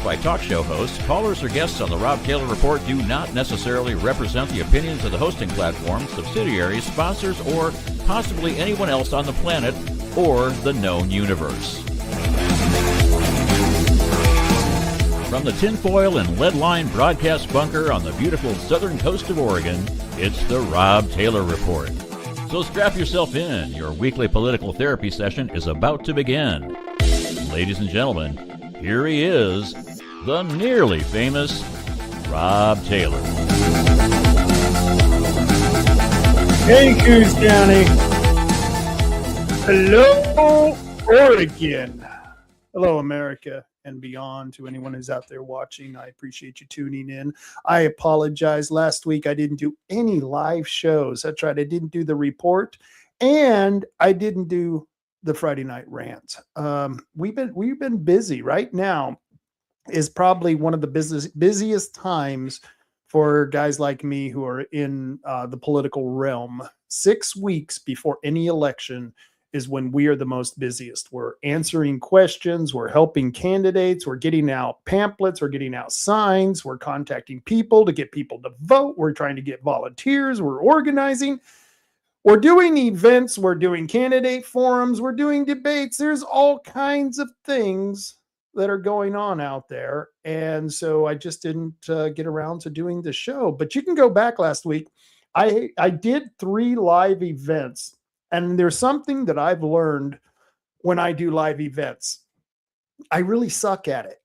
by talk show hosts, callers or guests on the Rob Taylor Report do not necessarily represent the opinions of the hosting platform, subsidiaries, sponsors, or possibly anyone else on the planet or the known universe. From the tinfoil and lead-lined broadcast bunker on the beautiful southern coast of Oregon, it's the Rob Taylor Report. So strap yourself in. Your weekly political therapy session is about to begin. Ladies and gentlemen, here he is, the nearly famous Rob Taylor. Hey, Coos County. Hello, Oregon. Hello, America and beyond. To anyone who's out there watching, I appreciate you tuning in. I apologize. Last week, I didn't do any live shows. That's right. I didn't do the report, and I didn't do the Friday night rant. We've been busy. Right now is probably one of the busiest times for guys like me who are in the political realm. 6 weeks before any election is when we are the most busiest. We're answering questions, we're helping candidates, we're getting out pamphlets, we're getting out signs, we're contacting people to get people to vote, we're trying to get volunteers, we're organizing, we're doing events, we're doing candidate forums, we're doing debates. There's all kinds of things that are going on out there. And so I just didn't get around to doing the show. But you can go back last week. I did 3 live events. And there's something that I've learned when I do live events. I really suck at it.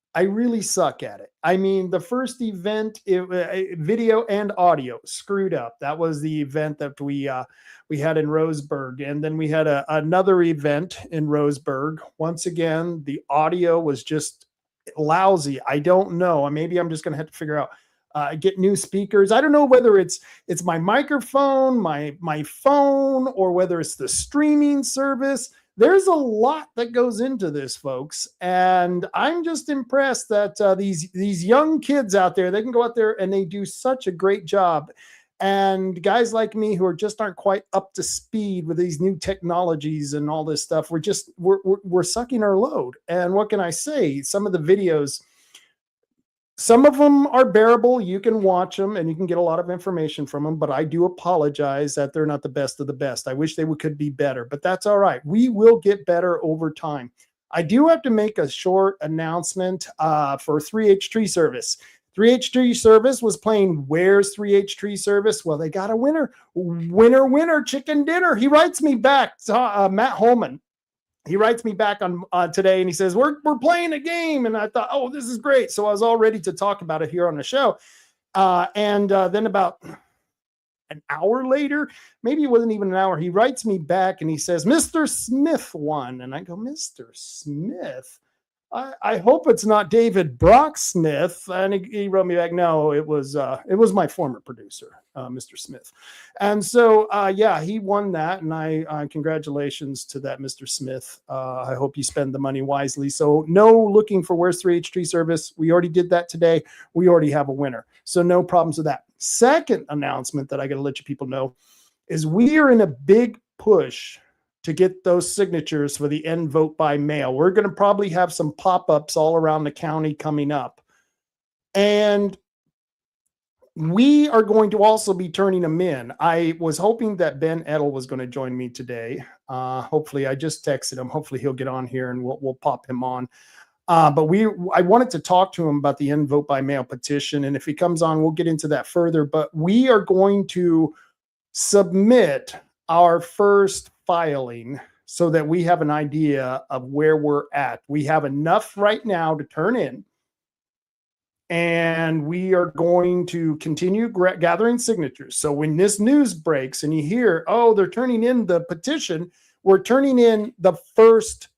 I mean, the first event, video and audio screwed up. That was the event that we had in Roseburg. And then we had another event in Roseburg. Once again, the audio was just lousy. I don't know. Maybe I'm just going to have to figure out, get new speakers. I don't know whether it's my microphone, my phone, or whether it's the streaming service. There's a lot that goes into this, folks. And I'm just impressed that these young kids out there, they can go out there and they do such a great job. And guys like me who aren't quite up to speed with these new technologies and all this stuff, we're sucking our load. And what can I say? Some of the videos, some of them are bearable. You can watch them and you can get a lot of information from them, but I do apologize that they're not the best of the best. I wish they could be better, but that's all right. We will get better over time. I do have to make a short announcement for 3H Tree Service. 3H Tree Service was playing Where's 3H Tree Service? Well, they got a winner. Winner, chicken dinner. He writes me back, Matt Holman. He writes me back on today and he says, we're playing a game. And I thought, oh, this is great. So I was all ready to talk about it here on the show. And then about an hour later, maybe it wasn't even an hour, he writes me back and he says, Mr. Smith won. And I go, Mr. Smith? I hope it's not David Brock Smith. And he wrote me back, no, it was my former producer, Mr. Smith. And so, yeah, he won that. And I congratulations to that, Mr. Smith. I hope you spend the money wisely. So no looking for Where's 3H Tree Service. We already did that today. We already have a winner. So no problems with that. Second announcement that I got to let you people know is we are in a big push to get those signatures for the end vote by mail. We're going to probably have some pop-ups all around the county coming up. And we are going to also be turning them in. I was hoping that Ben Edtl was going to join me today. Hopefully, I just texted him. Hopefully he'll get on here and we'll pop him on. But I wanted to talk to him about the end vote by mail petition. And if he comes on, we'll get into that further. But we are going to submit our first filing so that we have an idea of where we're at. We have enough right now to turn in, and we are going to continue gathering signatures. So when this news breaks and you hear, oh, they're turning in the petition, we're turning in the first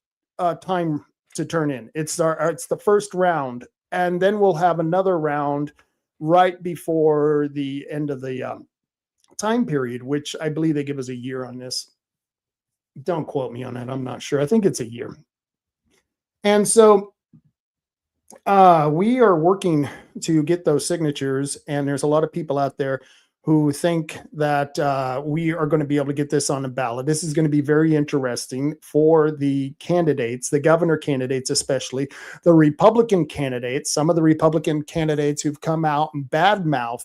time to turn in. It's the first round, and then we'll have another round right before the end of the time period, which I believe they give us a year on this. Don't quote me on that. I'm not sure. I think it's a year. And so we are working to get those signatures, and there's a lot of people out there who think that we are going to be able to get this on the ballot. This is going to be very interesting for the candidates, the governor candidates, especially the Republican candidates. Some of the Republican candidates who've come out and badmouthed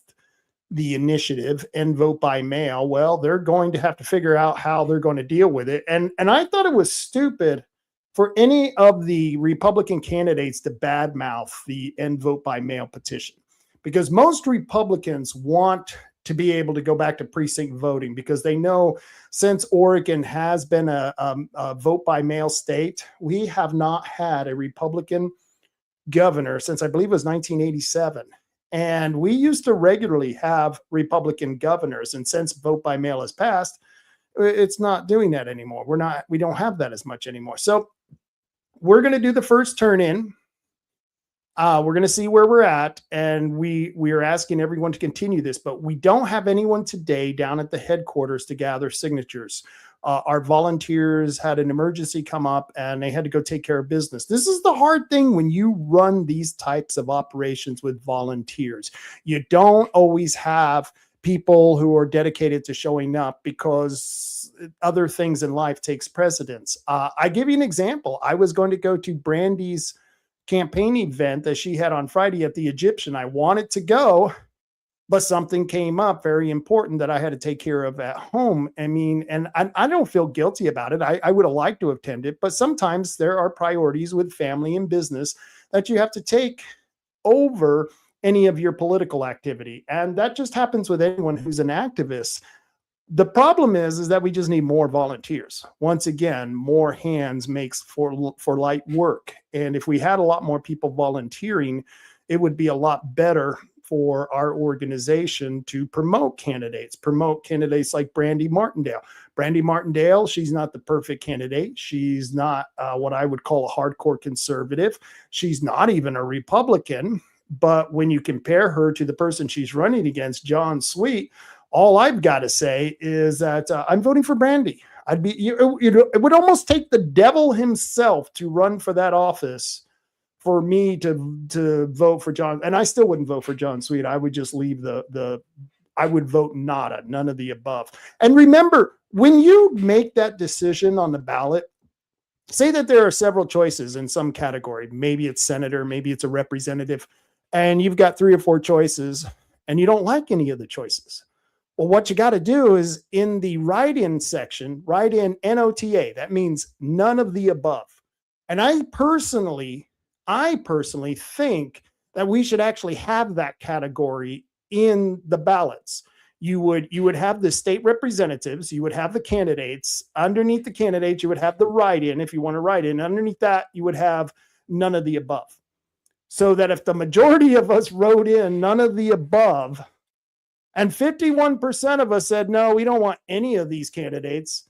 the initiative and vote by mail, well, they're going to have to figure out how they're going to deal with it. And I thought it was stupid for any of the Republican candidates to badmouth the end vote by mail petition, because most Republicans want to be able to go back to precinct voting, because they know since Oregon has been a vote by mail state, we have not had a Republican governor since I believe it was 1987. And we used to regularly have Republican governors. And since vote by mail has passed, it's not doing that anymore. We don't have that as much anymore. So we're going to do the first turn in. We're going to see where we're at, and we are asking everyone to continue this, but we don't have anyone today down at the headquarters to gather signatures. Our volunteers had an emergency come up and they had to go take care of business. This is the hard thing when you run these types of operations with volunteers. You don't always have people who are dedicated to showing up because other things in life takes precedence. I give you an example. I was going to go to Brandy's campaign event that she had on Friday at the Egyptian. I wanted to go, but something came up very important that I had to take care of at home. I mean, and I don't feel guilty about it. I would have liked to have attended, but sometimes there are priorities with family and business that you have to take over any of your political activity. And that just happens with anyone who's an activist. The problem is that we just need more volunteers. Once again, more hands makes for light work. And if we had a lot more people volunteering, it would be a lot better for our organization to promote candidates like Brandy Martindale. Brandy Martindale, she's not the perfect candidate. She's not what I would call a hardcore conservative. She's not even a Republican. But when you compare her to the person she's running against, John Sweet, all I've got to say is that I'm voting for Brandy. It would almost take the devil himself to run for that office for me to vote for John. And I still wouldn't vote for John Sweet. I would just leave I would vote none of the above. And remember, when you make that decision on the ballot, say that there are several choices in some category. Maybe it's senator, maybe it's a representative, and you've got 3 or 4 choices and you don't like any of the choices. Well, what you got to do is in the write-in section, write in NOTA. That means none of the above. And I personally think that we should actually have that category in the ballots. You would have the state representatives, you would have the candidates. Underneath the candidates, you would have the write-in if you want to write in. Underneath that, you would have none of the above. So that if the majority of us wrote in none of the above, and 51% of us said, no, we don't want any of these candidates,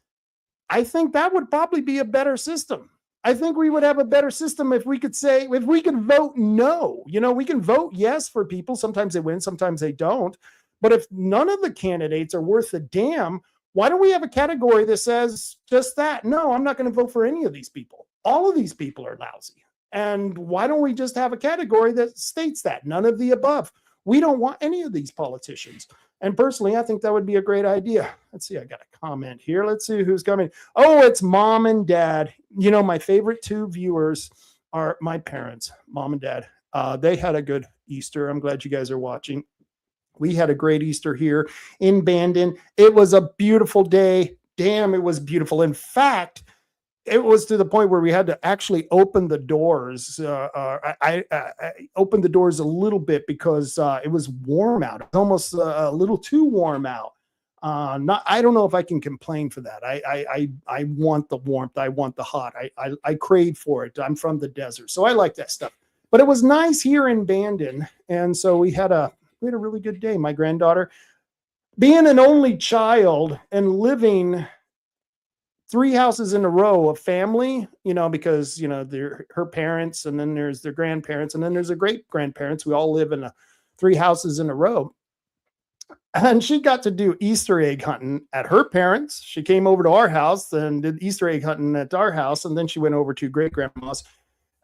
I think that would probably be a better system. I think we would have a better system if we could vote no. We can vote yes for people. Sometimes they win, sometimes they don't. But if none of the candidates are worth a damn, why don't we have a category that says just that? No, I'm not going to vote for any of these people. All of these people are lousy. And why don't we just have a category that states that? None of the above. We don't want any of these politicians. And personally, I think that would be a great idea. Let's see, I got a comment here. Let's see who's coming. Oh, it's Mom and Dad. My favorite 2 viewers are my parents, Mom and Dad. They had a good Easter. I'm glad you guys are watching. We had a great Easter here in Bandon. It was a beautiful day. Damn, it was beautiful. In fact, it was to the point where we had to actually open the doors. I opened the doors a little bit because it was warm out. It was almost a little too warm out. I don't know if I can complain for that. I want the warmth. I want the hot. I crave for it. I'm from the desert, so I like that stuff. But it was nice here in Bandon, and so we had a really good day. My granddaughter, being an only child and living 3 houses in a row of family, because, they're her parents, and then there's their grandparents, and then there's their great grandparents. We all live in 3 houses in a row. And she got to do Easter egg hunting at her parents. She came over to our house and did Easter egg hunting at our house. And then she went over to great grandma's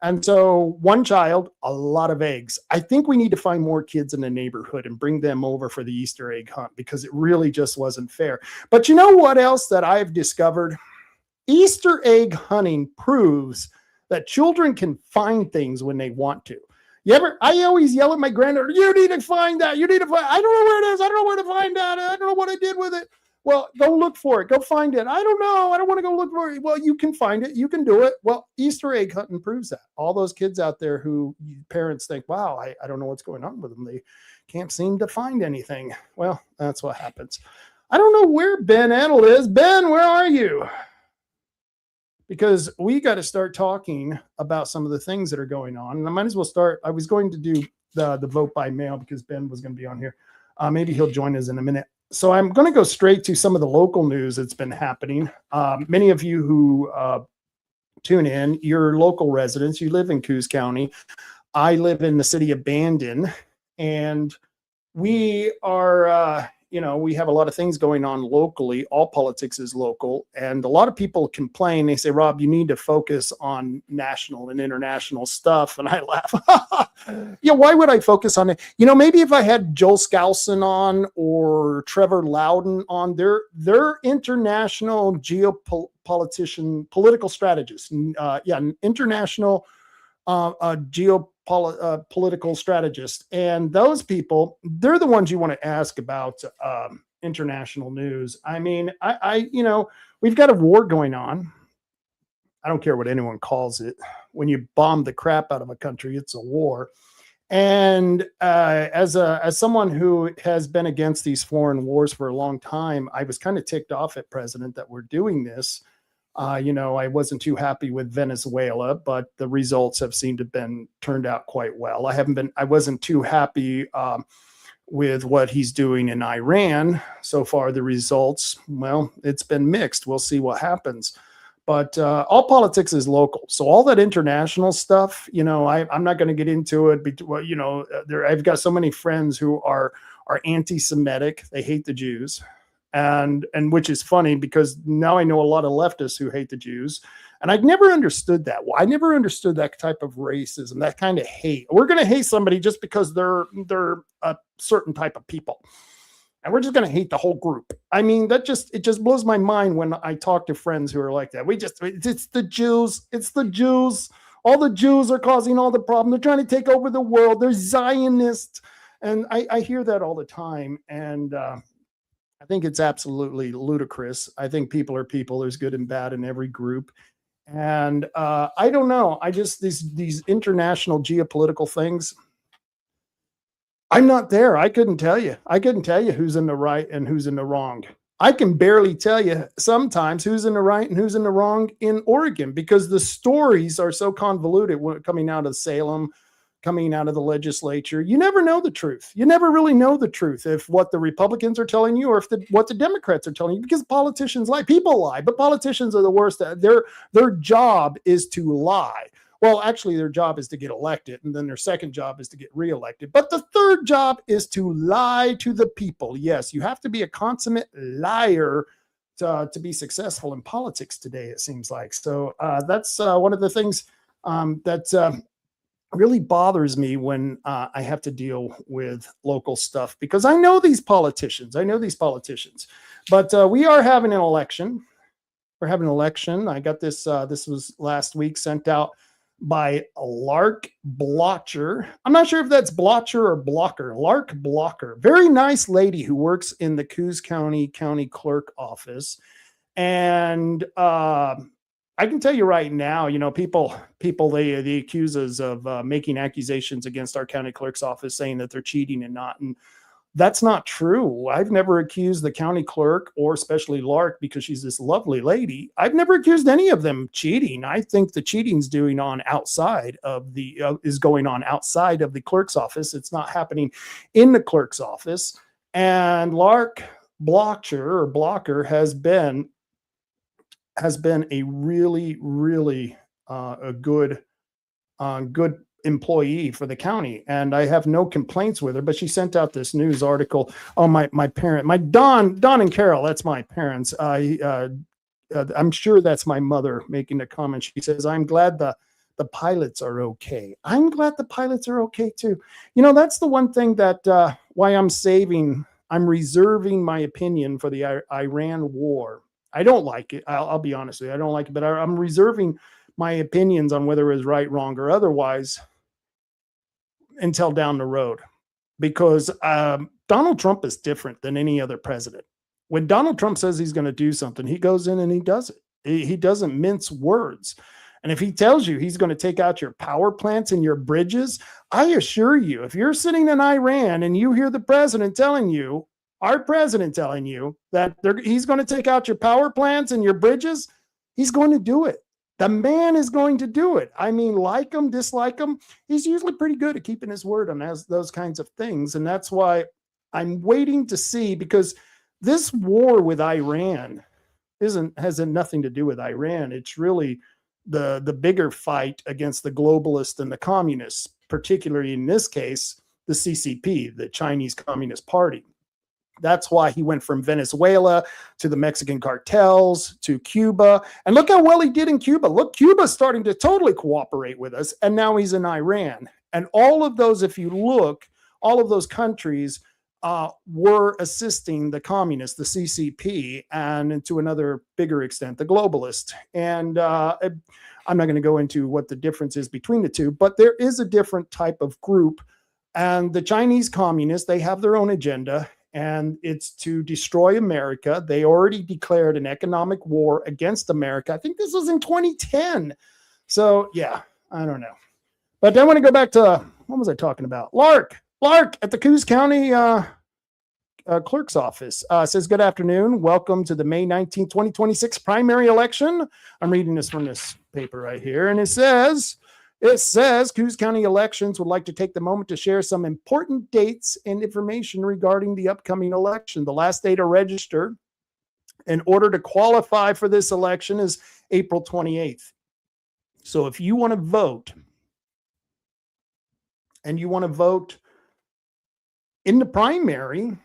And so one child, a lot of eggs. I think we need to find more kids in the neighborhood and bring them over for the Easter egg hunt because it really just wasn't fair. But you know what else that I've discovered? Easter egg hunting proves that children can find things when they want to. I always yell at my granddaughter, you need to find that. You need to find, I don't know where it is. I don't know where to find that. I don't know what I did with it. Well, go look for it. Go find it. I don't know. I don't want to go look for it. Well, you can find it. You can do it. Well, Easter egg hunting proves that. All those kids out there who parents think, wow, I don't know what's going on with them. They can't seem to find anything. Well, that's what happens. I don't know where Ben Edtl is. Ben, where are you? Because we got to start talking about some of the things that are going on. And I might as well start. I was going to do the vote by mail because Ben was going to be on here. Maybe he'll join us in a minute. So I'm going to go straight to some of the local news that's been happening. Many of you who tune in, you're local residents. You live in Coos County. I live in the city of Bandon. And we are... we have a lot of things going on locally. All politics is local. And a lot of people complain. They say, Rob, you need to focus on national and international stuff. And I laugh. Yeah, why would I focus on it? Maybe if I had Joel Skousen on or Trevor Loudon on, they're international political strategists. International political strategist. And those people, they're the ones you want to ask about international news. I mean, we've got a war going on. I don't care what anyone calls it. When you bomb the crap out of a country, it's a war. And as someone who has been against these foreign wars for a long time, I was kind of ticked off at President that we're doing this. I wasn't too happy with Venezuela, but the results have seemed to have been turned out quite well. I wasn't too happy with what he's doing in Iran. So far, the results, well, it's been mixed. We'll see what happens. But all politics is local. So all that international stuff, I'm not going to get into it. I've got so many friends who are anti-Semitic. They hate the Jews. And which is funny because now I know a lot of leftists who hate the Jews. And I've never understood that. Well, I never understood that type of racism, that kind of hate. We're going to hate somebody just because they're a certain type of people. And we're just going to hate the whole group. I mean, it just blows my mind when I talk to friends who are like that. It's the Jews. It's the Jews. All the Jews are causing all the problem. They're trying to take over the world. They're Zionists. And I hear that all the time. And I think it's absolutely ludicrous. I think people are people. There's good and bad in every group. And I don't know. These international geopolitical things, I'm not there. I couldn't tell you. Who's in the right and who's in the wrong. I can barely tell you sometimes who's in the right and who's in the wrong in Oregon because the stories are so convoluted coming out of Salem, coming out of the legislature. You never know the truth. You never really know the truth if what the Republicans are telling you or what the Democrats are telling you, because politicians lie. People lie, but politicians are the worst. Their job is to lie. Well, actually, their job is to get elected, and then their second job is to get reelected. But the third job is to lie to the people. Yes, you have to be a consummate liar to be successful in politics today, it seems like. So that's one of the things that really bothers me when I have to deal with local stuff, because I know these politicians. But we are having an election. We're having an election. I got this. This was last week, sent out by Lark Blotcher. I'm not sure if that's Blotcher or Blocker. Lark Blocker. Very nice lady who works in the Coos County Clerk office. And I can tell you right now, people they accuse us of making accusations against our county clerk's office, saying that they're cheating and not. And that's not true. I've never accused the county clerk, or especially Lark, because she's this lovely lady. I've never accused any of them cheating. I think the cheating's going on outside of the clerk's office. It's not happening in the clerk's office. And Lark Blocker has been a really, really a good employee for the county, and I have no complaints with her. But she sent out this news article. Oh, my Don and Carol, that's my parents. I'm sure that's my mother making a comment. She says, "I'm glad the the pilots are okay. I'm glad the pilots are okay too. That's the one thing that why I'm reserving my opinion for the Iran war. I don't like it. I'll be honest with you. I don't like it, but I'm reserving my opinions on whether it was right, wrong, or otherwise until down the road, because Donald Trump is different than any other president. When Donald Trump says he's going to do something, he goes in and he does it. He doesn't mince words. And if he tells you he's going to take out your power plants and your bridges, I assure you, if you're sitting in Iran and you hear the president telling you, our president telling you that he's going to take out your power plants and your bridges, he's going to do it. The man is going to do it. I mean, like him, dislike him, he's usually pretty good at keeping his word on those kinds of things. And that's why I'm waiting to see, because this war with Iran has nothing to do with Iran. It's really the bigger fight against the globalists and the communists, particularly in this case, the CCP, the Chinese Communist Party. That's why he went from Venezuela to the Mexican cartels to Cuba. And look how well he did in Cuba. Look, Cuba's starting to totally cooperate with us. And now he's in Iran. And all of those, if you look, all of those countries were assisting the communists, the CCP, and to another bigger extent, the globalists. And I'm not going to go into what the difference is between the two, but there is a different type of group. And the Chinese communists, they have their own agenda, and it's to destroy America. They already declared an economic war against America. I think this was in 2010. So, yeah, I don't know. But I want to go back to, what was I talking about? Lark at the Coos County clerk's office says, good afternoon. Welcome to the May 19, 2026 primary election. I'm reading this from this paper right here. And it says, Coos County Elections would like to take the moment to share some important dates and information regarding the upcoming election. The last day to register in order to qualify for this election is April 28th. So if you want to vote, and you want to vote in the primary,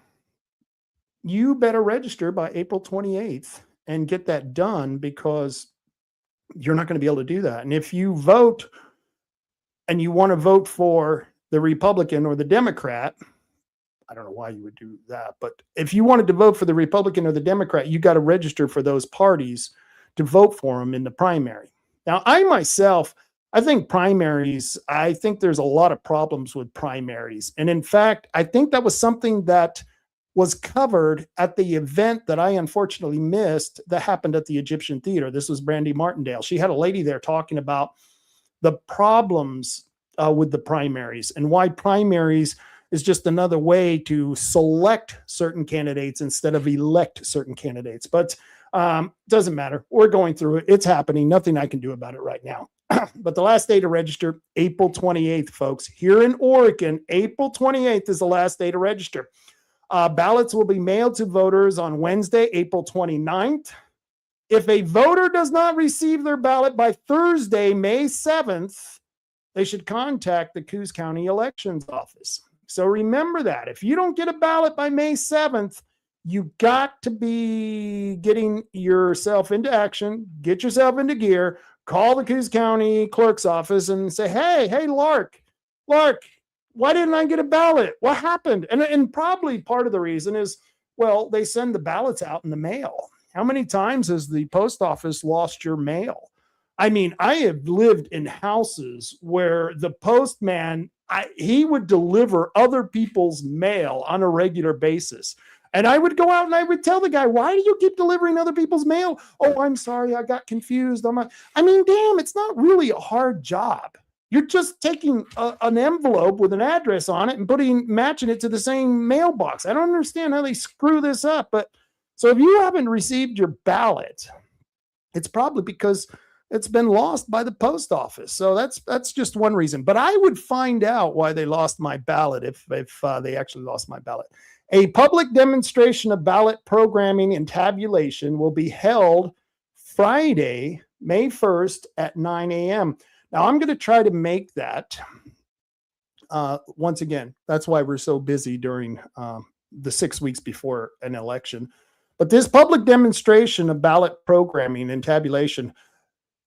you better register by April 28th and get that done, because you're not going to be able to do that. And if you vote and you want to vote for the Republican or the Democrat, I don't know why you would do that, but if you wanted to vote for the Republican or the Democrat, you got to register for those parties to vote for them in the primary. Now, I think primaries, I think there's a lot of problems with primaries. And in fact, I think that was something that was covered at the event that I unfortunately missed that happened at the Egyptian Theater. This was Brandy Martindale. She had a lady there talking about the problems with the primaries and why primaries is just another way to select certain candidates instead of elect certain candidates. But doesn't matter. We're going through it. It's happening. Nothing I can do about it right now. But the last day to register, April 28th, folks. Here in Oregon, April 28th is the last day to register. Ballots will be mailed to voters on Wednesday, April 29th. If a voter does not receive their ballot by Thursday, May 7th, they should contact the Coos County Elections Office. So remember that. If you don't get a ballot by May 7th, you got to be getting yourself into action, get yourself into gear, call the Coos County Clerk's Office and say, hey, Lark, why didn't I get a ballot? What happened? And probably part of the reason is, well, they send the ballots out in the mail. How many times has the post office lost your mail? I mean, I have lived in houses where the postman, he would deliver other people's mail on a regular basis. And I would go out and I would tell the guy, why do you keep delivering other people's mail? Oh, I'm sorry, I got confused. I mean, damn, it's not really a hard job. You're just taking an envelope with an address on it and matching it to the same mailbox. I don't understand how they screw this up. But so if you haven't received your ballot, it's probably because it's been lost by the post office. So that's just one reason. But I would find out why they lost my ballot if they actually lost my ballot. A public demonstration of ballot programming and tabulation will be held Friday, May 1st at 9 a.m. Now, I'm going to try to make that, once again, that's why we're so busy during the 6 weeks before an election. But this public demonstration of ballot programming and tabulation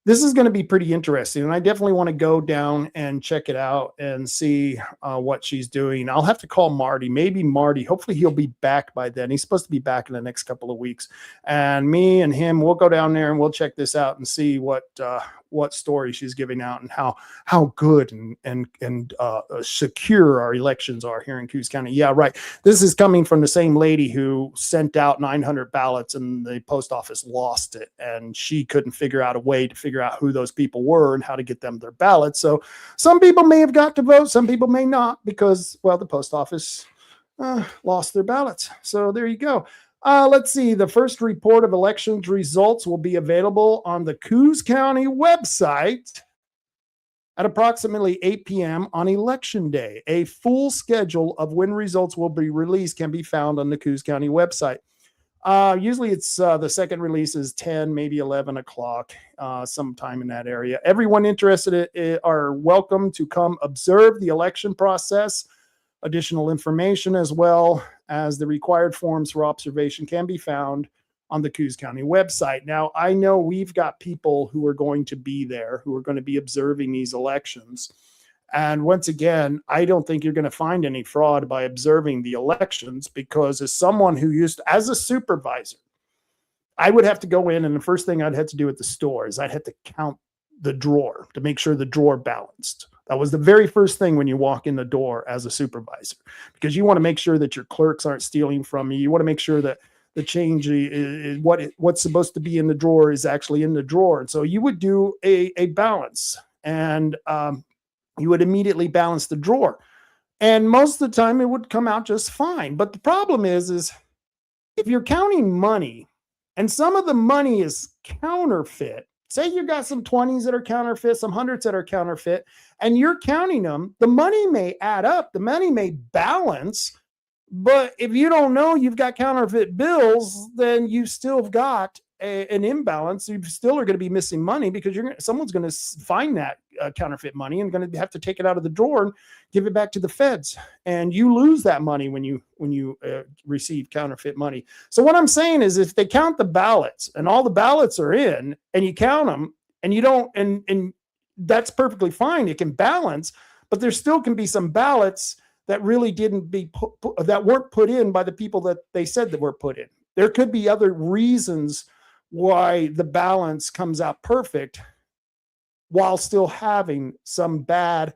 this is going to be pretty interesting. And I definitely want to go down and check it out and see what she's doing. I'll have to call Marty, maybe Marty. Hopefully he'll be back by then. He's supposed to be back in the next couple of weeks. And me and him, we'll go down there and we'll check this out and see what story she's giving out and how good and secure our elections are here in Coos County. Yeah, right. This is coming from the same lady who sent out 900 ballots and the post office lost it, and she couldn't figure out a way to figure out who those people were and how to get them their ballots. So some people may have got to vote, some people may not, because, well, the post office lost their ballots. So there you go. Let's see. The first report of elections results will be available on the Coos County website at approximately 8 p.m. on Election Day. A full schedule of when results will be released can be found on the Coos County website. Usually it's the second release is 10, maybe 11 o'clock, sometime in that area. Everyone interested are welcome to come observe the election process. Additional information as well as the required forms for observation can be found on the Coos County website. Now, I know we've got people who are going to be there, who are going to be observing these elections. And once again, I don't think you're going to find any fraud by observing the elections, because as someone who as a supervisor, I would have to go in, and the first thing I'd have to do at the store is I'd have to count the drawer to make sure the drawer balanced. That was the very first thing when you walk in the door as a supervisor, because you want to make sure that your clerks aren't stealing from you. You want to make sure that the change is what's supposed to be in the drawer is actually in the drawer. And so you would do a balance, and you would immediately balance the drawer. And most of the time it would come out just fine. But the problem is if you're counting money and some of the money is counterfeit, say you got some 20s that are counterfeit, some hundreds that are counterfeit, and you're counting them, the money may add up, the money may balance, but if you don't know you've got counterfeit bills, then you've still got an imbalance. You still are going to be missing money, because someone's going to find that counterfeit money and going to have to take it out of the drawer and give it back to the feds, and you lose that money when you receive counterfeit money. So what I'm saying is, if they count the ballots and all the ballots are in, and you count them, and you don't, and that's perfectly fine, it can balance, but there still can be some ballots that really didn't that weren't put in by the people that they said that were put in. There could be other reasons why the balance comes out perfect while still having some bad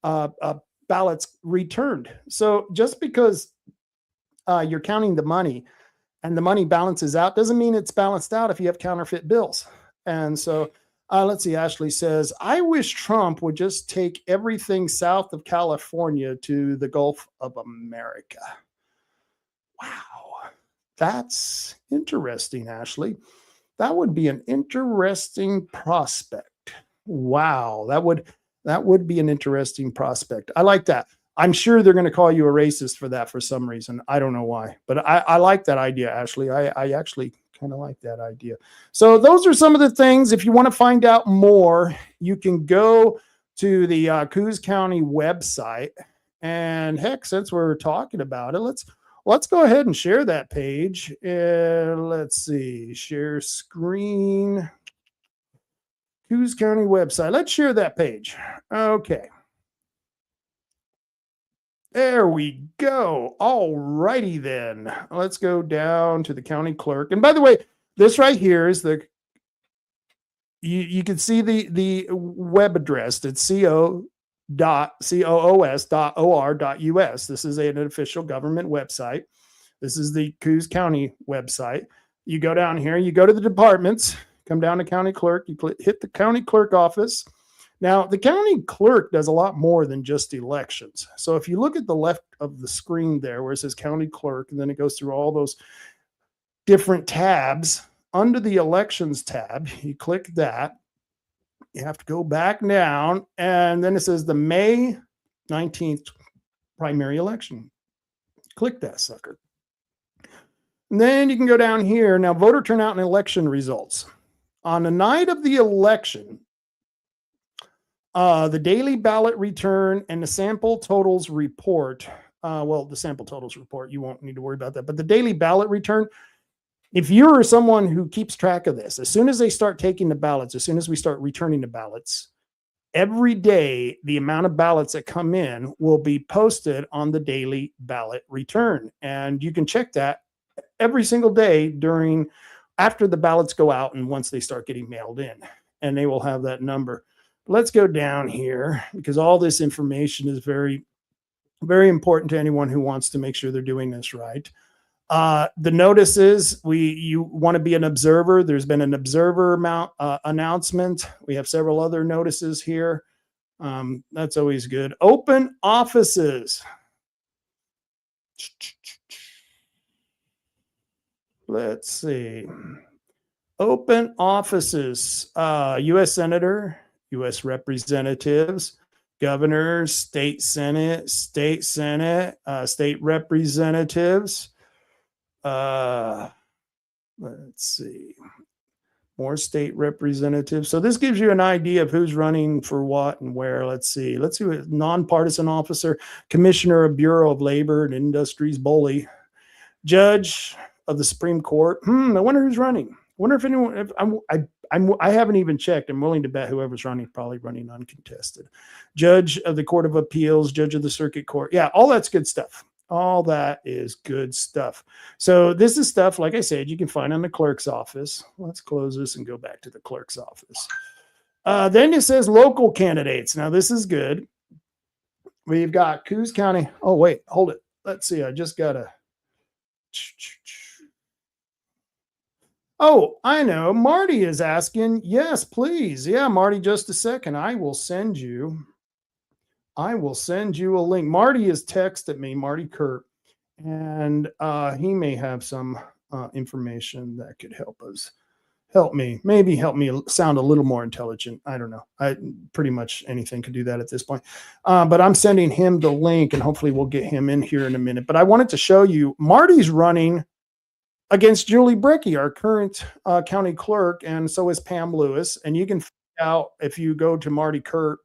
ballots returned. So just because you're counting the money and the money balances out doesn't mean it's balanced out if you have counterfeit bills. And so let's see, Ashley says, I wish Trump would just take everything south of California to the Gulf of America. Wow, that's interesting, Ashley. That would be an interesting prospect. Wow, that would be an interesting prospect. I like that. I'm sure they're going to call you a racist for that for some reason. I don't know why, but I like that idea, Ashley. I actually kind of like that idea. So those are some of the things. If you want to find out more, you can go to the Coos County website. And heck, since we're talking about it, let's go ahead and share that page. Let's see, share screen. Coos County website. Let's share that page. Okay. There we go. All righty then. Let's go down to the county clerk. And by the way, this right here is you can see the web address. It's coos.or.us. This is an official government website. This is the Coos County website. You go down here, you go to the departments, come down to county clerk, you hit the county clerk office. Now, the county clerk does a lot more than just elections. So if you look at the left of the screen there where it says county clerk, and then it goes through all those different tabs, under the elections tab, you click that. You have to go back down, and then it says the May 19th primary election. Click that sucker. And then you can go down here. Now, voter turnout and election results. On the night of the election, the daily ballot return and the sample totals report. The sample totals report, you won't need to worry about that. But the daily ballot return, if you're someone who keeps track of this, as soon as they start taking the ballots, as soon as we start returning the ballots, every day, the amount of ballots that come in will be posted on the daily ballot return. And you can check that every single day after the ballots go out and once they start getting mailed in, and they will have that number. Let's go down here because all this information is very, very important to anyone who wants to make sure they're doing this right. The notices, you want to be an observer. There's been an observer announcement. We have several other notices here. That's always good. Open offices. Let's see. Open offices. U.S. Senator, U.S. Representatives, governors, state senate, state representatives. Let's see. More state representatives. So this gives you an idea of who's running for what and where. Let's see. Let's see what nonpartisan officer, commissioner of Bureau of Labor and Industries, Boley, judge of the Supreme Court. I wonder who's running. I wonder if anyone. I haven't even checked. I'm willing to bet whoever's running probably running uncontested. Judge of the Court of Appeals, judge of the Circuit Court. Yeah, all that's good stuff. All that is good stuff. So this is stuff, like I said, you can find on the clerk's office. Let's close this and go back to the clerk's office. Then it says local candidates. Now this is good. We've got Coos County. Oh, wait, hold it. Let's see. I just got to. Oh, I know. Marty is asking. Yes, please. Yeah, Marty, just a second. I will send you a link. Marty has texted me, Marty Kurt, and he may have some information that could help me sound a little more intelligent. I don't know. Pretty much anything could do that at this point. But I'm sending him the link, and hopefully we'll get him in here in a minute. But I wanted to show you, Marty's running against Julie Brickey, our current county clerk, and so is Pam Lewis. And you can find out if you go to Marty Kurt,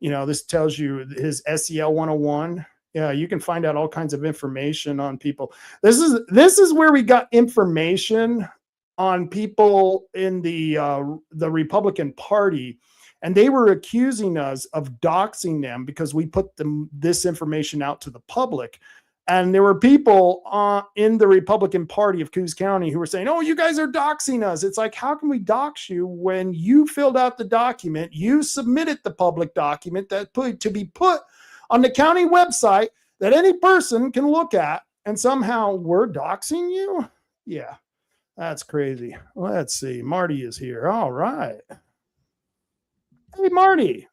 this tells you his SEL 101. Yeah, you can find out all kinds of information on people. This is where we got information on people in the Republican Party, and they were accusing us of doxing them because we put this information out to the public. And there were people in the Republican Party of Coos County who were saying, oh, you guys are doxing us. It's like, how can we dox you when you filled out the document, you submitted the public document to be put on the county website that any person can look at, and somehow we're doxing you? Yeah, that's crazy. Let's see. Marty is here. All right. Hey, Marty.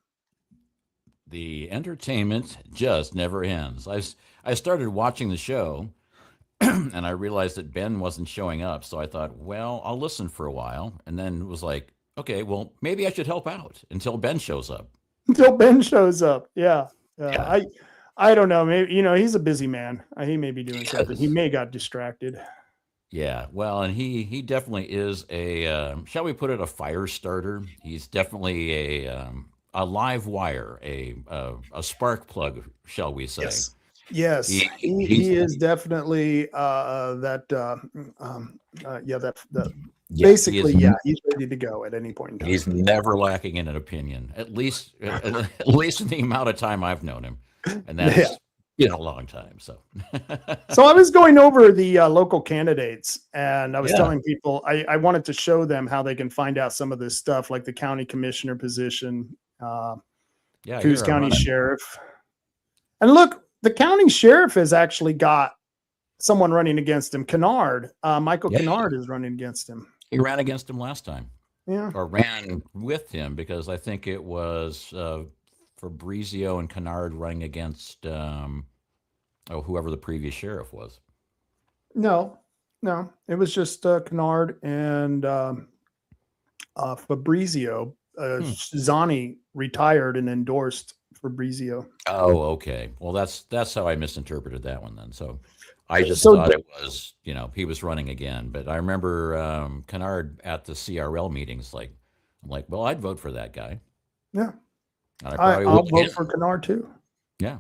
The entertainment just never ends. I started watching the show and I realized that Ben wasn't showing up. So I thought, well, I'll listen for a while. And then was like, okay, well, maybe I should help out until Ben shows up. Yeah. I don't know. Maybe, he's a busy man. He may be doing something. He may got distracted. Yeah. Well, and he definitely is shall we put it, a fire starter. He's definitely a live wire, a spark plug, shall we say. Yes. He is definitely basically, he's ready to go at any point in time. He's never lacking in an opinion, at least in the amount of time I've known him. And that's been a long time. So I was going over the local candidates, and I was telling people I wanted to show them how they can find out some of this stuff, like the county commissioner position, Coos County sheriff. And look, the county sheriff has actually got someone running against him. Kennard, Michael Kennard is running against him. He ran against him last time. Yeah. Or ran with him, because I think it was Fabrizio and Kennard running against whoever the previous sheriff was. No, it was just Kennard and Fabrizio. Zani retired and endorsed Fabrizio. Oh, okay. Well, that's how I misinterpreted that one then. So I just thought it was, he was running again. But I remember Kennard at the CRL meetings, I'm like, well, I'd vote for that guy. Yeah. I'll vote for Kennard too. Yeah.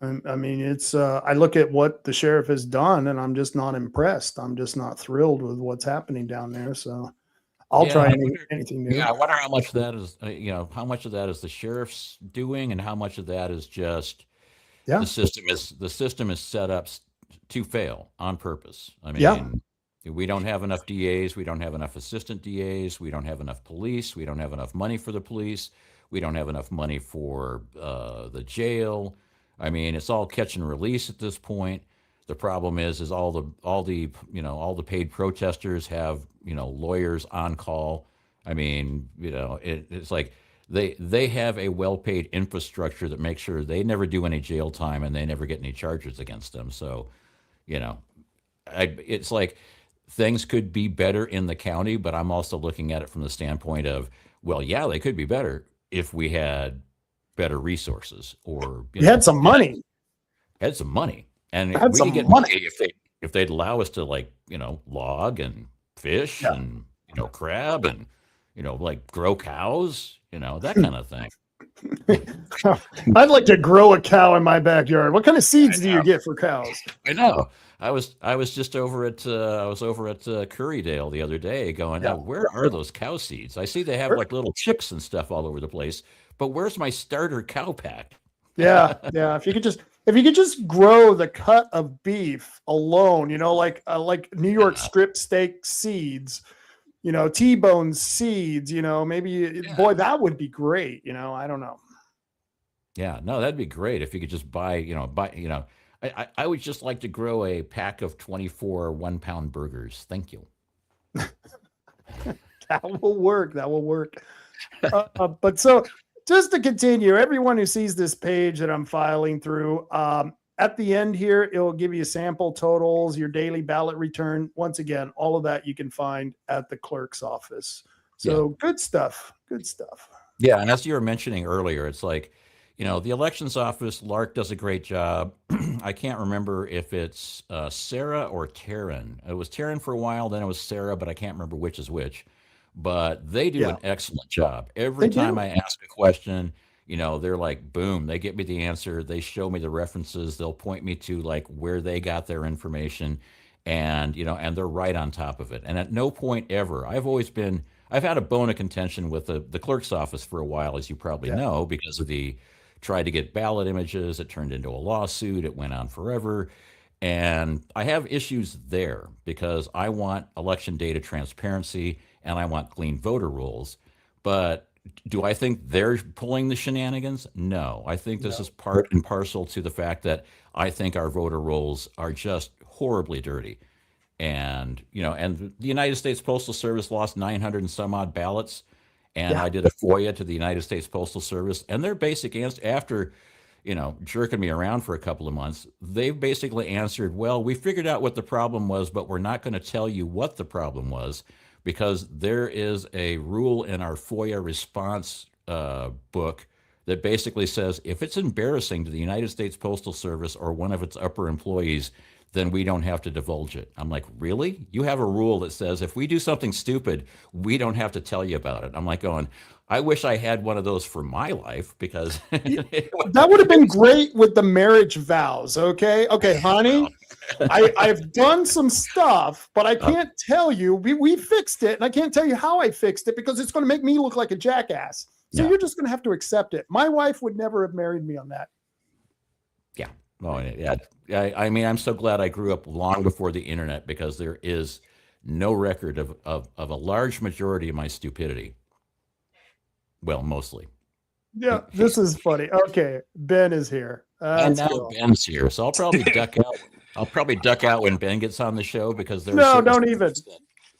I mean, it's I look at what the sheriff has done, and I'm just not impressed. I'm just not thrilled with what's happening down there. So I'll try anything new. Yeah, I wonder how much of that is, how much of that is the sheriff's doing, and how much of that is just Yeah, the system is set up to fail on purpose. I yeah, mean, we don't have enough DAs, we don't have enough assistant DAs, we don't have enough police, we don't have enough money for the police, we don't have enough money for the jail. I mean, it's all catch and release at this point. The problem is all the paid protesters have lawyers on call. I mean, it's like they have a well-paid infrastructure that makes sure they never do any jail time and they never get any charges against them. So, you know, it's like things could be better in the county, but I'm also looking at it from the standpoint of, well, yeah, they could be better if we had better resources, or we had some money. Had some money, and Had we some could get money. money if they'd allow us to, like, log and fish Yeah. and crab and like grow cows, that kind of thing. I'd like to grow a cow in my backyard. What kind of seeds do you get for cows? I know. I was just over at Currydale the other day, going, Yeah. now, where are those cow seeds? I see they have like little chips and stuff all over the place, but where's my starter cow pack? Yeah, yeah. If you could just grow the cut of beef alone, like New York strip steak seeds, T-bone seeds, maybe boy, that would be great. I don't know. Yeah, no, that'd be great if you could just buy. I would just like to grow a pack of 24 1-pound burgers. Thank you. That will work. That will work. But so just to continue, everyone who sees this page that I'm filing through, at the end here, it will give you sample totals, your daily ballot return. Once again, all of that you can find at the clerk's office. So Good stuff. Good stuff. Yeah, and as you were mentioning earlier, it's like, the elections office, Lark does a great job. I can't remember if it's Sarah or Taryn. It was Taryn for a while, then it was Sarah, but I can't remember which is which. But they do an excellent job. Every time I ask a question, they're like, boom, they get me the answer. They show me the references. They'll point me to like where they got their information, and and they're right on top of it. And at no point ever, I've had a bone of contention with the clerk's office for a while, as you probably know, because of tried to get ballot images. It turned into a lawsuit. It went on forever. And I have issues there because I want election data transparency and I want clean voter rolls. But do I think they're pulling the shenanigans? No. I think this is part and parcel to the fact that I think our voter rolls are just horribly dirty. And, and the United States Postal Service lost 900 and some odd ballots. And I did a FOIA to the United States Postal Service, and their basic answer, after, jerking me around for a couple of months, they basically answered, well, we figured out what the problem was, but we're not going to tell you what the problem was, because there is a rule in our FOIA response book that basically says if it's embarrassing to the United States Postal Service or one of its upper employees, then we don't have to divulge it. I'm like, really? You have a rule that says if we do something stupid, we don't have to tell you about it. I'm like going, I wish I had one of those for my life, because that would have been great with the marriage vows. Okay, honey, I've done some stuff, but I can't tell you. We fixed it, and I can't tell you how I fixed it because it's going to make me look like a jackass. So you're just going to have to accept it. My wife would never have married me on that. Yeah. Oh, yeah. I mean, I'm so glad I grew up long before the internet, because there is no record of a large majority of my stupidity. Well, mostly. Yeah, this is funny. Okay, Ben is here. And now Ben's here, so I'll probably duck out. I'll probably duck out when Ben gets on the show, because there's don't even.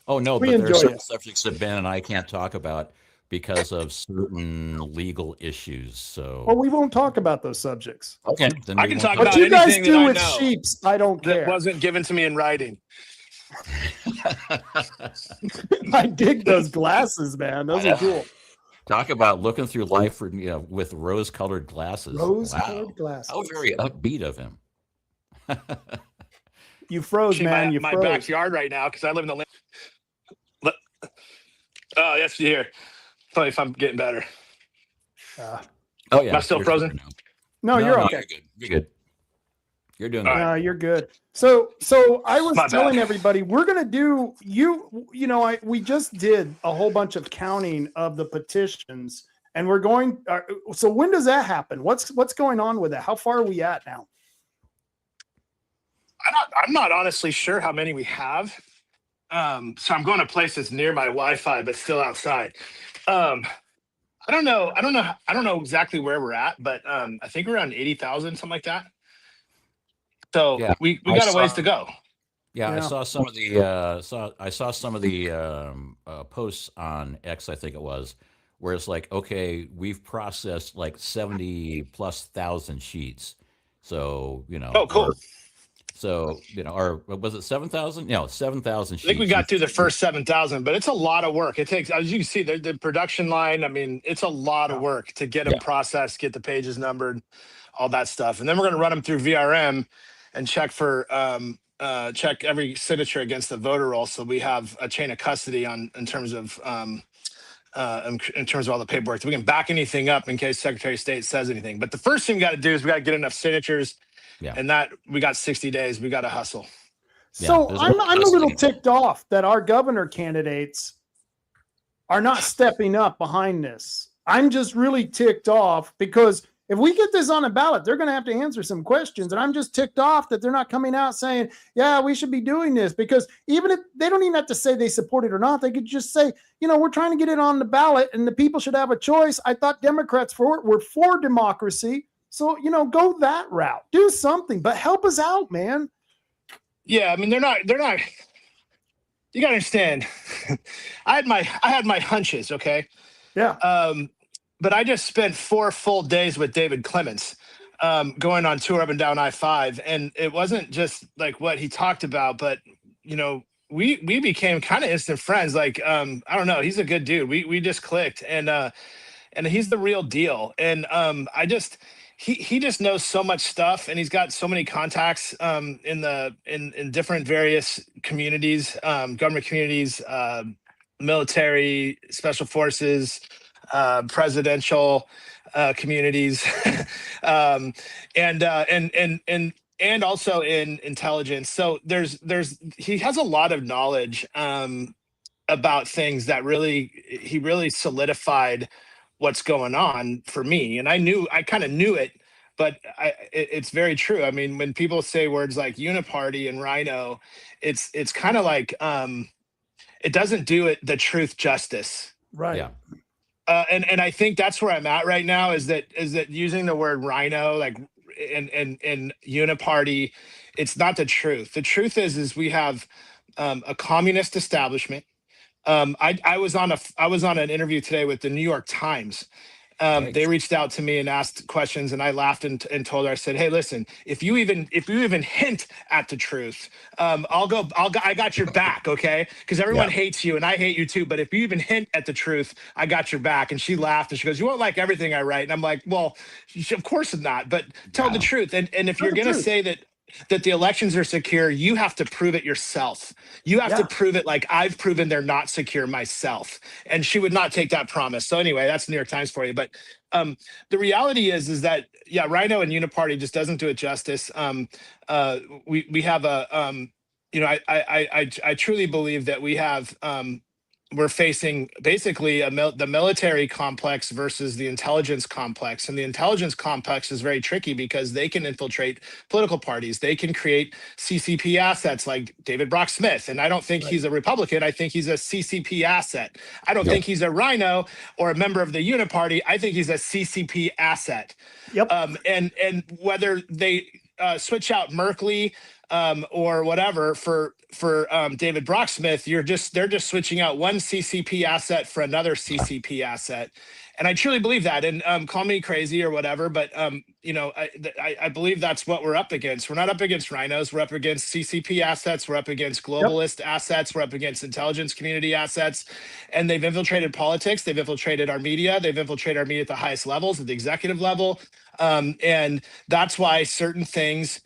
Oh no, but there are certain subjects that Ben and I can't talk about because of certain legal issues. So, well, we won't talk about those subjects. Okay, then I can talk about what you guys do with know sheeps. I don't care. That wasn't given to me in writing. I dig those glasses, man. Those are cool. Talk about looking through life with rose-colored glasses. Rose-colored glasses. How very upbeat of him. You froze, man. You froze. My backyard right now, because I live in the. Oh, yes, you hear. Tell me if I'm getting better. Oh yeah. Am I still frozen? No, you're okay. You're good. You're doing All good. right. No, you're good. So I was My telling bad. everybody we're gonna do we just did a whole bunch of counting of the petitions, and we're going. So when does that happen? What's going on with that? How far are we at now? I'm not honestly sure how many we have. So I'm going to places near my Wi-Fi, but still outside. I don't know. I don't know exactly where we're at, but I think we're around 80,000, something like that. So Yeah, we I got a saw. ways to go. Yeah, I Yeah. saw some of the I saw some of the posts on X, I think it was, where it's like, okay, we've processed like 70 plus thousand sheets, so Oh, cool. or was it 7,000? No, 7,000 I think we sheets. got through the first 7,000, but it's a lot of work. It takes, as you can see, the production line. I mean, it's a lot of work to get them Yeah. processed, get the pages numbered, all that stuff, and then we're going to run them through VRM and check for check every signature against the voter roll, so we have a chain of custody on in terms of in terms of all the paperwork. We can back anything up in case Secretary of State says anything. But the first thing we got to do is we got to get enough signatures, and that we got 60 days. We got to hustle. So there's I'm a little custody. ticked off that our governor candidates are not stepping up behind this. I'm just really ticked off because if we get this on a ballot, they're going to have to answer some questions. And I'm just ticked off that they're not coming out saying, yeah, we should be doing this, because even if they don't even have to say they support it or not, they could just say, we're trying to get it on the ballot and the people should have a choice. I thought Democrats were for democracy. So, go that route, do something, but help us out, man. Yeah, I mean, they're not. You gotta understand. I had my hunches, okay. Yeah. But I just spent 4 full days with David Clements, going on tour up and down I-5, and it wasn't just like what he talked about, but we became kind of instant friends. Like, I don't know, he's a good dude. We just clicked, and he's the real deal. And he just knows so much stuff, and he's got so many contacts in different various communities, government communities, military, special forces, presidential communities, and also in intelligence. So he has a lot of knowledge about things that he really solidified what's going on for me. And I kind of knew it, but it's very true. I mean, when people say words like uniparty and rhino, it's kind of like, it doesn't do the truth justice. Right. Yeah. And I think that's where I'm at right now, is that using the word rhino, like, and uniparty, it's not the truth. The truth is we have a communist establishment. I was on an interview today with the New York Times. They reached out to me and asked questions, and I laughed and told her, I said, hey, listen, if you even hint at the truth, I got your back. Okay. Cause everyone hates you and I hate you too. But if you even hint at the truth, I got your back. And she laughed and she goes, you won't like everything I write. And I'm like, well, of course not, but tell the truth. And if you're going to say that the elections are secure, you have to prove it yourself. You have to prove it like I've proven they're not secure myself. And she would not take that promise. So anyway, that's the New York Times for you. But the reality is that, rhino and uniparty just doesn't do it justice. We have I truly believe that we have, we're facing basically the military complex versus the intelligence complex. And the intelligence complex is very tricky because they can infiltrate political parties. They can create CCP assets like David Brock Smith. And I don't think he's a Republican. I think he's a CCP asset. I don't think he's a rhino or a member of the Uniparty. I think he's a CCP asset. Yep. And whether they switch out Merkley or whatever for David Brock Smith, they're just switching out one CCP asset for another CCP asset. And I truly believe that. And call me crazy or whatever, but I believe that's what we're up against. We're not up against rhinos. We're up against CCP assets. We're up against globalist assets. We're up against intelligence community assets. And they've infiltrated politics. They've infiltrated our media. They've infiltrated our media at the highest levels, at the executive level. And that's why certain things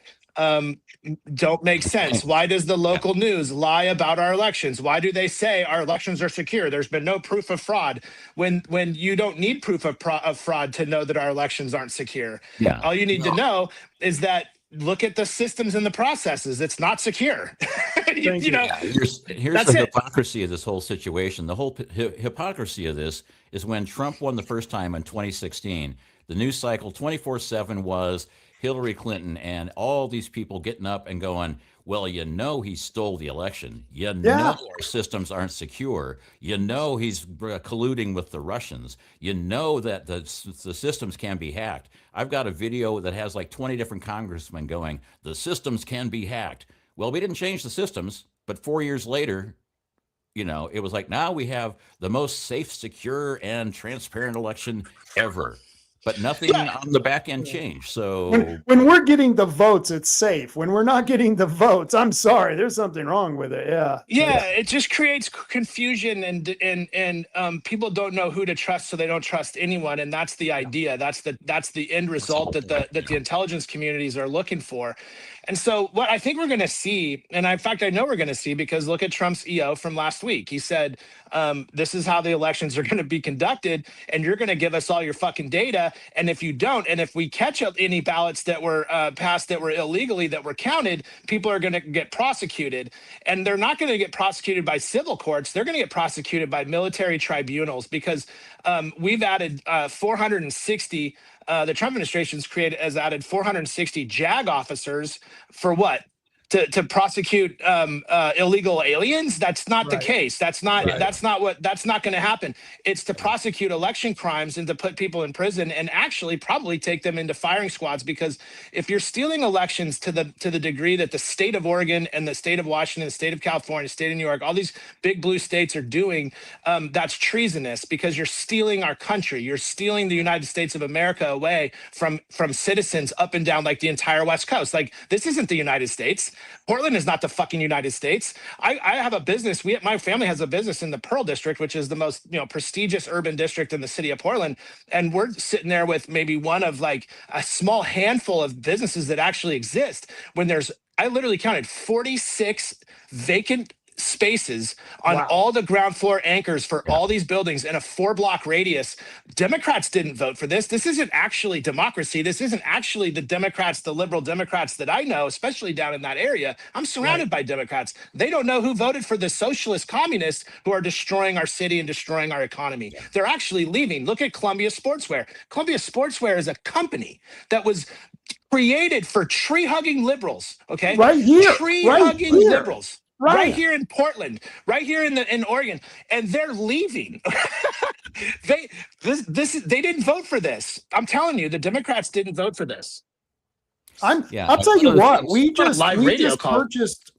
don't make sense. Why does the local news lie about our elections? Why do they say our elections are secure? There's been no proof of fraud when you don't need proof of fraud to know that our elections aren't secure. All you need to know is that look at the systems and the processes. It's not secure. you know, Yeah, here's that's the it. hypocrisy of this whole situation. The whole hypocrisy of this is when Trump won the first time in 2016, the news cycle 24/7 was Hillary Clinton and all these people getting up and going, well, you know, he stole the election. You know, our systems aren't secure. You know, he's colluding with the Russians. You know that the systems can be hacked. I've got a video that has like 20 different congressmen going, the systems can be hacked. Well, we didn't change the systems, but 4 years later, you know, it was like, now we have the most safe, secure, and transparent election ever. But nothing on the back end changed. So when we're getting the votes, it's safe. When we're not getting the votes, I'm sorry, there's something wrong with it. Yeah, it just creates confusion, and people don't know who to trust, so they don't trust anyone, and that's the idea. That's the end result that the intelligence communities are looking for. And so what I think we're going to see, and in fact, I know we're going to see, because look at Trump's EO from last week. He said, this is how the elections are going to be conducted, and you're going to give us all your fucking data. And if you don't, and if we catch up any ballots that were passed that were illegally, that were counted, people are going to get prosecuted. And they're not going to get prosecuted by civil courts. They're going to get prosecuted by military tribunals, because we've added 460. The Trump administration has added 460 JAG officers for what? To prosecute illegal aliens? That's not the case. That's not going to happen. It's to prosecute election crimes and to put people in prison, and actually probably take them into firing squads. Because if you're stealing elections to the degree that the state of Oregon and the state of Washington, the state of California, the state of New York, all these big blue states are doing, that's treasonous, because you're stealing our country. You're stealing the United States of America away from citizens up and down like the entire West Coast. Like, this isn't the United States. Portland is not the fucking United States. I have a business. My family has a business in the Pearl District, which is the most prestigious urban district in the city of Portland, and we're sitting there with maybe one of like a small handful of businesses that actually exist. When I literally counted 46 vacant spaces on all the ground floor anchors for all these buildings in a 4-block radius. Democrats didn't vote for this. This isn't actually democracy. This isn't actually the Democrats, the liberal Democrats that I know, especially down in that area. I'm surrounded by Democrats. They don't know who voted for the socialist communists who are destroying our city and destroying our economy. They're actually leaving. Look at Columbia Sportswear. Columbia Sportswear is a company that was created for tree-hugging liberals, okay? Right here. Tree-hugging liberals. Right here in Portland, right here in Oregon, and they're leaving. They didn't vote for this. I'm telling you, the Democrats didn't vote for this. I'll tell you what, we just purchased.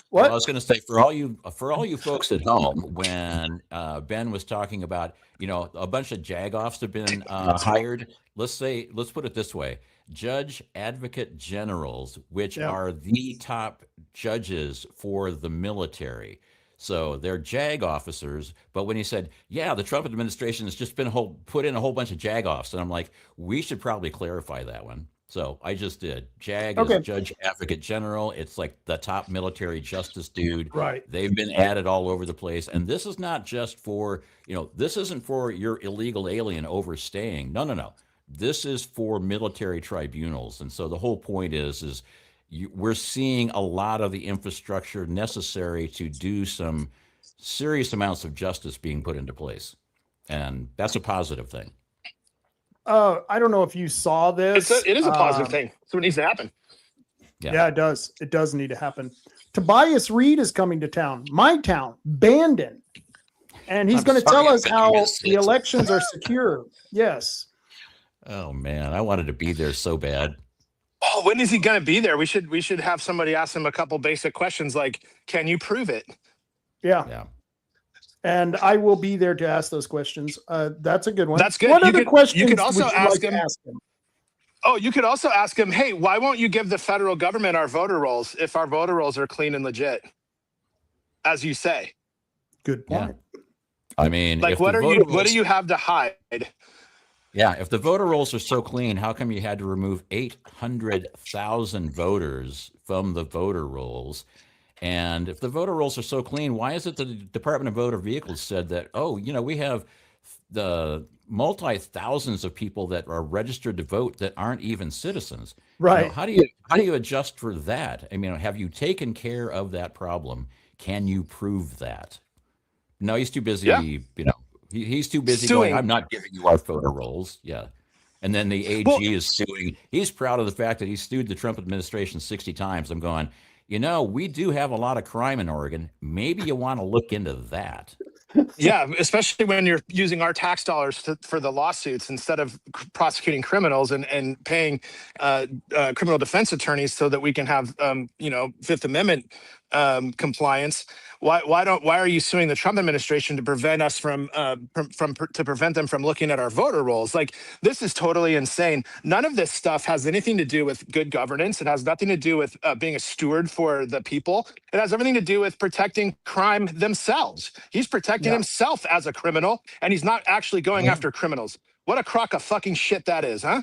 What? Well, I was going to say, for all you folks at home, when Ben was talking about, a bunch of jagoffs have been hired. Let's put it this way: judge advocate generals, which are the top judges for the military. So they're JAG officers. But when he said, the Trump administration has just been put in a whole bunch of jagoffs, and I'm like, we should probably clarify that one. So I just did. JAG is Judge Advocate General. It's like the top military justice dude. Right. They've been added all over the place. And this is not just for, this isn't for your illegal alien overstaying. No. This is for military tribunals. And so the whole point is we're seeing a lot of the infrastructure necessary to do some serious amounts of justice being put into place. And that's a positive thing. I don't know if you saw this. It is a positive thing. That's what needs to happen. Yeah, it does. It does need to happen. Tobias Reed is coming to town, my town, Bandon. And he's going to tell us how the elections are secure. Yes. Oh, man. I wanted to be there so bad. Oh, when is he going to be there? We should have somebody ask him a couple basic questions like, can you prove it? Yeah. And I will be there to ask those questions. That's a good one. That's good. What other questions you could also ask him? Oh, you could also ask him, hey, why won't you give the federal government our voter rolls if our voter rolls are clean and legit? As you say. Good point. Yeah. I mean, like, what do you have to hide? Yeah, if the voter rolls are so clean, how come you had to remove 800,000 voters from the voter rolls? And if the voter rolls are so clean, why is it that the Department of Motor Vehicles said that, we have the multi thousands of people that are registered to vote that aren't even citizens. Right. How do you adjust for that? I mean, have you taken care of that problem? Can you prove that? No, he's too busy. Yeah. He's too busy going, Suing. I'm not giving you our photo rolls. Yeah. And then the AG Well, is suing. He's proud of the fact that he sued the Trump administration 60 times. I'm going, we do have a lot of crime in Oregon. Maybe you want to look into that. yeah, especially when you're using our tax dollars for the lawsuits instead of prosecuting criminals and paying criminal defense attorneys so that we can have Fifth Amendment compliance. Why are you suing the Trump administration to prevent us to prevent them from looking at our voter rolls? Like, this is totally insane. None of this stuff has anything to do with good governance. It has nothing to do with being a steward for the people. It has everything to do with protecting crime themselves. He's protecting himself as a criminal, and he's not actually going after criminals. What a crock of fucking shit that is, huh?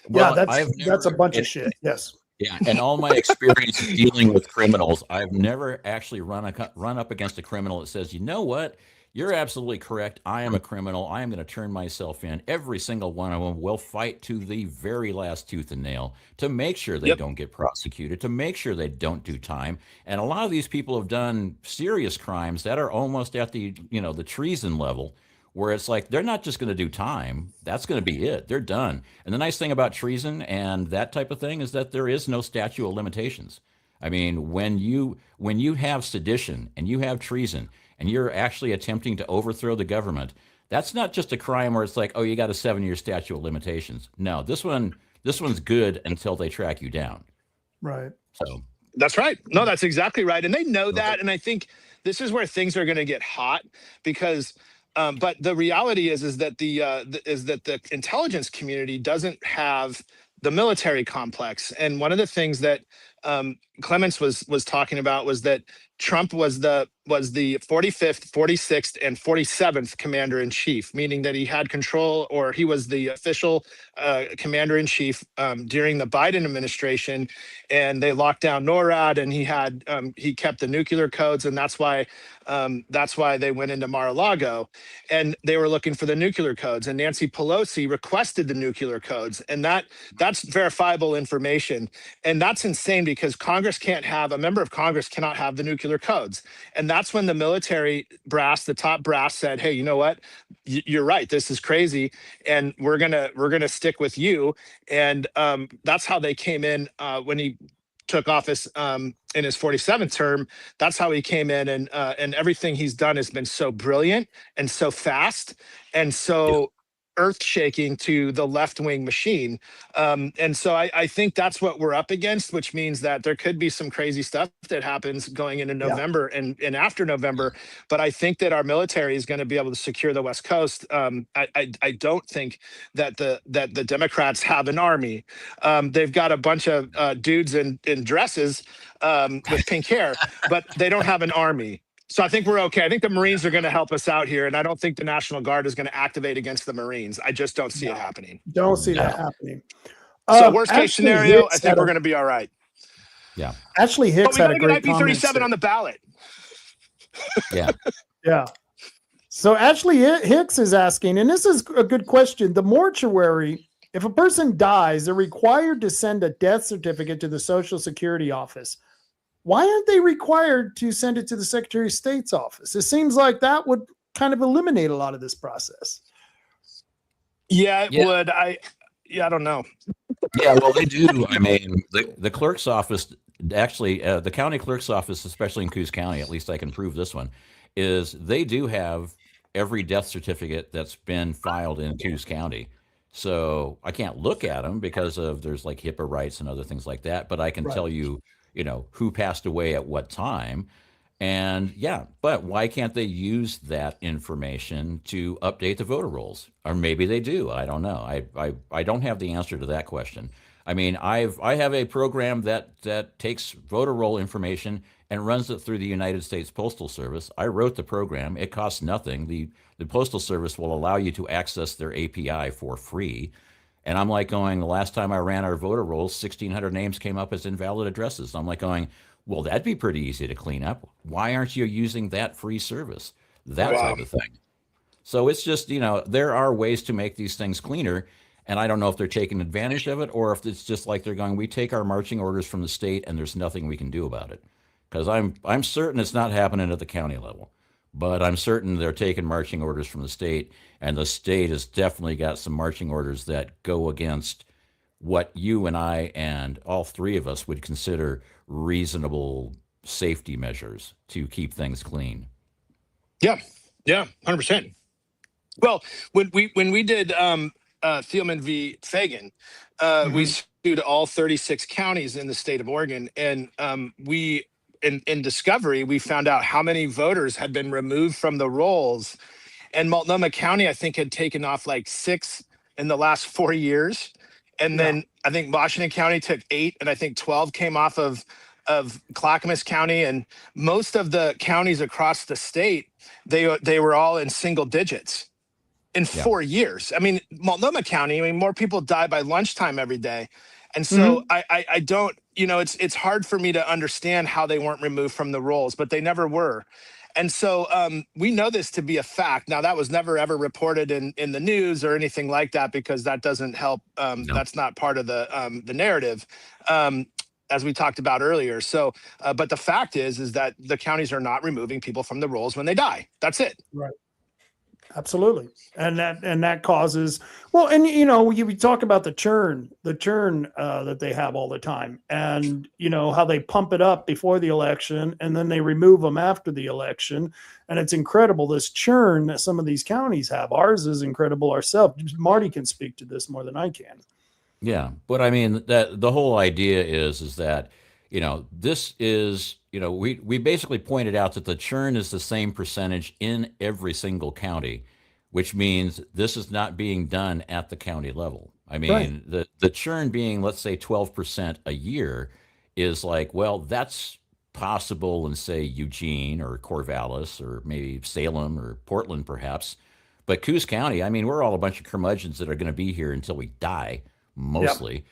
Well, that's a bunch of shit. Yes. Yeah, and all my experience dealing with criminals, I've never actually run up against a criminal that says, you know what, you're absolutely correct. I am a criminal. I am going to turn myself in. Every single one of them will fight to the very last tooth and nail to make sure they don't get prosecuted, to make sure they don't do time. And a lot of these people have done serious crimes that are almost at the the treason level, where it's like they're not just going to do time. That's going to be it. They're done. And the nice thing about treason and that type of thing is that there is no statute of limitations. I mean, when you have sedition and you have treason and you're actually attempting to overthrow the government, that's not just a crime where it's like, oh, you got a 7-year statute of limitations. No, this one's good until they track you down. Right. So that's right. No, that's exactly right. And they know that. And I think this is where things are going to get hot because but the reality is that the intelligence community doesn't have the military complex. And one of the things that Clements was talking about was that Trump was the 45th, 46th, and 47th commander in chief, meaning that he had control, or he was the official commander in chief during the Biden administration, and they locked down NORAD, and he kept the nuclear codes, and that's why they went into Mar-a-Lago, and they were looking for the nuclear codes, and Nancy Pelosi requested the nuclear codes, and that's verifiable information, and that's insane because a member of Congress cannot have the nuclear codes. And that's when the military brass, the top brass, said, hey, you know what? You're right. This is crazy. And we're gonna stick with you. And that's how they came in when he took office in his 47th term. That's how he came in, and everything he's done has been so brilliant and so fast and so earth-shaking to the left-wing machine. And so I think that's what we're up against, which means that there could be some crazy stuff that happens going into November and after November. But I think that our military is going to be able to secure the West Coast. I don't think that the Democrats have an army. They've got a bunch of dudes in dresses with pink hair, but they don't have an army. So I think we're okay. I think the Marines are going to help us out here, and I don't think the National Guard is going to activate against the Marines. I just don't see it happening. Don't see that happening. So worst case scenario, I think we're going to be all right. Yeah. Ashley Hicks had a great comment. IP-37 on the ballot. Yeah. Yeah. So Ashley Hicks is asking, and this is a good question. The mortuary, if a person dies, they're required to send a death certificate to the Social Security office. Why aren't they required to send it to the Secretary of State's office? It seems like that would kind of eliminate a lot of this process. Yeah, it would. I don't know. Yeah, well, they do. I mean, the clerk's office, actually, the county clerk's office, especially in Coos County, at least I can prove this one, is they do have every death certificate that's been filed in Coos County. So I can't look at them because there's like HIPAA rights and other things like that, but I can tell you, who passed away at what time. And but why can't they use that information to update the voter rolls? Or maybe they do. I don't know. I don't have the answer to that question. I mean, I have a program that takes voter roll information and runs it through the United States Postal Service. I wrote the program. It costs nothing. The Postal Service will allow you to access their API for free. And I'm like going, the last time I ran our voter rolls, 1,600 names came up as invalid addresses. I'm like going, well, that'd be pretty easy to clean up. Why aren't you using that free service? That type of thing. So it's just, there are ways to make these things cleaner. And I don't know if they're taking advantage of it or if it's just like they're going, we take our marching orders from the state and there's nothing we can do about it. Because I'm certain it's not happening at the county level, but I'm certain they're taking marching orders from the state, and the state has definitely got some marching orders that go against what you and I and all three of us would consider reasonable safety measures to keep things clean. Yeah, 100%. Well, when we did Thielman v. Fagan, we sued all 36 counties in the state of Oregon, and we in discovery we found out how many voters had been removed from the rolls, and Multnomah County I think had taken off like 6 in the last 4 years, and then I think Washington County took 8, and I think 12 came off of Clackamas County, and most of the counties across the state, they were all in single digits in 4 years. I mean, Multnomah County, I mean, more people die by lunchtime every day. And so I don't, it's hard for me to understand how they weren't removed from the rolls, but they never were. And so we know this to be a fact. Now, that was never, ever reported in the news or anything like that, because that doesn't help. No. That's not part of the narrative, as we talked about earlier. So, but the fact is that the counties are not removing people from the rolls when they die. That's it. Right. Absolutely. And that causes, well, and we talk about the churn that they have all the time, and how they pump it up before the election and then they remove them after the election. And it's incredible, this churn that some of these counties have. Ours is incredible ourselves. Marty can speak to this more than I can. Yeah. But I mean, that the whole idea is that, this is, we basically pointed out that the churn is the same percentage in every single county, which means this is not being done at the county level. I mean, the churn being, let's say, 12% a year is like, well, that's possible in, say, Eugene or Corvallis or maybe Salem or Portland, perhaps. But Coos County, I mean, we're all a bunch of curmudgeons that are going to be here until we die, mostly. Yep.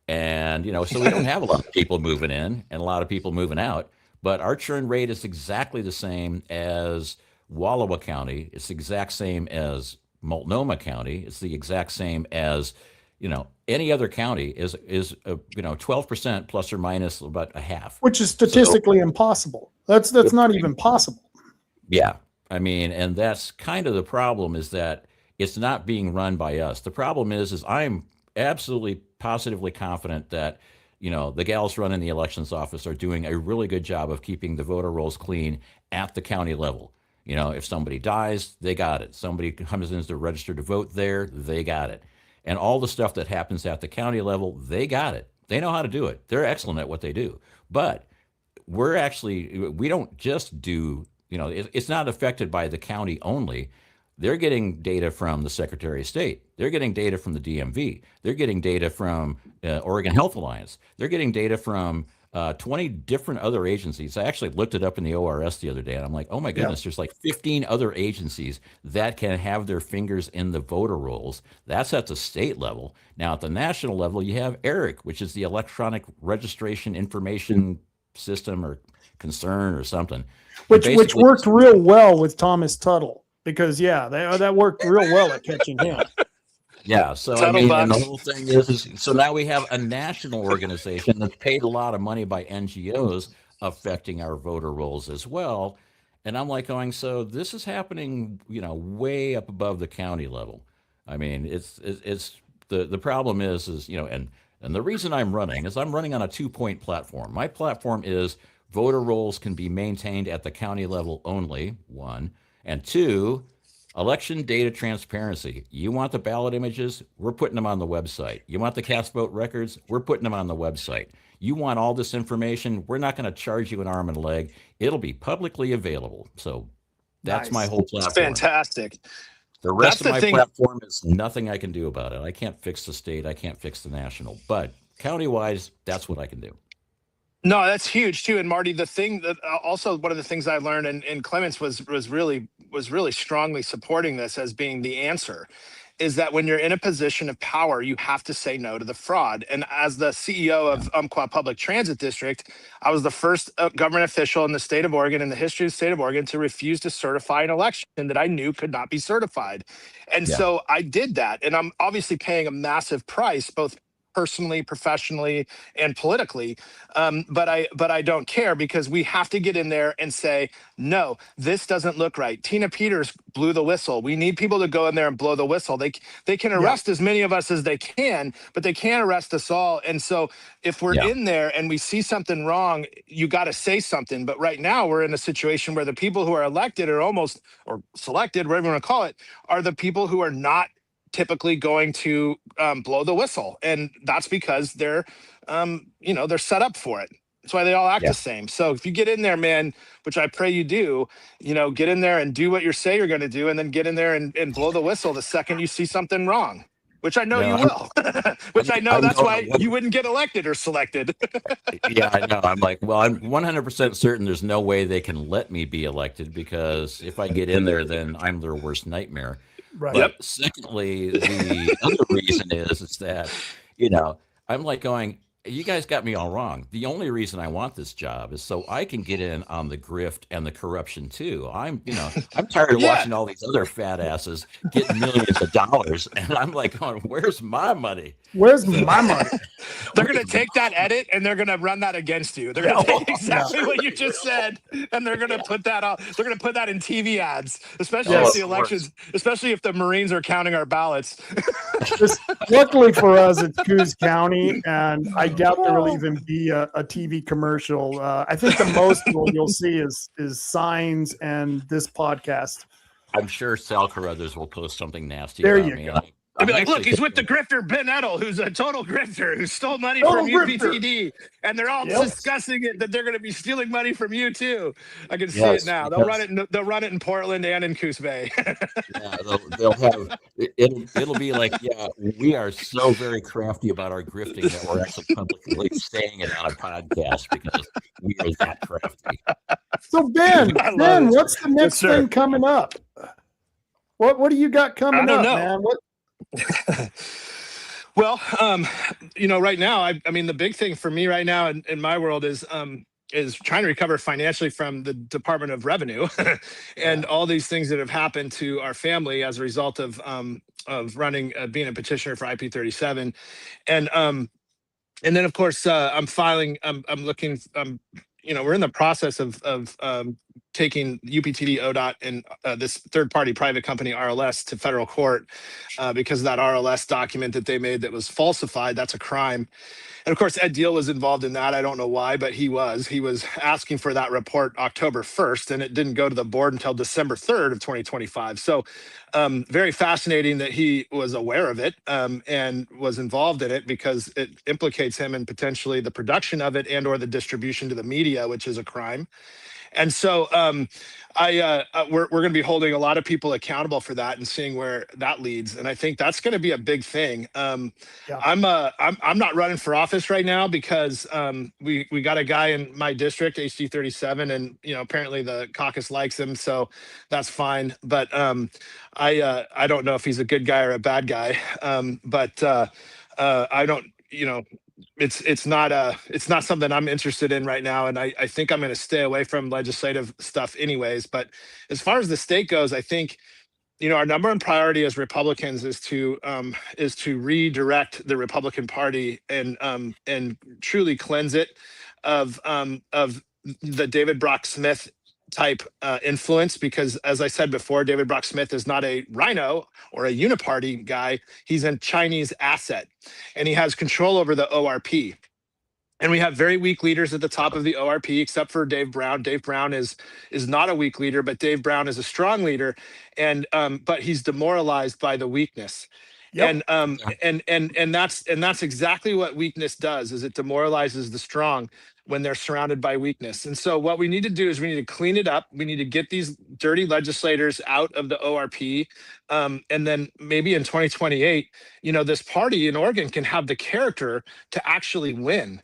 And, so we don't have a lot of people moving in and a lot of people moving out. But our churn rate is exactly the same as Wallowa County. It's the exact same as Multnomah County. It's the exact same as, any other county is 12% plus or minus about a half. Which is statistically impossible. That's not even possible. Yeah. I mean, and that's kind of the problem, is that it's not being run by us. The problem is I'm absolutely positively confident that the gals running the elections office are doing a really good job of keeping the voter rolls clean at the county level. If somebody dies, they got it. Somebody comes in to register to vote there, they got it. And all the stuff that happens at the county level, they got it. They know how to do it. They're excellent at what they do. But we don't just do, it's not affected by the county only. They're getting data from the Secretary of State. They're getting data from the DMV. They're getting data from Oregon Health Alliance. They're getting data from 20 different other agencies. I actually looked it up in the ORS the other day, and I'm like, oh my goodness, there's like 15 other agencies that can have their fingers in the voter rolls. That's at the state level. Now, at the national level, you have ERIC, which is the Electronic Registration Information System or Concern or something. Which worked real well with Thomas Tuttle. Because that worked real well at catching him. Yeah, so I mean, and the whole thing is so now we have a national organization that's paid a lot of money by NGOs affecting our voter rolls as well. And I'm like going, so this is happening, way up above the county level. I mean, it's the problem is and the reason I'm running is I'm running on a 2-point platform. My platform is voter rolls can be maintained at the county level only, 1. And 2, election data transparency. You want the ballot images? We're putting them on the website. You want the cast vote records? We're putting them on the website. You want all this information? We're not going to charge you an arm and a leg. It'll be publicly available. So that's my whole platform. That's fantastic. The rest of my platform is nothing I can do about it. I can't fix the state. I can't fix the national. But county-wise, that's what I can do. No, that's huge too. And Marty, the thing that also one of the things I learned, and Clements was really strongly supporting this as being the answer. is that when you're in a position of power, you have to say no to the fraud. And as the CEO of Umpqua Public Transit District, I was the first government official in the state of Oregon, in the history of the state of Oregon, to refuse to certify an election that I knew could not be certified. And so I did that. And I'm obviously paying a massive price, both personally, professionally, and politically. But I don't care, because we have to get in there and say, no, this doesn't look right. Tina Peters blew the whistle. We need people to go in there and blow the whistle. They can arrest as many of us as they can, but they can't arrest us all. And so if we're in there and we see something wrong, you got to say something. But right now we're in a situation where the people who are elected or selected, whatever you want to call it, are the people who are not typically going to blow the whistle, and that's because they're they're set up for it. That's why they all act the same. So if you get in there, man, which I pray you do, get in there and do what you say you're going to do, and then get in there and blow the whistle the second you see something wrong, which I know you will. Which I know that's why you wouldn't get elected or selected. Yeah, I know. I'm like, well, I'm 100% certain there's no way they can let me be elected, because if I get in there, then I'm their worst nightmare. Right. But secondly, the other reason is that, I'm like going, you guys got me all wrong. The only reason I want this job is so I can get in on the grift and the corruption too. I'm tired of watching all these other fat asses get millions of dollars, and I'm like going, where's my money? Where's my money? They're going to take that edit and they're going to run that against you. They're going to take exactly what you just said, and they're going to put that out. They're going to put that in TV ads, especially if the elections, especially if the Marines are counting our ballots. Luckily for us, it's Coos County, and I doubt there will even be a TV commercial. I think the most you'll see is signs and this podcast. I'm sure Sal Carruthers will post something nasty. There about you me. go. They'll be like, look, he's with the grifter Ben Edtl, who's a total grifter, who stole money from UPTD. And they're all discussing it, that they're going to be stealing money from you too. I can see it now. They'll run it in Portland and in Coos Bay. They'll have it'll be like, we are so very crafty about our grifting that we're actually publicly saying it on a podcast because we are that crafty. So Ben, what's the next thing coming up? What do you got coming up, man? What? Well, right now, I mean, the big thing for me right now in my world is trying to recover financially from the Department of Revenue and all these things that have happened to our family as a result of running, being a petitioner for IP37. And then of course, I'm looking, we're in the process of taking UPTD, ODOT, and this third-party private company, RLS, to federal court because of that RLS document that they made that was falsified. That's a crime. And of course, Edtl was involved in that. I don't know why, but he was asking for that report October 1st, and it didn't go to the board until December 3rd of 2025. So very fascinating that he was aware of it and was involved in it, because it implicates him in potentially the production of it and or the distribution to the media, which is a crime. And so we're going to be holding a lot of people accountable for that and seeing where that leads. And I think that's going to be a big thing. I'm not running for office right now because we got a guy in my district, HD 37, and apparently the caucus likes him, so that's fine. But I don't know if he's a good guy or a bad guy. But I don't. It's not something I'm interested in right now, and I think I'm going to stay away from legislative stuff anyways. But as far as the state goes, I think our number one priority as Republicans is to redirect the Republican Party and truly cleanse it of the David Brock Smith type influence, because as I said before, David Brock Smith is not a rhino or a uniparty guy. He's a Chinese asset, and he has control over the ORP. And we have very weak leaders at the top of the ORP, except for Dave Brown. Dave Brown is not a weak leader, but Dave Brown is a strong leader, and but he's demoralized by the weakness. Yep. And that's exactly what weakness does, is it demoralizes the strong when they're surrounded by weakness. And so what we need to do is we need to clean it up. We need to get these dirty legislators out of the ORP. And then maybe in 2028, this party in Oregon can have the character to actually win.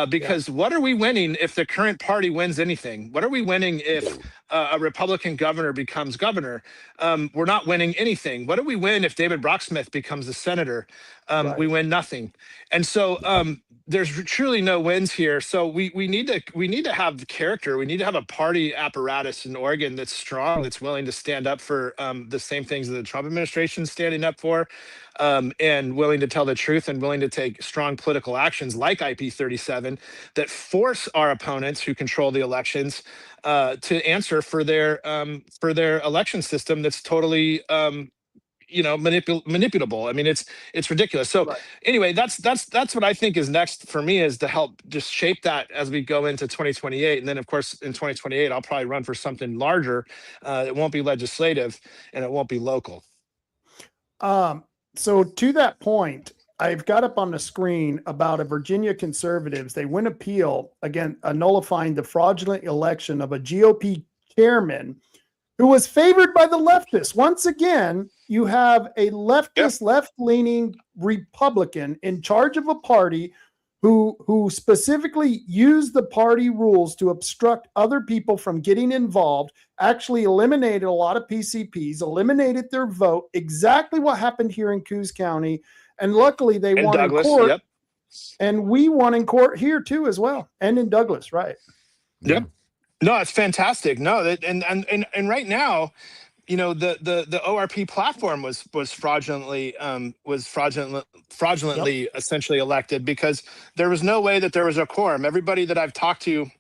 because what are we winning if the current party wins anything? What are we winning if a Republican governor becomes governor? We're not winning anything. What do we win if David Brocksmith becomes a senator? We win nothing. And so there's truly no wins here. So we need to have character. We need to have a party apparatus in Oregon that's strong, that's willing to stand up for the same things that the Trump administration is standing up for, and willing to tell the truth and willing to take strong political actions like IP 37 that force our opponents who control the elections to answer for their election system that's totally manipulable. I mean, it's ridiculous. So anyway, that's what I think is next for me, is to help just shape that as we go into 2028. And then of course in 2028 I'll probably run for something larger. It won't be legislative and it won't be local. So to that point, I've got up on the screen about a Virginia conservatives. They win appeal again, nullifying the fraudulent election of a GOP chairman who was favored by the leftists. Once again, you have a leftist, left-leaning Republican in charge of a party who specifically used the party rules to obstruct other people from getting involved, actually eliminated a lot of PCPs, eliminated their vote, exactly what happened here in Coos County. And luckily they won in court. And we won in court here too as well. And in Douglas, right? Yep. No, it's fantastic. No, and right now, the ORP platform was fraudulently essentially elected because there was no way that there was a quorum. Everybody that I've talked to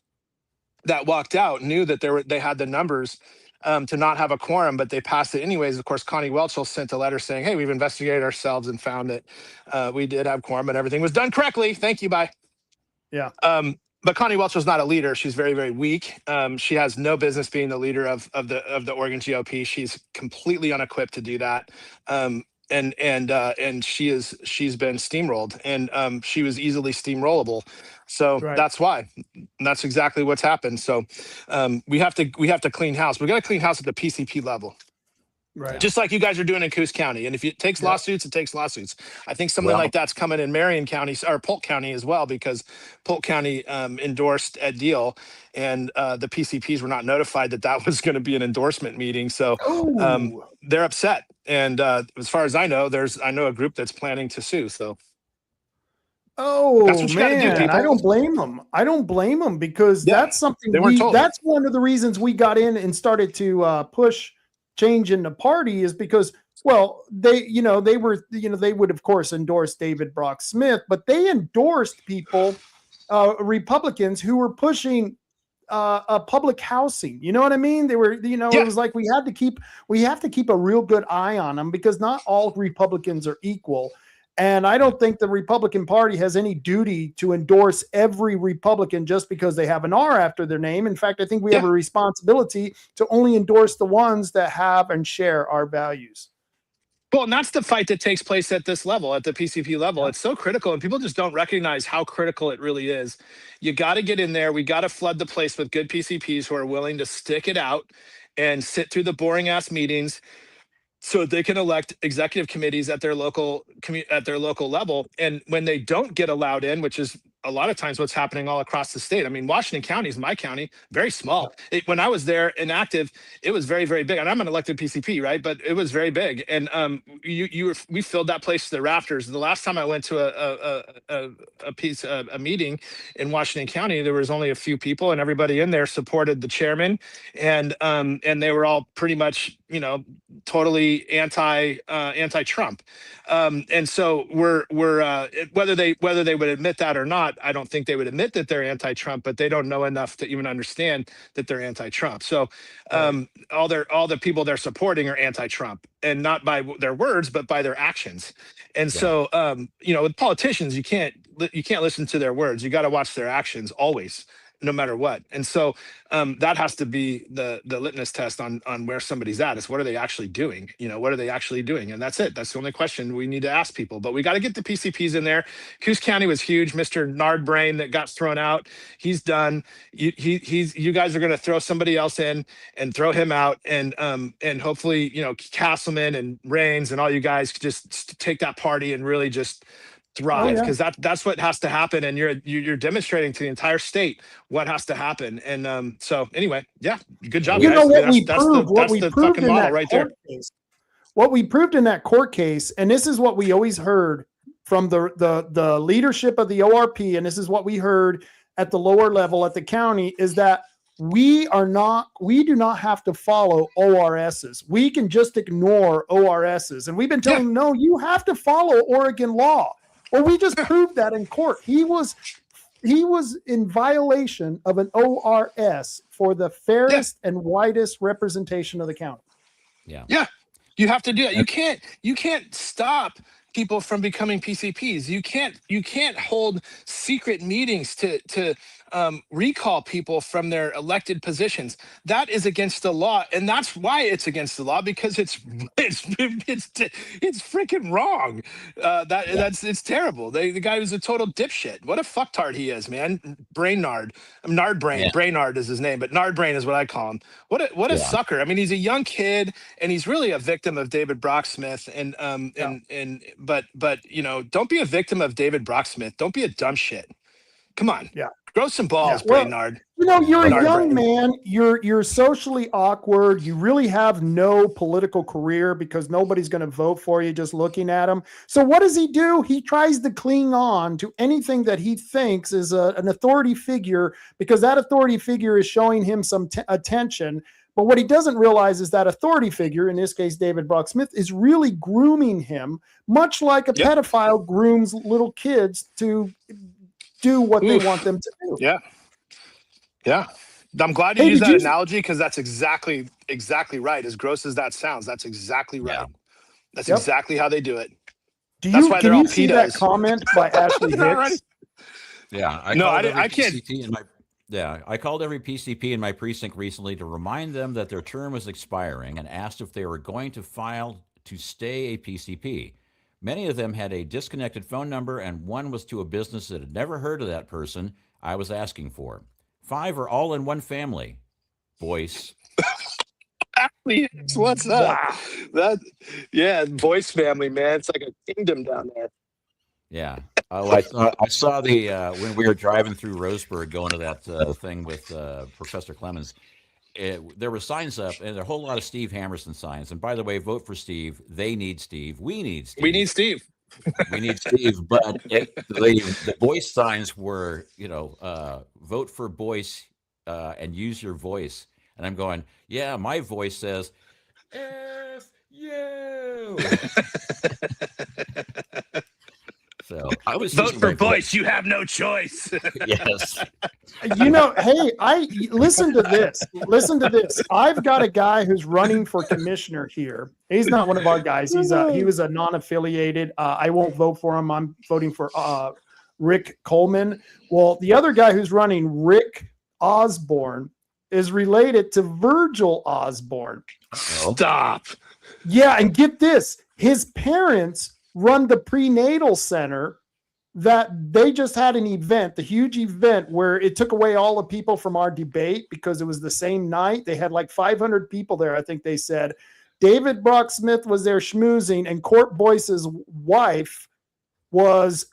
that walked out knew that they had the numbers to not have a quorum, but they passed it anyways. Of course, Connie Welchel sent a letter saying, "Hey, we've investigated ourselves and found that we did have quorum and everything was done correctly. Thank you. Bye." Yeah. But Connie Welchel not a leader. She's very, very weak. She has no business being the leader of the Oregon GOP. She's completely unequipped to do that. And she's been steamrolled, and she was easily steamrollable. So that's why. And that's exactly what's happened. So we have to clean house. We got to clean house at the PCP level. Right. Just like you guys are doing in Coos County. And if it takes lawsuits, it takes lawsuits. I think something like that's coming in Marion County or Polk County as well, because Polk County endorsed Edtl, and the PCPs were not notified that was going to be an endorsement meeting. So they're upset. And as far as I know, I know a group that's planning to sue. So. That's what you gotta do, people. I don't blame them. I don't blame them because that's something that's one of the reasons we got in and started to push change in the party, is because, well, they would of course endorse David Brock Smith, but they endorsed people, Republicans who were pushing public housing. You know what I mean? They were, it was like we have to keep a real good eye on them, because not all Republicans are equal. And I don't think the Republican Party has any duty to endorse every Republican just because they have an R after their name. In fact, I think we have a responsibility to only endorse the ones that have and share our values. Well, and that's the fight that takes place at this level, at the PCP level. It's so critical, and people just don't recognize how critical it really is. You got to get in there. We got to flood the place with good PCPs who are willing to stick it out and sit through the boring ass meetings, so they can elect executive committees at their local level. And when they don't get allowed in, which is a lot of times what's happening all across the state. I mean, Washington County is my county, very small. When I was there inactive, it was very, very big. And I'm an elected PCP, right? But it was very big. And we filled that place to the rafters. The last time I went to a meeting in Washington County, there was only a few people, and everybody in there supported the chairman, and they were all pretty much, totally anti-Trump. And so we're whether they would admit that or not, I don't think they would admit that they're anti-Trump, but they don't know enough to even understand that they're anti-Trump. So all the people they're supporting are anti-Trump, and not by their words, but by their actions. And so with politicians, you can't listen to their words. You got to watch their actions always, no matter what. And so that has to be the litmus test on where somebody's at, is what are they actually doing? What are they actually doing? And that's it. That's the only question we need to ask people. But we got to get the PCPs in there. Coos County was huge. Mr. Nardbrain that got thrown out, he's done. You guys are going to throw somebody else in and throw him out. And hopefully, Castleman and Raines and all you guys could just take that party and really just thrive, because that's what has to happen, and you're demonstrating to the entire state what has to happen. And so anyway, yeah, good job, You guys. know what I mean, we proved? What we the proved fucking in model that right there. court case. What we proved in that court case, and this is what we always heard from the leadership of the ORP, and this is what we heard at the lower level at the county, is that we do not have to follow ORSs. We can just ignore ORSs. And we've been telling him, no, you have to follow Oregon law. Well, we just proved that in court. He was in violation of an ORS for the fairest and widest representation of the county. Yeah. You have to do it. You can't stop people from becoming PCPs. You can't hold secret meetings to recall people from their elected positions. That is against the law, and that's why it's against the law, because it's freaking wrong. It's terrible. The guy was a total dipshit. What a fucktard he is, man. Brainard is his name, but Nardbrain is what I call him. What a sucker. I mean, he's a young kid, and he's really a victim of David Brocksmith. But you know, don't be a victim of David Brocksmith. Don't be a dumb shit. Come on. Yeah. Grow some balls, Well, Brainard. You know, you're Nard a young brain. man. You're socially awkward. You really have no political career because nobody's going to vote for you just looking at him. So what does he do? He tries to cling on to anything that he thinks is an authority figure, because that authority figure is showing him some attention. But what he doesn't realize is that authority figure, in this case, David Brocksmith, is really grooming him, much like a pedophile grooms little kids to do what they want them to do. Yeah. I'm glad you used that analogy, because that's exactly right. As gross as that sounds, that's exactly right. Yeah. That's exactly how they do it. That's why they're all pedos. See that comment by Ashley Hicks? Yeah, I can't. I called every PCP in my precinct recently to remind them that their term was expiring and asked if they were going to file to stay a PCP. Many of them had a disconnected phone number, and one was to a business that had never heard of that person I was asking for. 5 are all in one family. Boyce. What's up? Wow. Boyce family, man. It's like a kingdom down there. Yeah. I saw the when we were driving through Roseburg going to that thing with Professor Clemens. There were signs up, and a whole lot of Steve Hammerson signs. And by the way, vote for Steve. They need Steve. We need Steve. We need Steve. We need Steve. But the Boyce signs were, vote for Boyce and use your voice. And I'm going, yeah, my voice says, F you. So I was vote for Boyce. You have no choice. Yes. Hey, listen to this. Listen to this. I've got a guy who's running for commissioner here. He's not one of our guys. He was a non-affiliated. I won't vote for him. I'm voting for Rick Coleman. Well, the other guy who's running, Rick Osborne, is related to Virgil Osborne. Stop. Yeah, and get this. His parents run the prenatal center that they just had an event, the huge event where it took away all the people from our debate because it was the same night. They had like 500 people there, I think they said. David Brocksmith was there schmoozing, and Court Boyce's wife was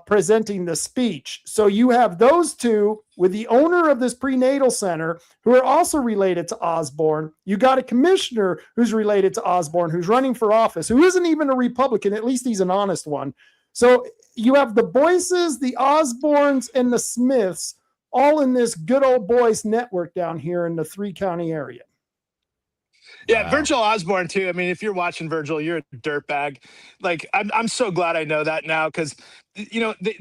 presenting the speech. So you have those two with the owner of this prenatal center who are also related to Osborne. You got a commissioner who's related to Osborne, who's running for office, who isn't even a Republican. At least he's an honest one. So you have the Boyces, the Osbornes, and the Smiths all in this good old Boyce network down here in the 3-county area. Yeah, wow. Virgil Osborne too. I mean, if you're watching Virgil, you're a dirtbag. Like, I'm so glad I know that now, because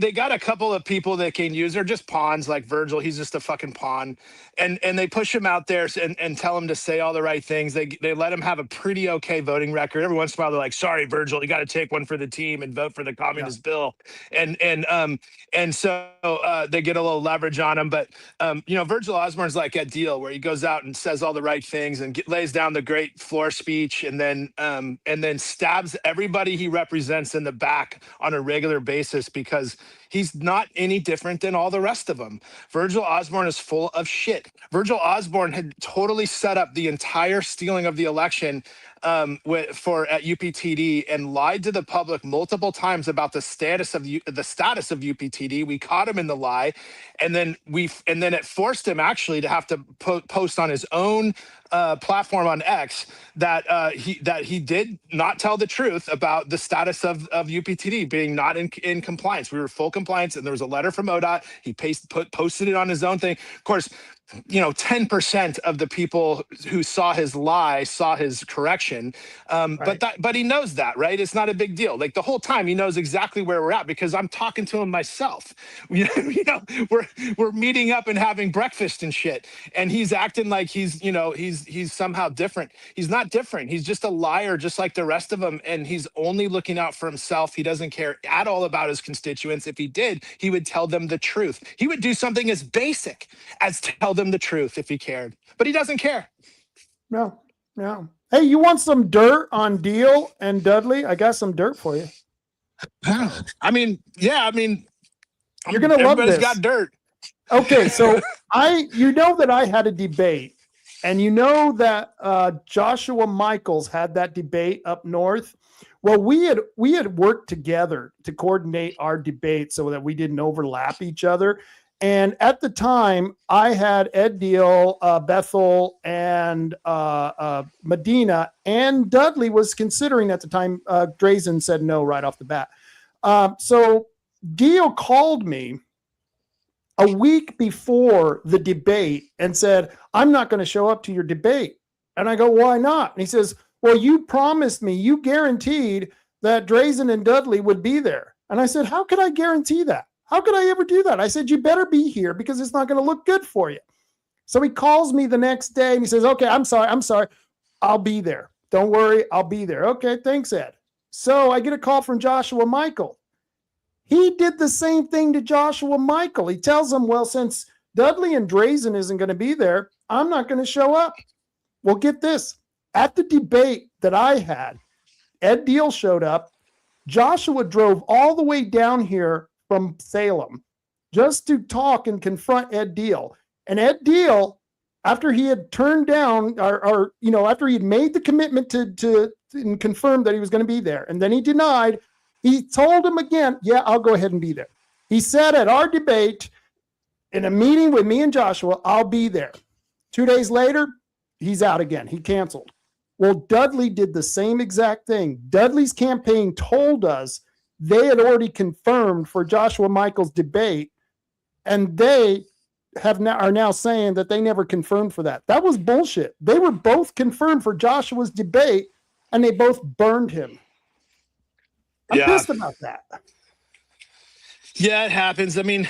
they got a couple of people that can use. They're just pawns, like Virgil. He's just a fucking pawn, and they push him out there and tell him to say all the right things. They let him have a pretty okay voting record. Every once in a while, they're like, "Sorry, Virgil, you got to take one for the team and vote for the communist bill." And so they get a little leverage on him. But Virgil Osborne's like Edtl, where he goes out and says all the right things and lays down the great floor speech, and then stabs everybody he represents in the back on a regular basis because He's not any different than all the rest of them. Virgil Osborne is full of shit. Virgil Osborne had totally set up the entire stealing of the election at UPTD and lied to the public multiple times about the status of UPTD. We caught him in the lie, and then it forced him actually to have to post on his own platform on X that he did not tell the truth about the status of UPTD being not in compliance. We were full compliance, and there was a letter from ODOT. He posted it on his own thing. Of course, 10% of the people who saw his lie saw his correction. Right. But he knows that, right? It's not a big deal. Like the whole time he knows exactly where we're at because I'm talking to him myself. We're meeting up and having breakfast and shit. And he's acting like he's somehow different. He's not different. He's just a liar, just like the rest of them. And he's only looking out for himself. He doesn't care at all about his constituents. If he did, he would tell them the truth. He would do something as basic as tell them the truth if he cared, but he doesn't care. No. Hey, you want some dirt on Deal and Dudley? I got some dirt for you. I mean, you're gonna love this. Everybody's got dirt. Okay, so that I had a debate, and that Joshua Michaels had that debate up north. Well, we had worked together to coordinate our debate so that we didn't overlap each other. And at the time, I had Edtl, Bethel, and Medina, and Dudley was considering at the time. Drazen said no right off the bat. So Deal called me a week before the debate and said, I'm not going to show up to your debate. And I go, why not? And he says, well, you promised me, you guaranteed that Drazen and Dudley would be there. And I said, how could I guarantee that? How could I ever do that? I said, you better be here because it's not going to look good for you. So he calls me the next day and he says, okay, I'm sorry. I'll be there. Don't worry. I'll be there. Okay. Thanks, Ed. So I get a call from Joshua Michael. He did the same thing to Joshua Michael. He tells him, well, since Dudley and Drazen isn't going to be there, I'm not going to show up. Well, get this. At the debate that I had, Ed Deal showed up. Joshua drove all the way down here from Salem just to talk and confront Ed Deal. And Ed Deal, after he had turned down after he had made the commitment to and confirmed that he was going to be there, and then he denied, he told him again, yeah, I'll go ahead and be there. He said at our debate in a meeting with me and Joshua, I'll be there. 2 days later, he's out again. He canceled. Well, Dudley did the same exact thing. Dudley's campaign told us they had already confirmed for Joshua Michael's debate, and they are now saying that they never confirmed for that. That was bullshit. They were both confirmed for Joshua's debate, and they both burned him. I'm pissed about that. Yeah, it happens. I mean,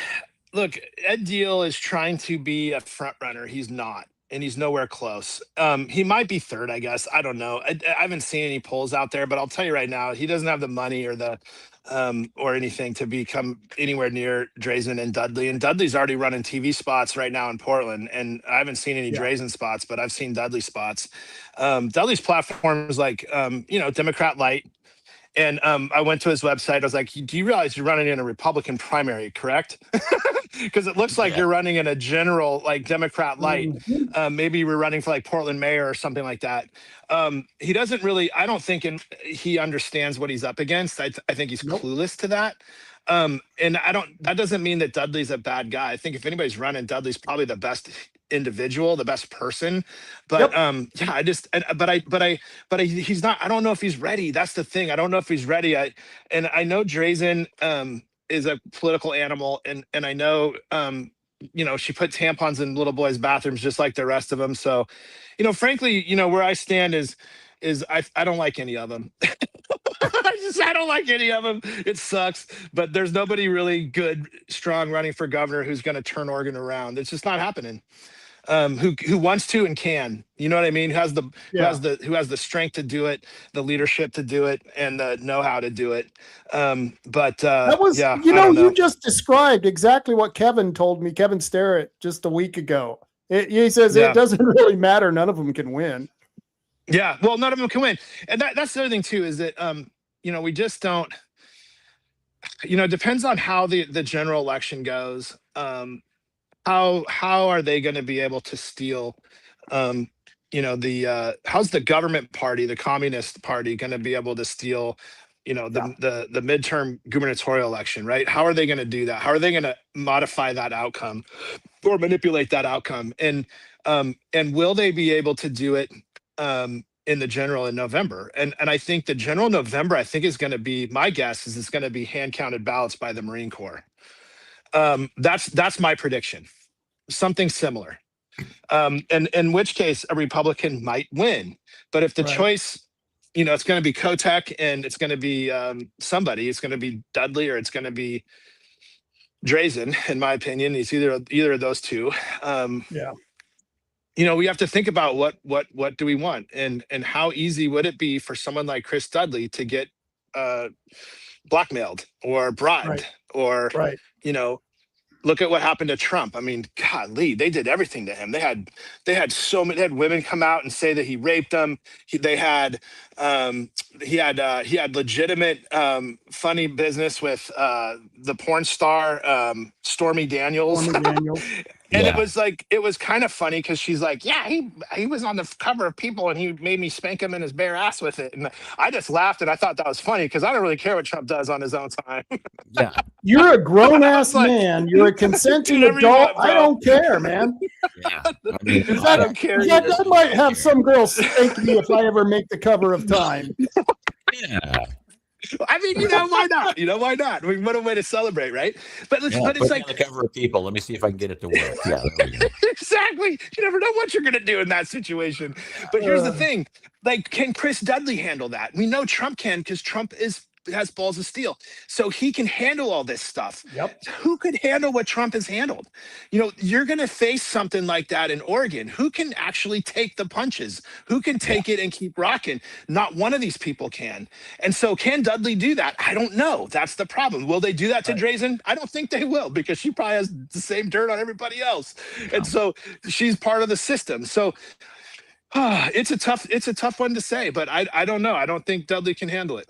look, Ed Deal is trying to be a front runner. He's not. And he's nowhere close. He might be third, I guess. I don't know. I haven't seen any polls out there, but I'll tell you right now, he doesn't have the money or anything to become anywhere near Drazen and Dudley. And Dudley's already running TV spots right now in Portland. And I haven't seen any Drazen spots, but I've seen Dudley spots. Dudley's platform is like, Democrat light. And I went to his website. I was like, do you realize you're running in a Republican primary, correct? Because it looks like you're running in a general, like, Democrat light. Maybe we're running for, like, Portland mayor or something like that. He doesn't really, I don't think he understands what he's up against. I think he's clueless to that. And that doesn't mean that Dudley's a bad guy. I think if anybody's running, Dudley's probably the best individual, the best person. But he's not. I don't know if he's ready. That's the thing. I don't know if he's ready. I know Drazen is a political animal, and I know she put tampons in little boys' bathrooms just like the rest of them. So, frankly, where I stand is I don't like any of them. I don't like any of them. It sucks, but there's nobody really good, strong running for governor who's going to turn Oregon around. It's just not happening. Who wants to and can, you know what I mean? Who has the strength to do it, the leadership to do it, and the know-how to do it. That was, you just described exactly what Kevin told me, Kevin Starrett, just a week ago. He says it doesn't really matter. None of them can win. Yeah, well, none of them can win. And that's the other thing too, is that, we just don't, it depends on how the general election goes. How are they going to be able to steal? How's the government party, the Communist Party, going to be able to steal? The midterm gubernatorial election, right? How are they going to do that? How are they going to modify that outcome or manipulate that outcome? And will they be able to do it in the general in November? And I think the general in November, I think is going to be, my guess is it's going to be hand counted ballots by the Marine Corps. That's my prediction. Something similar. And in which case a Republican might win. But if the choice, it's going to be Kotek and it's going to be somebody, it's going to be Dudley or it's going to be Drazen, in my opinion. It's either of those two. We have to think about what do we want, and how easy would it be for someone like Chris Dudley to get blackmailed or bribed or look at what happened to Trump. I mean, golly, they did everything to him. They had women come out and say that he raped them. He had legitimate funny business with the porn star Stormy Daniels. And it was kind of funny because she's like, yeah, he was on the cover of People and he made me spank him in his bare ass with it. And I just laughed and I thought that was funny because I don't really care what Trump does on his own time. Yeah. You're a grown ass man. You're a consenting adult. I don't care, man. Yeah. I don't care. I might have some girls spank me if I ever make the cover of Time. Yeah. I mean, why not? Why not? What a way to celebrate, right? But it's like on the cover of People. Let me see if I can get it to work. Yeah, exactly. You never know what you're going to do in that situation. But here's the thing: like, can Chris Dudley handle that? We know Trump can because Trump has balls of steel, so he can handle all this stuff. Yep. Who could handle what Trump has handled? You're going to face something like that in Oregon. Who can actually take the punches? Who can take it and keep rocking? Not one of these people can. And so can Dudley do that? I don't know. That's the problem. Will they do that to Drazen? I don't think they will, because she probably has the same dirt on everybody else. Yeah. And so she's part of the system. So it's a tough one to say, but I don't know. I don't think Dudley can handle it.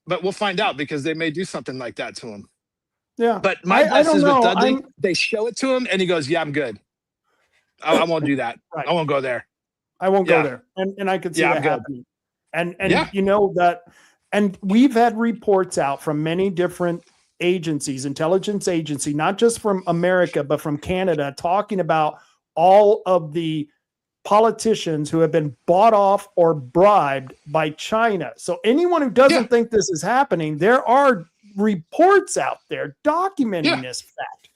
But we'll find out, because they may do something like that to him. Yeah. But my guess is with Dudley, they show it to him and he goes, yeah, I'm good. I won't do that. Right. I won't go there. I won't go there. And I could see that happening. And that, and we've had reports out from many different agencies, intelligence agency, not just from America, but from Canada, talking about all of the politicians who have been bought off or bribed by China. So anyone who doesn't think this is happening, there are reports out there documenting this fact.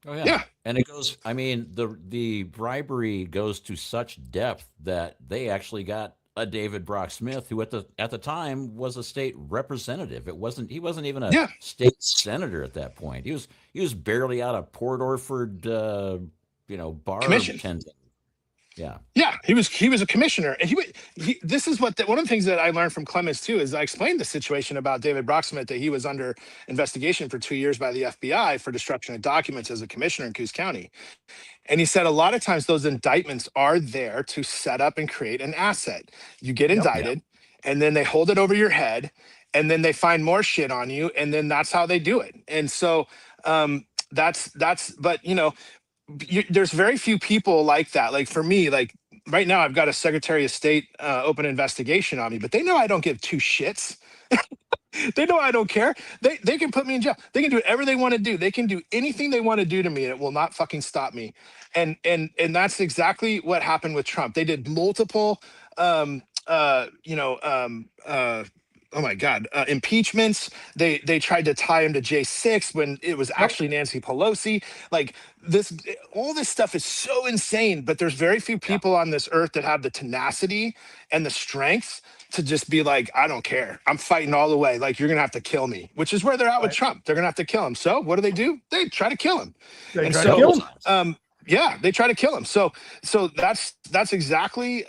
Oh yeah. And it goes, I mean, the bribery goes to such depth that they actually got a David Brock Smith, who at the time was a state representative. He wasn't even a state senator at that point. He was barely out of Port Orford bar tending. Yeah, he was a commissioner, and this is what one of the things that I learned from Clemens too is I explained the situation about David Brocksmith, that he was under investigation for 2 years by the FBI for destruction of documents as a commissioner in Coos County, and he said a lot of times those indictments are there to set up and create an asset. You get indicted, and then they hold it over your head, and then they find more shit on you, and then that's how they do it. And so that's but there's very few people like that. Like for me, like right now, I've got a Secretary of State open investigation on me, but they know I don't give two shits. They know I don't care. They can put me in jail. They can do whatever they want to do. They can do anything they want to do to me, and it will not fucking stop me. And that's exactly what happened with Trump. They did multiple oh my God, impeachments. They tried to tie him to J6 when it was actually Nancy Pelosi. Like all this stuff is so insane, but there's very few people on this earth that have the tenacity and the strength to just be like, I don't care. I'm fighting all the way. Like, you're going to have to kill me, which is where they're at with Trump. They're going to have to kill him. So what do? They try to kill him. They try to kill him. So that's exactly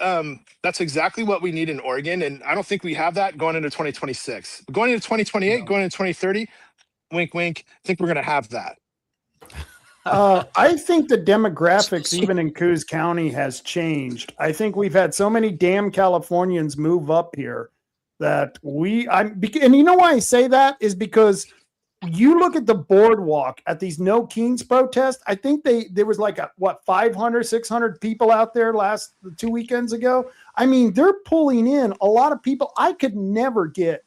what we need in Oregon, and I don't think we have that going into 2026. Going into 2028, going into 2030, wink, wink. I think we're going to have that. I think the demographics, even in Coos County, has changed. I think we've had so many damn Californians move up here that and you know why I say that is because you look at the boardwalk at these No Kings protests. I think there was like 500, 600 people out there 2 weekends ago. I mean, they're pulling in a lot of people. I could never get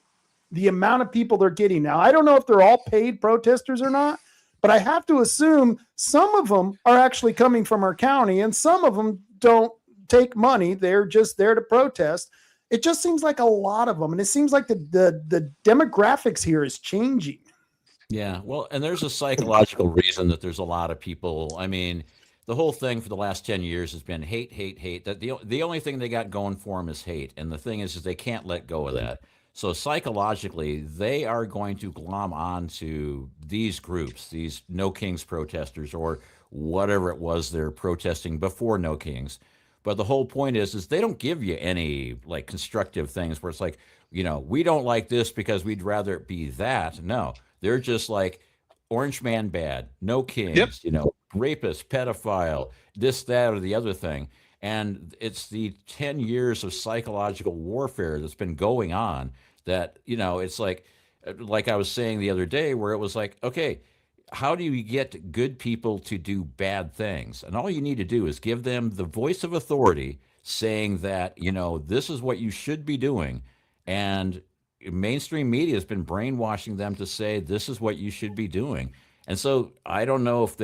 the amount of people they're getting now. I don't know if they're all paid protesters or not, but I have to assume some of them are actually coming from our county and some of them don't take money. They're just there to protest. It just seems like a lot of them. And it seems like the demographics here is changing. Yeah, well, and there's a psychological reason that there's a lot of people. I mean, the whole thing for the last 10 years has been hate, hate, hate. That the only thing they got going for them is hate. And the thing is they can't let go of that. So psychologically, they are going to glom on to these groups, these No Kings protesters, or whatever it was they're protesting before No Kings. But the whole point is they don't give you any like constructive things where it's like, we don't like this because we'd rather it be that. No, they're just like Orange Man bad, No Kings, rapist, pedophile, this, that, or the other thing. And it's the 10 years of psychological warfare that's been going on that, it's like I was saying the other day where it was like, okay, how do you get good people to do bad things? And all you need to do is give them the voice of authority saying that, this is what you should be doing. And mainstream media has been brainwashing them to say, this is what you should be doing. And so I don't know if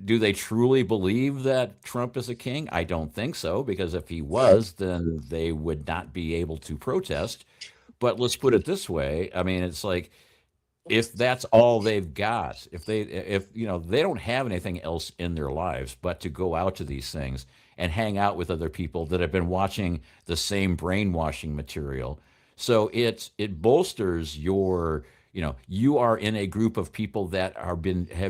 do they truly believe that Trump is a king? I don't think so, because if he was, then they would not be able to protest. But let's put it this way. I mean, it's like, if that's all they've got, if they don't have anything else in their lives but to go out to these things and hang out with other people that have been watching the same brainwashing material. So it bolsters your, you are in a group of people that have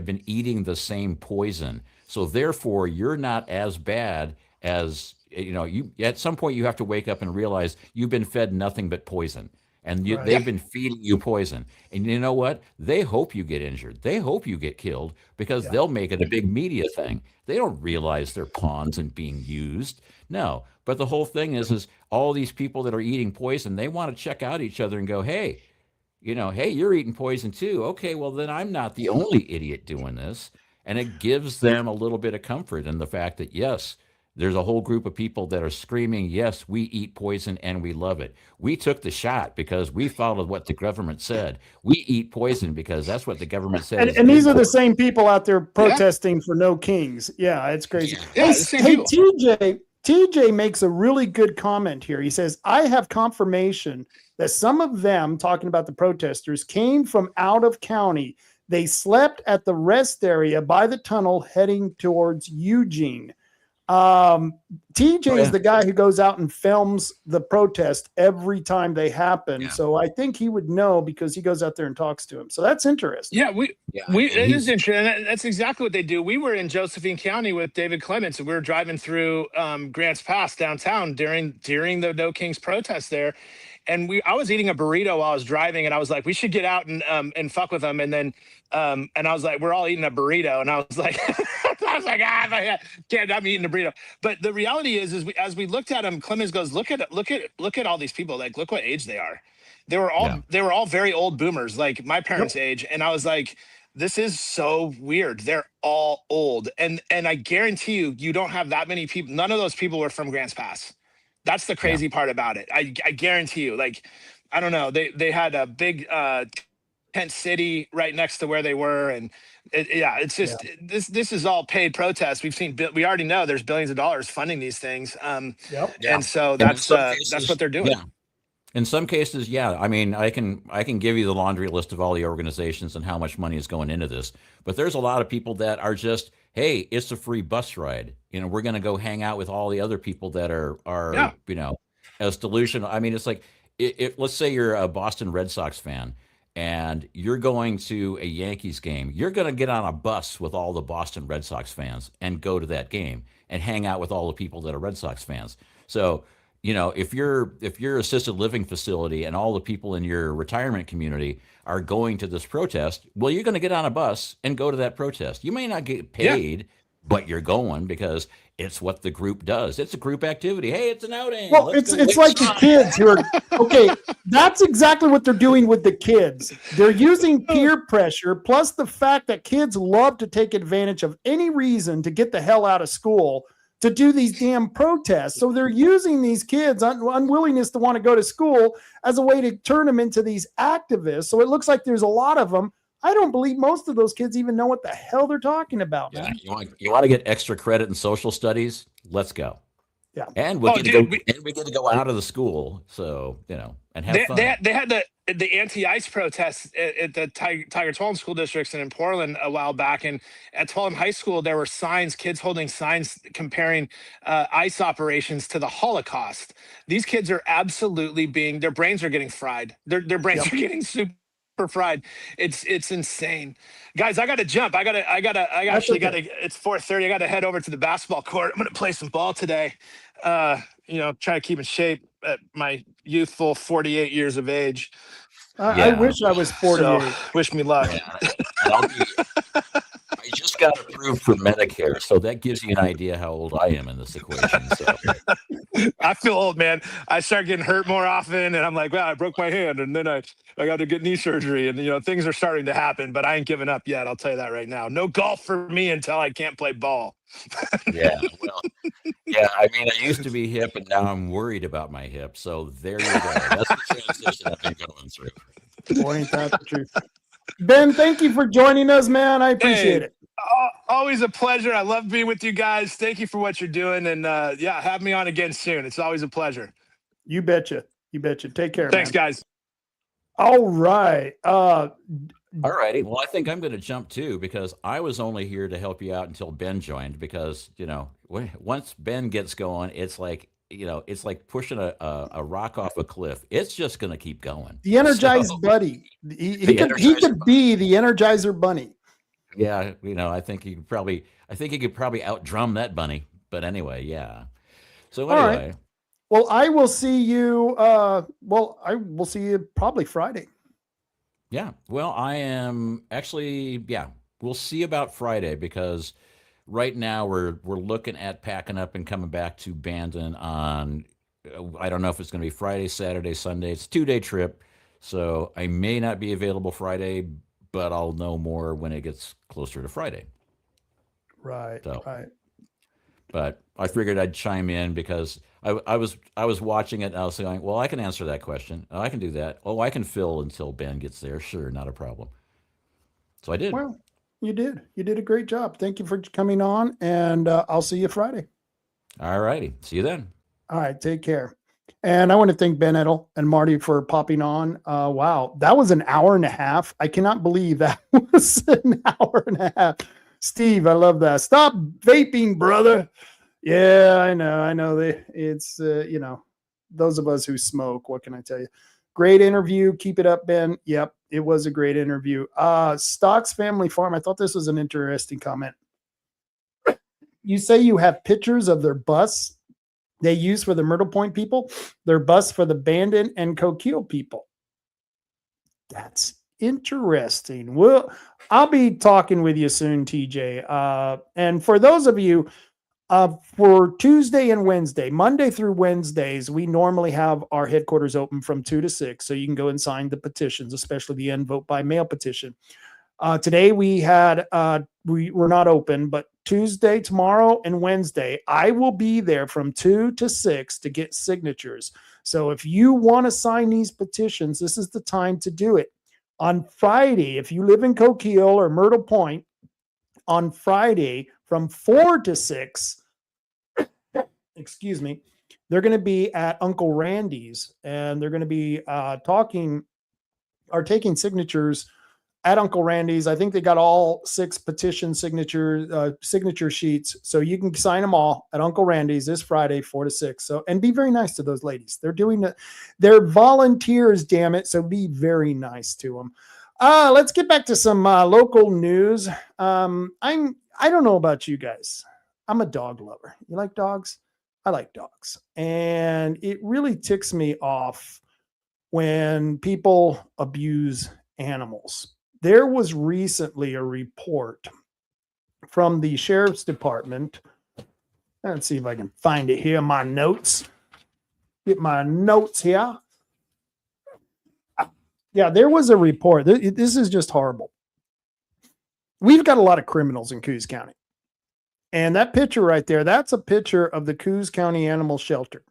been eating the same poison. So therefore you're not as bad as, you at some point you have to wake up and realize you've been fed nothing but poison. And they've been feeding you poison. And you know what? They hope you get injured. They hope you get killed because they'll make it a big media thing. They don't realize they're pawns and being used. No. But the whole thing is all these people that are eating poison, they want to check out each other and go, hey, hey, you're eating poison too. Okay, well, then I'm not the only idiot doing this. And it gives them a little bit of comfort in the fact that, yes, there's a whole group of people that are screaming, yes, we eat poison and we love it. We took the shot because we followed what the government said. We eat poison because that's what the government said. And these are the same people out there protesting for No Kings. Yeah, it's crazy. Yeah, hey, TJ makes a really good comment here. He says, I have confirmation that some of them, talking about the protesters, came from out of county. They slept at the rest area by the tunnel heading towards Eugene. TJ is the guy who goes out and films the protest every time they happen. Yeah. So I think he would know because he goes out there and talks to him. So that's interesting. Yeah, it is interesting. And that's exactly what they do. We were in Josephine County with David Clements, and we were driving through Grants Pass downtown during the No Kings protest there. And I was eating a burrito while I was driving, and I was like, we should get out and fuck with them. And then and I was like, we're all eating a burrito, and I was like, I'm eating a burrito. But the reality is as we looked at them, Clemens goes, look at all these people, like look what age they are. They were all very old boomers, like my parents' age, and I was like, this is so weird. They're all old, and I guarantee you don't have that many people. None of those people were from Grants Pass. That's the crazy part about it. I guarantee you, like, I don't know, they had a big tent city right next to where they were. And it's just, this is all paid protests. We already know there's billions of dollars funding these things. And so that's what they're doing. Yeah. In some cases, I mean, I can give you the laundry list of all the organizations and how much money is going into this, but there's a lot of people that are just, hey, it's a free bus ride. We're going to go hang out with all the other people that are as delusional. I mean, it's like, let's say you're a Boston Red Sox fan and you're going to a Yankees game. You're going to get on a bus with all the Boston Red Sox fans and go to that game and hang out with all the people that are Red Sox fans. So, if your assisted living facility and all the people in your retirement community are going to this protest, well, you're going to get on a bus and go to that protest. You may not get paid, but you're going because it's what the group does. It's a group activity. Hey, it's an outing. Well, it's like the kids who are okay. That's exactly what they're doing with the kids. They're using peer pressure, plus the fact that kids love to take advantage of any reason to get the hell out of school to do these damn protests. So they're using these kids' unwillingness to want to go to school as a way to turn them into these activists. So it looks like there's a lot of them. I don't believe most of those kids even know what the hell they're talking about, man. You want to get extra credit in social studies? Let's go. Yeah. And we get to go out of the school. So, and have fun. They had the anti-ICE protests at the Tiger Tolan school districts and in Portland a while back. And at Tolan High School, there were kids holding signs comparing ICE operations to the Holocaust. These kids are absolutely their brains are getting fried. Their brains are getting super fried. It's insane. Guys, I got to jump. I actually got to, it's 4:30. I got to head over to the basketball court. I'm going to play some ball today. Try to keep in shape at my youthful 48 years of age. I wish I was 48. So, wish me luck. I just got approved for Medicare, so that gives you an idea how old I am in this equation. So. I feel old, man. I start getting hurt more often, and I'm like, wow, I broke my hand, and then I got to get knee surgery, and things are starting to happen, but I ain't giving up yet. I'll tell you that right now. No golf for me until I can't play ball. Yeah, well, yeah. I mean, I used to be hip, and now I'm worried about my hip. So there you go. That's the transition I've been going through. Boy, ain't that the truth. Ben, thank you for joining us, man. I appreciate it. Always a pleasure. I love being with you guys. Thank you for what you're doing, and have me on again soon. It's always a pleasure. You betcha. Take care. Thanks, man. guys. All right. All righty. Well, I think I'm going to jump too, because I was only here to help you out until Ben joined, because, once Ben gets going, it's like, it's like pushing a rock off a cliff. It's just going to keep going. The Energized Buddy. He could be the Energizer Bunny. Yeah. I think he could probably outdrum that bunny, but anyway, yeah. So anyway. All right. Well, I will see you. I will see you probably Friday. Yeah. Well, I am actually, we'll see about Friday, because right now we're looking at packing up and coming back to Bandon on, I don't know if it's going to be Friday, Saturday, Sunday. It's a 2-day trip. So I may not be available Friday, but I'll know more when it gets closer to Friday. Right. Right. But I figured I'd chime in, because I was watching it and I was going, well, I can answer that question. Oh, I can do that. Oh, I can fill until Ben gets there. Sure, not a problem. So I did. Well, you did. You did a great job. Thank you for coming on, and I'll see you Friday. All righty. See you then. All right. Take care. And I want to thank Ben Edtl and Marty for popping on. Wow, that was an hour and a half. I cannot believe that was an hour and a half. Steve, I love that. Stop vaping, brother. Yeah, I know. It's those of us who smoke. What can I tell you? Great interview. Keep it up, Ben. Yep, it was a great interview. Stocks Family Farm. I thought this was an interesting comment. You say you have pictures of their bus they use for the Myrtle Point people, their bus for the Bandon and Coquille people. That's interesting. Well, I'll be talking with you soon, TJ. And for those of you, for Tuesday and Wednesday, Monday through Wednesdays, we normally have our headquarters open from 2 to 6. So you can go and sign the petitions, especially the end vote by mail petition. Today we were not open, but Tuesday, tomorrow, and Wednesday, I will be there from 2 to 6 to get signatures. So if you want to sign these petitions, this is the time to do it. On Friday, if you live in Coquille or Myrtle Point, on Friday from 4 to 6, excuse me, they're going to be at Uncle Randy's, and they're going to be taking signatures at Uncle Randy's. I think they got all 6 petition signature sheets, so you can sign them all at Uncle Randy's this Friday, 4 to 6. So, and be very nice to those ladies. They're volunteers, damn it. So be very nice to them. Let's get back to some local news. I don't know about you guys. I'm a dog lover. You like dogs? I like dogs, and it really ticks me off when people abuse animals. There was recently a report from the sheriff's department Let's see if I can find it here. My notes. Get my notes here. Yeah, there was a report. This is just horrible. We've got a lot of criminals in Coos County. And that picture right there, that's a picture of the Coos County Animal Shelter.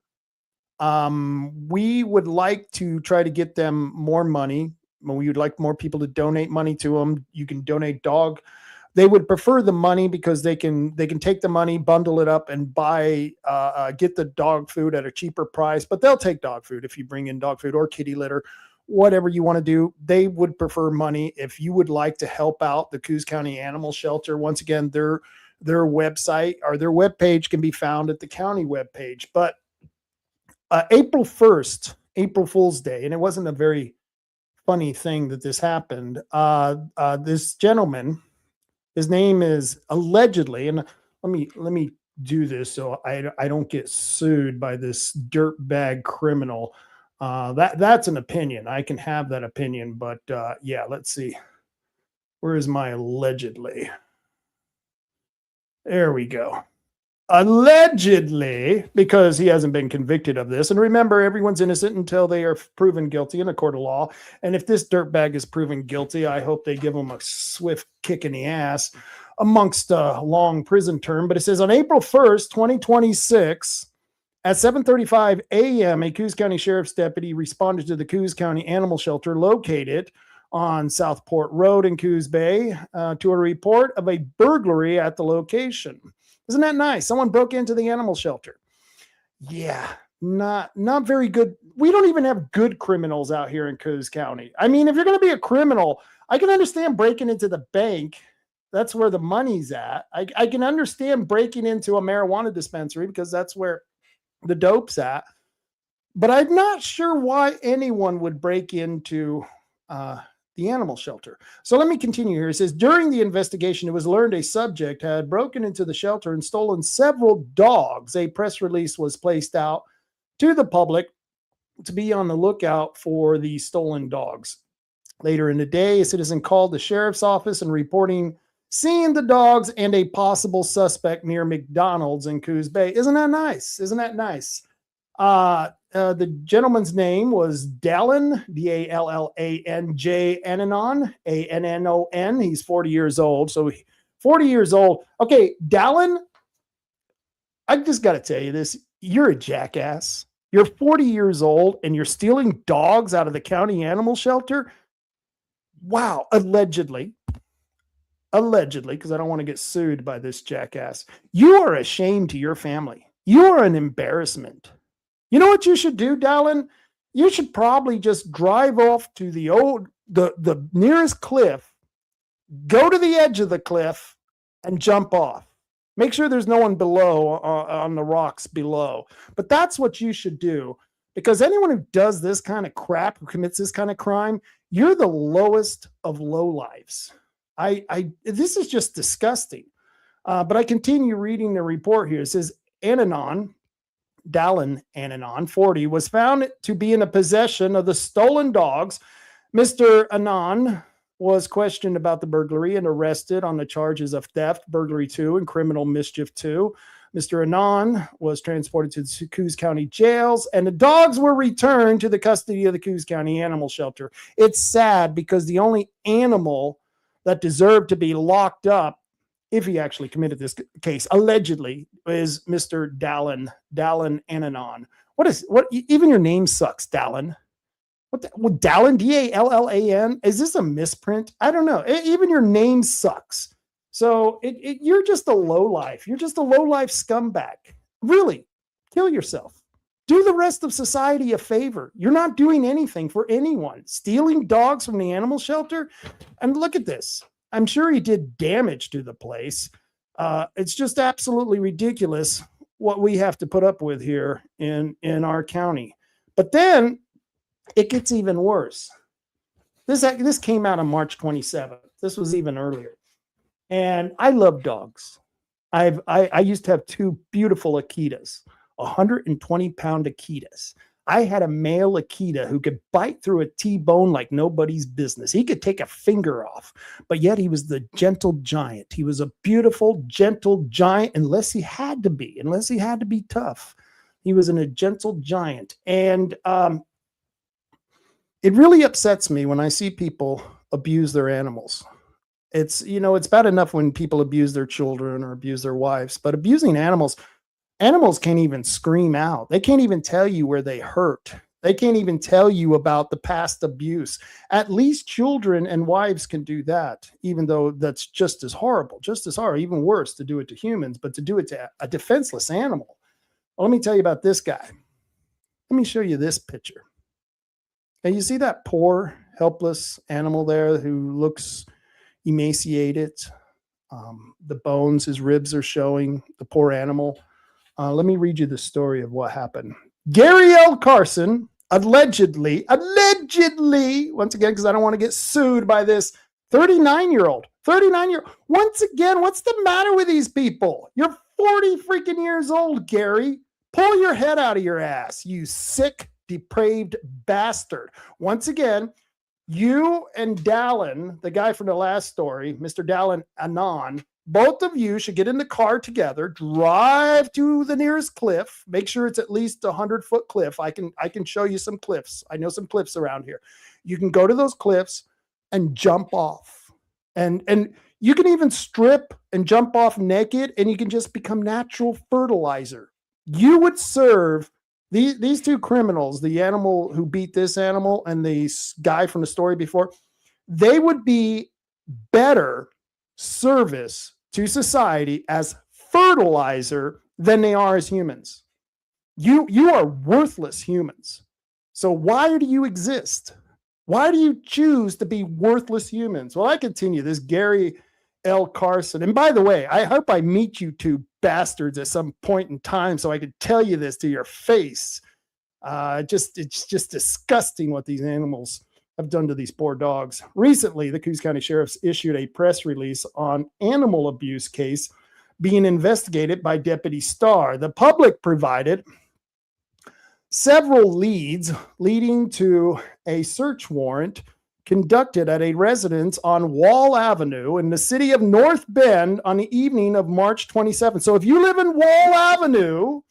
We would like to try to get them more money. We would like more people to donate money to them. You can donate dog. They would prefer the money because they can take the money, bundle it up, and buy get the dog food at a cheaper price. But they'll take dog food if you bring in dog food or kitty litter, whatever you want to do. They would prefer money. If you would like to help out the Coos County Animal Shelter, once again, their website or their webpage can be found at the county webpage. But April 1st, April Fool's Day, and it wasn't a very funny thing that this happened. This gentleman, his name is allegedly, and let me do this so I don't get sued by this dirtbag criminal. That's an opinion. I can have that opinion, but yeah, let's see. Where is my allegedly? There we go. Allegedly, because he hasn't been convicted of this. And remember, everyone's innocent until they are proven guilty in a court of law. And if this dirtbag is proven guilty, I hope they give him a swift kick in the ass amongst a long prison term. But it says on April 1st, 2026, at 7:35 a.m., a Coos County Sheriff's deputy responded to the Coos County Animal Shelter located on Southport Road in Coos Bay to a report of a burglary at the location. Isn't that nice? Someone broke into the animal shelter. Yeah, not very good. We don't even have good criminals out here in Coos County. I mean, if you're going to be a criminal, I can understand breaking into the bank. That's where the money's at. I can understand breaking into a marijuana dispensary because that's where the dope's at. But I'm not sure why anyone would break into the animal shelter. So let me continue here. It says, during the investigation, it was learned a subject had broken into the shelter and stolen several dogs. A press release was placed out to the public to be on the lookout for the stolen dogs. Later in the day, a citizen called the sheriff's office and reporting seeing the dogs and a possible suspect near McDonald's in Coos Bay. Isn't that nice? Isn't that nice? The gentleman's name was Dallin, D-A-L-L-A-N-J Annanon, A-N-N-O-N. He's 40 years old. So 40 years old. Okay, Dallin, I just got to tell you this. You're a jackass. You're 40 years old and you're stealing dogs out of the county animal shelter. Wow. Allegedly, because I don't want to get sued by this jackass. You are a shame to your family. You are an embarrassment. You know what you should do, Dallin? You should probably just drive off to the nearest cliff, go to the edge of the cliff, and jump off. Make sure there's no one below on the rocks below. But that's what you should do, because anyone who does this kind of crap, who commits this kind of crime, you're the lowest of lowlifes. This is just disgusting. But I continue reading the report here. It says Dallin Annanon, 40, was found to be in a possession of the stolen dogs. Mr. Annan was questioned about the burglary and arrested on the charges of theft, burglary 2, and criminal mischief 2. Mr. Annan was transported to the Coos County jails, and the dogs were returned to the custody of the Coos County Animal Shelter. It's sad because the only animal that deserved to be locked up, if he actually committed this case, allegedly, is Mr. Dallin Annanon. What? Even your name sucks, Dallin. What Dallin, D-A-L-L-A-N? Is this a misprint? I don't know. Even your name sucks. So you're just a lowlife. You're just a lowlife scumbag. Really, kill yourself. Do the rest of society a favor. You're not doing anything for anyone. Stealing dogs from the animal shelter? And look at this. I'm sure he did damage to the place. It's just absolutely ridiculous what we have to put up with here in our county. But then it gets even worse. This came out on March 27th. This was even earlier. And I love dogs. I used to have 2 beautiful Akitas, 120-pound Akitas. I had a male Akita who could bite through a T-bone like nobody's business. He could take a finger off, but yet he was the gentle giant. He was a beautiful, gentle giant, unless he had to be tough. He was a gentle giant. And it really upsets me when I see people abuse their animals. It's bad enough when people abuse their children or abuse their wives, but abusing animals can't even scream out. They can't even tell you where they hurt. They can't even tell you about the past abuse. At least children and wives can do that, even though that's just as horrible, even worse to do it to humans, but to do it to a defenseless animal. Well, let me tell you about this guy. Let me show you this picture. And you see that poor, helpless animal there who looks emaciated. The bones, his ribs are showing, the poor animal. Let me read you the story of what happened. Gary L. Carson, allegedly, once again, because I don't want to get sued by this 39-year-old. Once again, what's the matter with these people? You're 40 freaking years old, Gary. Pull your head out of your ass, you sick, depraved bastard. Once again, you and Dallin, the guy from the last story, Mr. Dallin Anon, both of you should get in the car together, drive to the nearest cliff, make sure it's at least a 100-foot cliff. I can show you some cliffs. I know some cliffs around here. You can go to those cliffs and jump off. And you can even strip and jump off naked, and you can just become natural fertilizer. You would serve these two criminals, the animal who beat this animal and the guy from the story before, they would be better service to society as fertilizer than they are as humans. You are worthless humans. So why do you exist? Why do you choose to be worthless humans? Well, I continue. This Gary L. Carson. And by the way, I hope I meet you two bastards at some point in time so I can tell you this to your face. It's just disgusting what these animals have done to these poor dogs. Recently, the Coos County Sheriff's issued a press release on animal abuse case being investigated by Deputy Starr. The public provided several leads leading to a search warrant conducted at a residence on Wall Avenue in the city of North Bend on the evening of March 27th. So if you live in Wall Avenue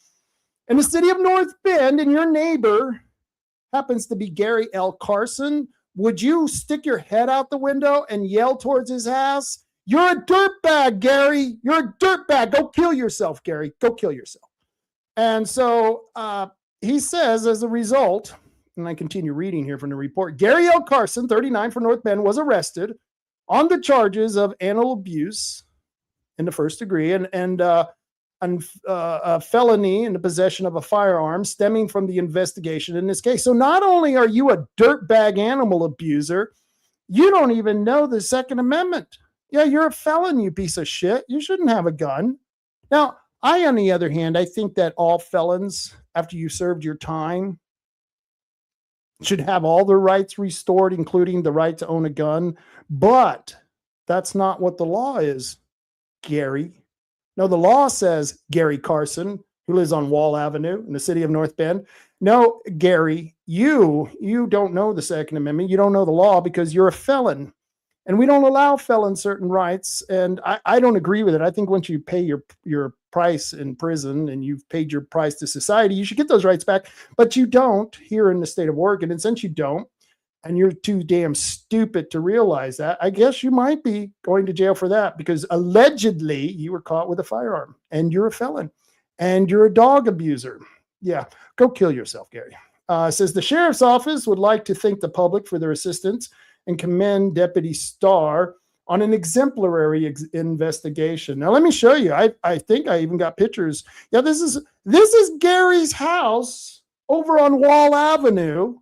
in the city of North Bend and your neighbor happens to be Gary L. Carson, would you stick your head out the window and yell towards his ass? You're a dirtbag, Gary. You're a dirtbag. Go kill yourself, Gary. Go kill yourself. And so he says, as a result, and I continue reading here from the report, Gary L. Carson, 39, from North Bend, was arrested on the charges of animal abuse in the first degree and a felony in the possession of a firearm stemming from the investigation in this case. So not only are you a dirtbag animal abuser, you don't even know the Second Amendment. Yeah, you're a felon, you piece of shit. You shouldn't have a gun. Now, on the other hand, I think that all felons, after you served your time, should have all their rights restored, including the right to own a gun. But that's not what the law is, Gary. No, the law says Gary Carson, who lives on Wall Avenue in the city of North Bend. No, Gary, you don't know the Second Amendment. You don't know the law because you're a felon. And we don't allow felons certain rights. And I don't agree with it. I think once you pay your price in prison and you've paid your price to society, you should get those rights back. But you don't here in the state of Oregon. And since you don't, and you're too damn stupid to realize that, I guess you might be going to jail for that because allegedly you were caught with a firearm and you're a felon and you're a dog abuser. Yeah, go kill yourself, Gary. Says the sheriff's office would like to thank the public for their assistance and commend Deputy Starr on an exemplary investigation. Now, let me show you. I think I even got pictures. Yeah, this is Gary's house over on Wall Avenue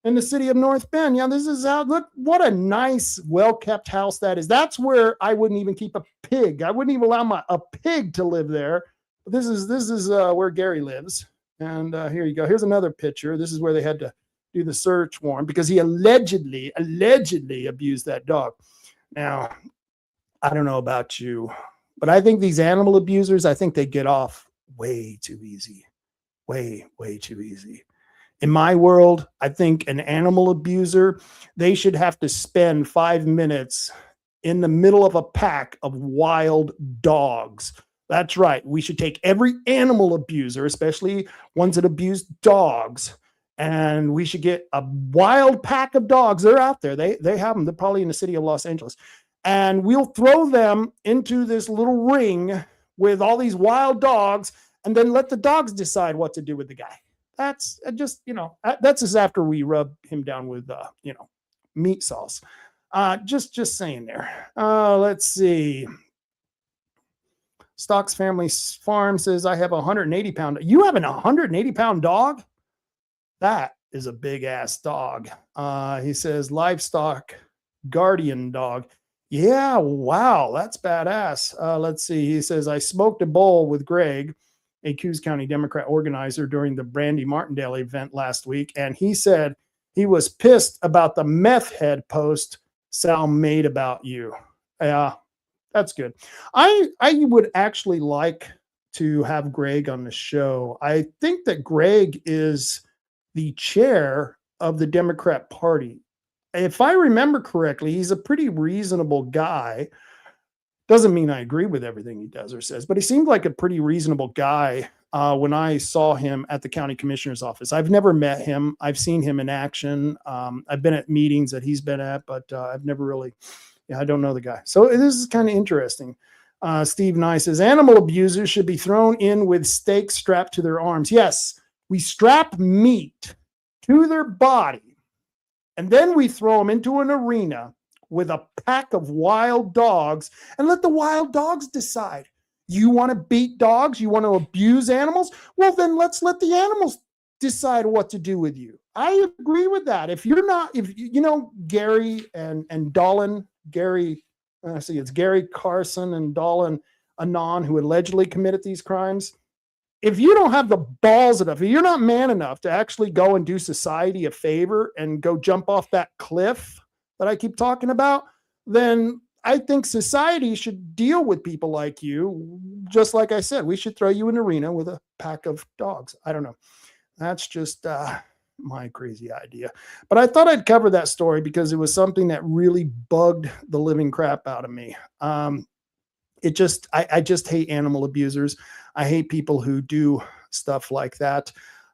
in the city of North Bend. Yeah, this is how, look, what a nice, well-kept house that is. That's where I wouldn't even keep a pig. I wouldn't even allow a pig to live there. But this is where Gary lives. And here you go. Here's another picture. This is where they had to do the search warrant because he allegedly abused that dog. Now, I don't know about you, but I think these animal abusers, I think they get off way too easy. Way too easy. In my world, I think an animal abuser, they should have to spend 5 minutes in the middle of a pack of wild dogs. That's right. We should take every animal abuser, especially ones that abuse dogs, and we should get a wild pack of dogs. They're out there. They have them. They're probably in the city of Los Angeles. And we'll throw them into this little ring with all these wild dogs, and then let the dogs decide what to do with the guy. That's just, that's just after we rub him down with, meat sauce. Just saying there. Let's see. Stocks Family Farm says, I have a 180-pound. You have an 180-pound dog? That is a big ass dog. He says, livestock guardian dog. Yeah, wow, that's badass. Let's see. He says, I smoked a bowl with Greg, a Coos County Democrat organizer, during the Brandy Martindale event last week, and he said he was pissed about the meth head post Sal made about you. Yeah, that's good. I would actually like to have Greg on the show. I think that Greg is the chair of the Democrat Party. If I remember correctly, he's a pretty reasonable guy. Doesn't mean I agree with everything he does or says, but he seemed like a pretty reasonable guy when I saw him at the county commissioner's office. I've never met him. I've seen him in action. I've been at meetings that he's been at, but I've never really, I don't know the guy. So this is kind of interesting. Steve Nye says, animal abusers should be thrown in with stakes strapped to their arms. Yes, we strap meat to their body, and then we throw them into an arena with a pack of wild dogs and let the wild dogs decide. You want to beat dogs? You want to abuse animals? Well, then let's let the animals decide what to do with you. I agree with that. If you're not, Gary and Dolan, it's Gary Carson and Dolan Anon, who allegedly committed these crimes. If you don't have the balls enough, if you're not man enough to actually go and do society a favor and go jump off that cliff that I keep talking about, then I think society should deal with people like you. Just like I said, we should throw you in an arena with a pack of dogs. I don't know. That's just my crazy idea. But I thought I'd cover that story because it was something that really bugged the living crap out of me. I just hate animal abusers. I hate people who do stuff like that.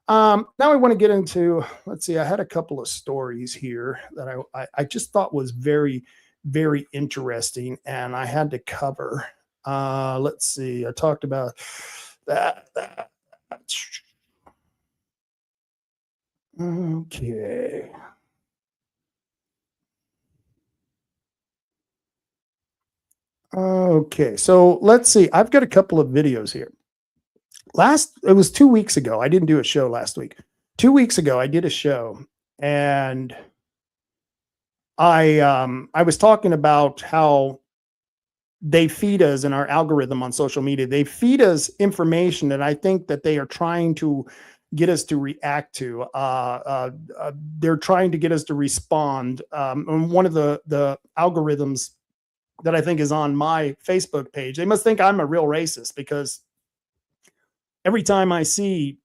Now I want to get into, let's see, I had a couple of stories here that I just thought was very, very interesting, and I had to cover. Let's see, I talked about that. Okay. Okay, so let's see. I've got a couple of videos here. It was 2 weeks ago. I didn't do a show last week. 2 weeks ago, I did a show, and I was talking about how they feed us in our algorithm on social media. They feed us information that I think that they are trying to get us to react to. They're trying to get us to respond. And one of the algorithms that I think is on my Facebook page, they must think I'm a real racist, because every time I see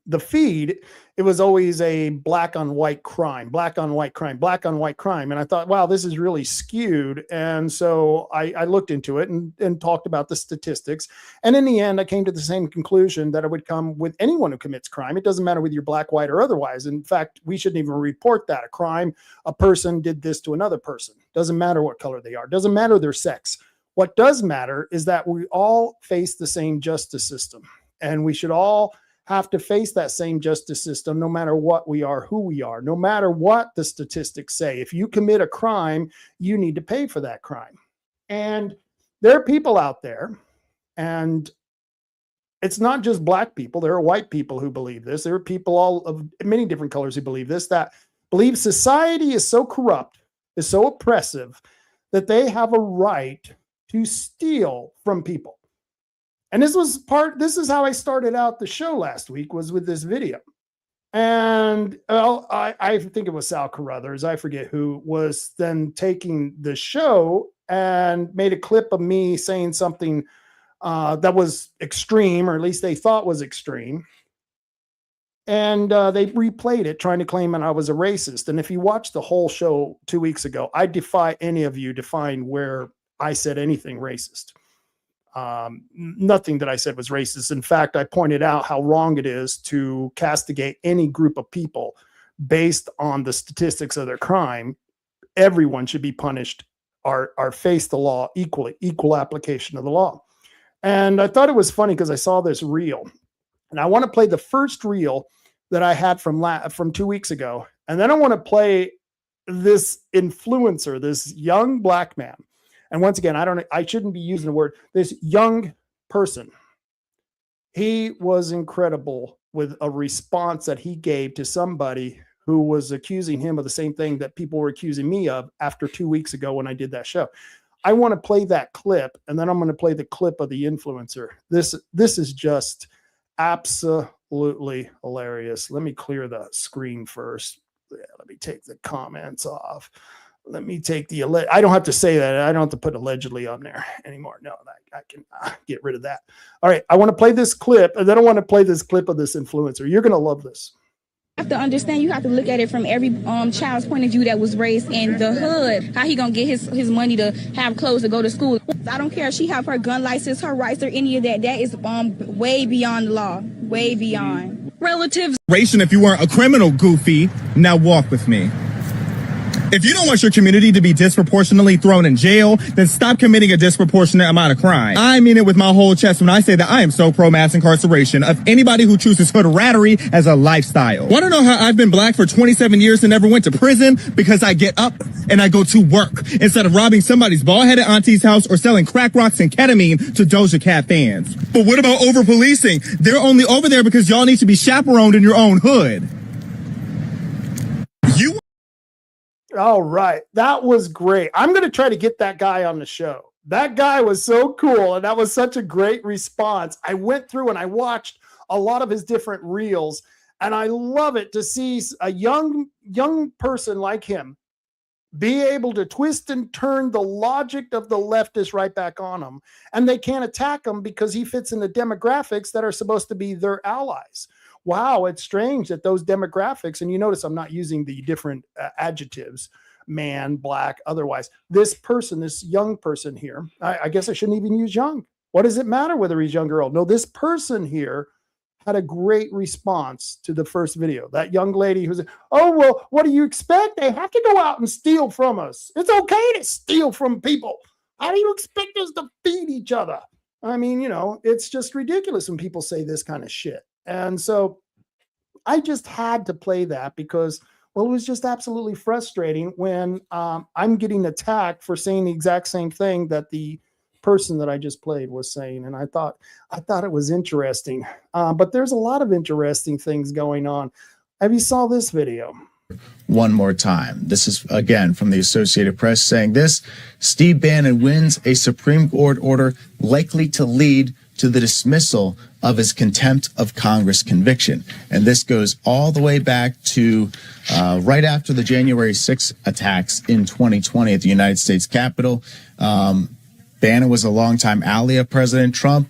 the feed, it was always a black on white crime, black on white crime, black on white crime. And I thought, wow, this is really skewed. And so I looked into it and talked about the statistics. And in the end, I came to the same conclusion that it would come with anyone who commits crime. It doesn't matter whether you're black, white, or otherwise. In fact, we shouldn't even report that a crime. A person did this to another person. Doesn't matter what color they are. Doesn't matter their sex. What does matter is that we all face the same justice system. And we should all have to face that same justice system, no matter what we are, who we are, no matter what the statistics say. If you commit a crime, you need to pay for that crime. And there are people out there, and it's not just black people. There are white people who believe this. There are people all of many different colors who believe this, that believe society is so corrupt, is so oppressive, that they have a right to steal from people. And this is how I started out the show last week, was with this video. And I think it was Sal Carruthers, I forget who, was then taking the show and made a clip of me saying something that was extreme, or at least they thought was extreme. And they replayed it trying to claim that I was a racist. And if you watched the whole show 2 weeks ago, I defy any of you to find where I said anything racist. Nothing that I said was racist. In fact, I pointed out how wrong it is to castigate any group of people based on the statistics of their crime. Everyone should be punished or face the law equally, equal application of the law. And I thought it was funny because I saw this reel. And I want to play the first reel that I had from 2 weeks ago. And then I want to play this influencer, this young black man. And once again, I shouldn't be using the word, this young person. He was incredible with a response that he gave to somebody who was accusing him of the same thing that people were accusing me of after 2 weeks ago when I did that show. I want to play that clip, and then I'm going to play the clip of the influencer. This is just absolutely hilarious. Let me clear the screen first. Yeah, let me take the comments off. Let me take the, I don't have to say that. I don't have to put allegedly on there anymore. No, I can get rid of that. All right. I want to play this clip, and then I want to play this clip of this influencer. You're going to love this. You have to understand, you have to look at it from every child's point of view that was raised in the hood. How he gonna get his money to have clothes to go to school? I don't care if she have her gun license, her rights, or any of that. That is way beyond the law, way beyond. Relatives. If you weren't a criminal, goofy, now walk with me. If you don't want your community to be disproportionately thrown in jail, then stop committing a disproportionate amount of crime. I mean it with my whole chest when I say that I am so pro-mass incarceration of anybody who chooses hood rattery as a lifestyle. Want to know how I've been black for 27 years and never went to prison? Because I get up and I go to work instead of robbing somebody's bald-headed auntie's house or selling crack rocks and ketamine to Doja Cat fans. But what about over-policing? They're only over there because y'all need to be chaperoned in your own hood. All right. That was great. I'm going to try to get that guy on the show. That guy was so cool. And that was such a great response. I went through and I watched a lot of his different reels, and I love it to see a young person like him be able to twist and turn the logic of the leftists right back on him. And they can't attack him because he fits in the demographics that are supposed to be their allies. Wow, it's strange that those demographics, and you notice I'm not using the different adjectives, man, black, otherwise. This person, this young person here, I guess I shouldn't even use young. What does it matter whether he's young or old? No, this person here had a great response to the first video. That young lady who said, oh, well, what do you expect? They have to go out and steal from us. It's okay to steal from people. How do you expect us to feed each other? I mean, it's just ridiculous when people say this kind of shit. And so I just had to play that because, well, it was just absolutely frustrating when I'm getting attacked for saying the exact same thing that the person that I just played was saying. And I thought it was interesting. But there's a lot of interesting things going on. Have you saw this video? One more time. This is, again, from the Associated Press saying this: Steve Bannon wins a Supreme Court order likely to lead to the dismissal of his contempt of Congress conviction. And this goes all the way back to right after the January 6th attacks in 2020 at the United States Capitol. Bannon was a longtime ally of President Trump.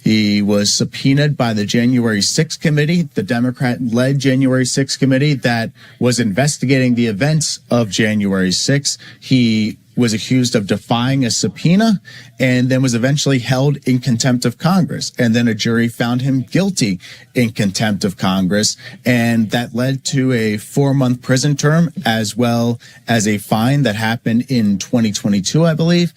He was subpoenaed by the January 6th committee, the Democrat-led January 6th committee that was investigating the events of January 6th. He was accused of defying a subpoena and then was eventually held in contempt of Congress. And then a jury found him guilty in contempt of Congress. And that led to a 4-month prison term as well as a fine that happened in 2022, I believe.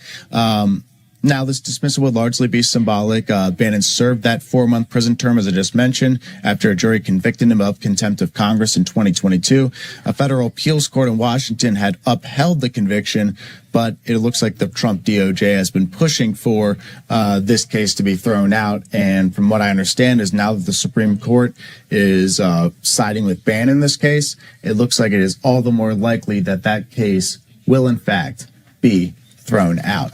Now, this dismissal would largely be symbolic. Bannon served that 4-month prison term, as I just mentioned, after a jury convicted him of contempt of Congress in 2022. A federal appeals court in Washington had upheld the conviction, but it looks like the Trump DOJ has been pushing for this case to be thrown out. And from what I understand is now that the Supreme Court is siding with Bannon in this case, it looks like it is all the more likely that that case will, in fact, be thrown out.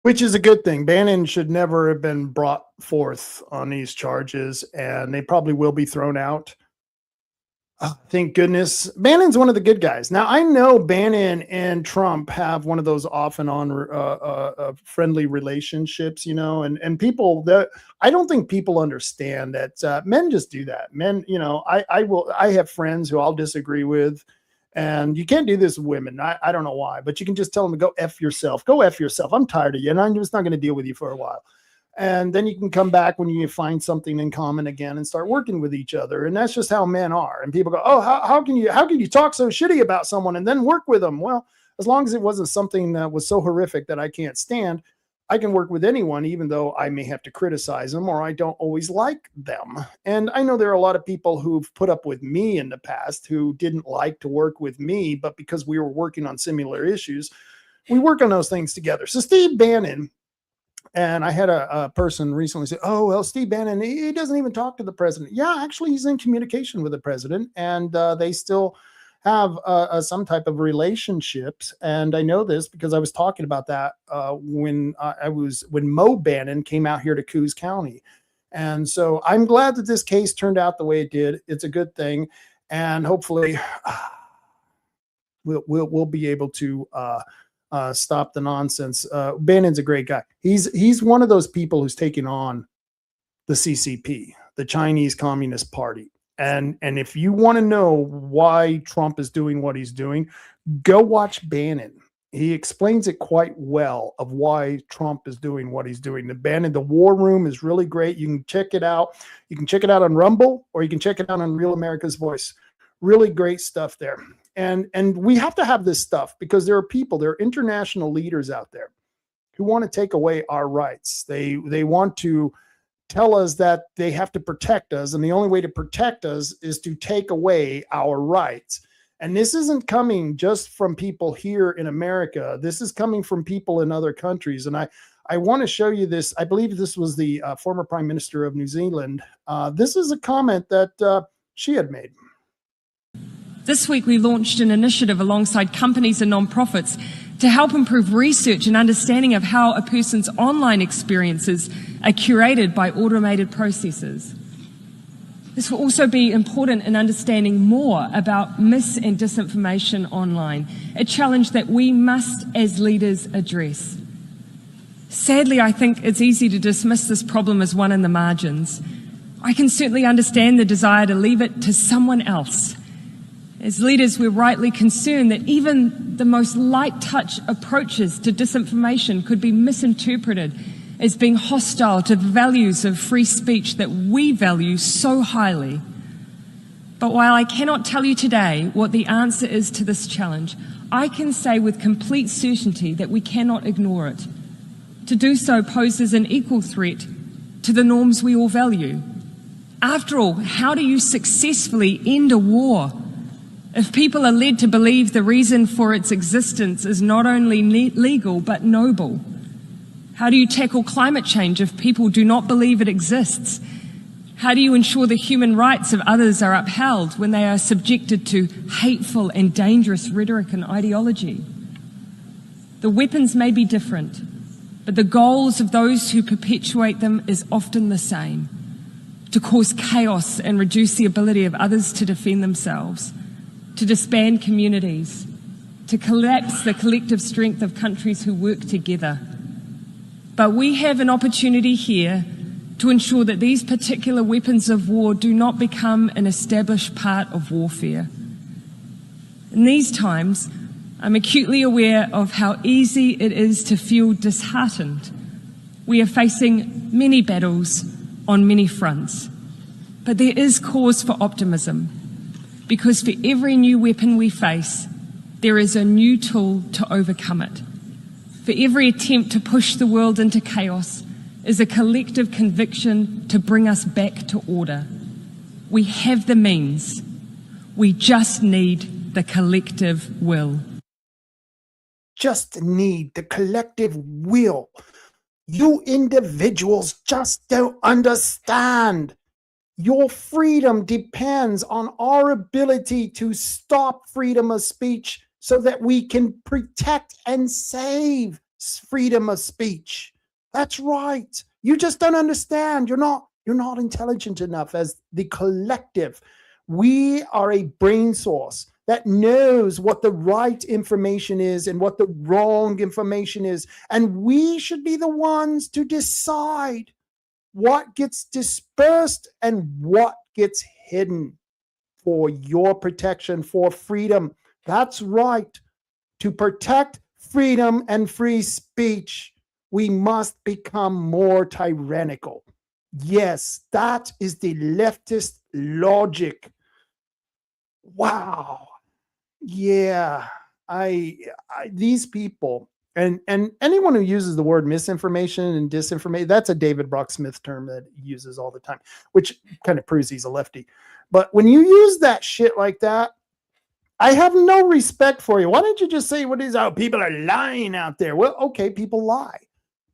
Which is a good thing. Bannon should never have been brought forth on these charges, and they probably will be thrown out. Thank goodness. Bannon's one of the good guys. Now, I know Bannon and Trump have one of those off and on friendly relationships, and people that I don't think people understand that men just do that. Men, I have friends who I'll disagree with, and you can't do this with women. I don't know why, but you can just tell them to go F yourself. Go F yourself. I'm tired of you, and I'm just not going to deal with you for a while. And then you can come back when you find something in common again and start working with each other. And that's just how men are. And people go, oh, how can you talk so shitty about someone and then work with them? Well, as long as it wasn't something that was so horrific that I can't stand, I can work with anyone, even though I may have to criticize them or I don't always like them. And I know there are a lot of people who've put up with me in the past who didn't like to work with me, but because we were working on similar issues, we work on those things together. So Steve Bannon, and I had a person recently say, oh, well, Steve Bannon, he doesn't even talk to the president. Yeah, actually, he's in communication with the president, and they still have some type of relationships. And I know this because I was talking about that when Mo Bannon came out here to Coos County. And so I'm glad that this case turned out the way it did. It's a good thing. And hopefully we'll be able to stop the nonsense. Bannon's a great guy. He's one of those people who's taking on the CCP, the Chinese Communist Party. And if you want to know why Trump is doing what he's doing, go watch Bannon. He explains it quite well of why Trump is doing what he's doing. The War Room is really great. You can check it out. You can check it out on Rumble, or you can check it out on Real America's Voice. Really great stuff there. And we have to have this stuff because there are international leaders out there who want to take away our rights. They want to tell us that they have to protect us, and the only way to protect us is to take away our rights. And this isn't coming just from people here in America. This is coming from people in other countries. And I want to show you this. I believe this was the former Prime Minister of New Zealand. This is a comment that she had made. This week, we launched an initiative alongside companies and nonprofits to help improve research and understanding of how a person's online experiences are curated by automated processes. This will also be important in understanding more about mis- and disinformation online, a challenge that we must, as leaders, address. Sadly, I think it's easy to dismiss this problem as one in the margins. I can certainly understand the desire to leave it to someone else. As leaders, we're rightly concerned that even the most light touch approaches to disinformation could be misinterpreted as being hostile to the values of free speech that we value so highly. But while I cannot tell you today what the answer is to this challenge, I can say with complete certainty that we cannot ignore it. To do so poses an equal threat to the norms we all value. After all, how do you successfully end a war if people are led to believe the reason for its existence is not only legal but noble? How do you tackle climate change if people do not believe it exists? How do you ensure the human rights of others are upheld when they are subjected to hateful and dangerous rhetoric and ideology? The weapons may be different, but the goals of those who perpetuate them is often the same: to cause chaos and reduce the ability of others to defend themselves, to disband communities, to collapse the collective strength of countries who work together. But we have an opportunity here to ensure that these particular weapons of war do not become an established part of warfare. In these times, I'm acutely aware of how easy it is to feel disheartened. We are facing many battles on many fronts, but there is cause for optimism, because for every new weapon we face, there is a new tool to overcome it. For every attempt to push the world into chaos is a collective conviction to bring us back to order. We have the means. We just need the collective will. Just need the collective will. You individuals just don't understand. Your freedom depends on our ability to stop freedom of speech so that we can protect and save freedom of speech. That's right. You just don't understand. You're not intelligent enough as the collective. We are a brain source that knows what the right information is and what the wrong information is. And we should be the ones to decide what gets dispersed and what gets hidden for your protection, for freedom. That's right. To protect freedom and free speech, we must become more tyrannical. Yes, that is the leftist logic. Wow. Yeah, these people and anyone who uses the word misinformation and disinformation, that's a David Brock Smith term that he uses all the time, which kind of proves he's a lefty. But when you use that shit like that, I have no respect for you. Why don't you just say what is out? People are lying out there. Well, okay, people lie.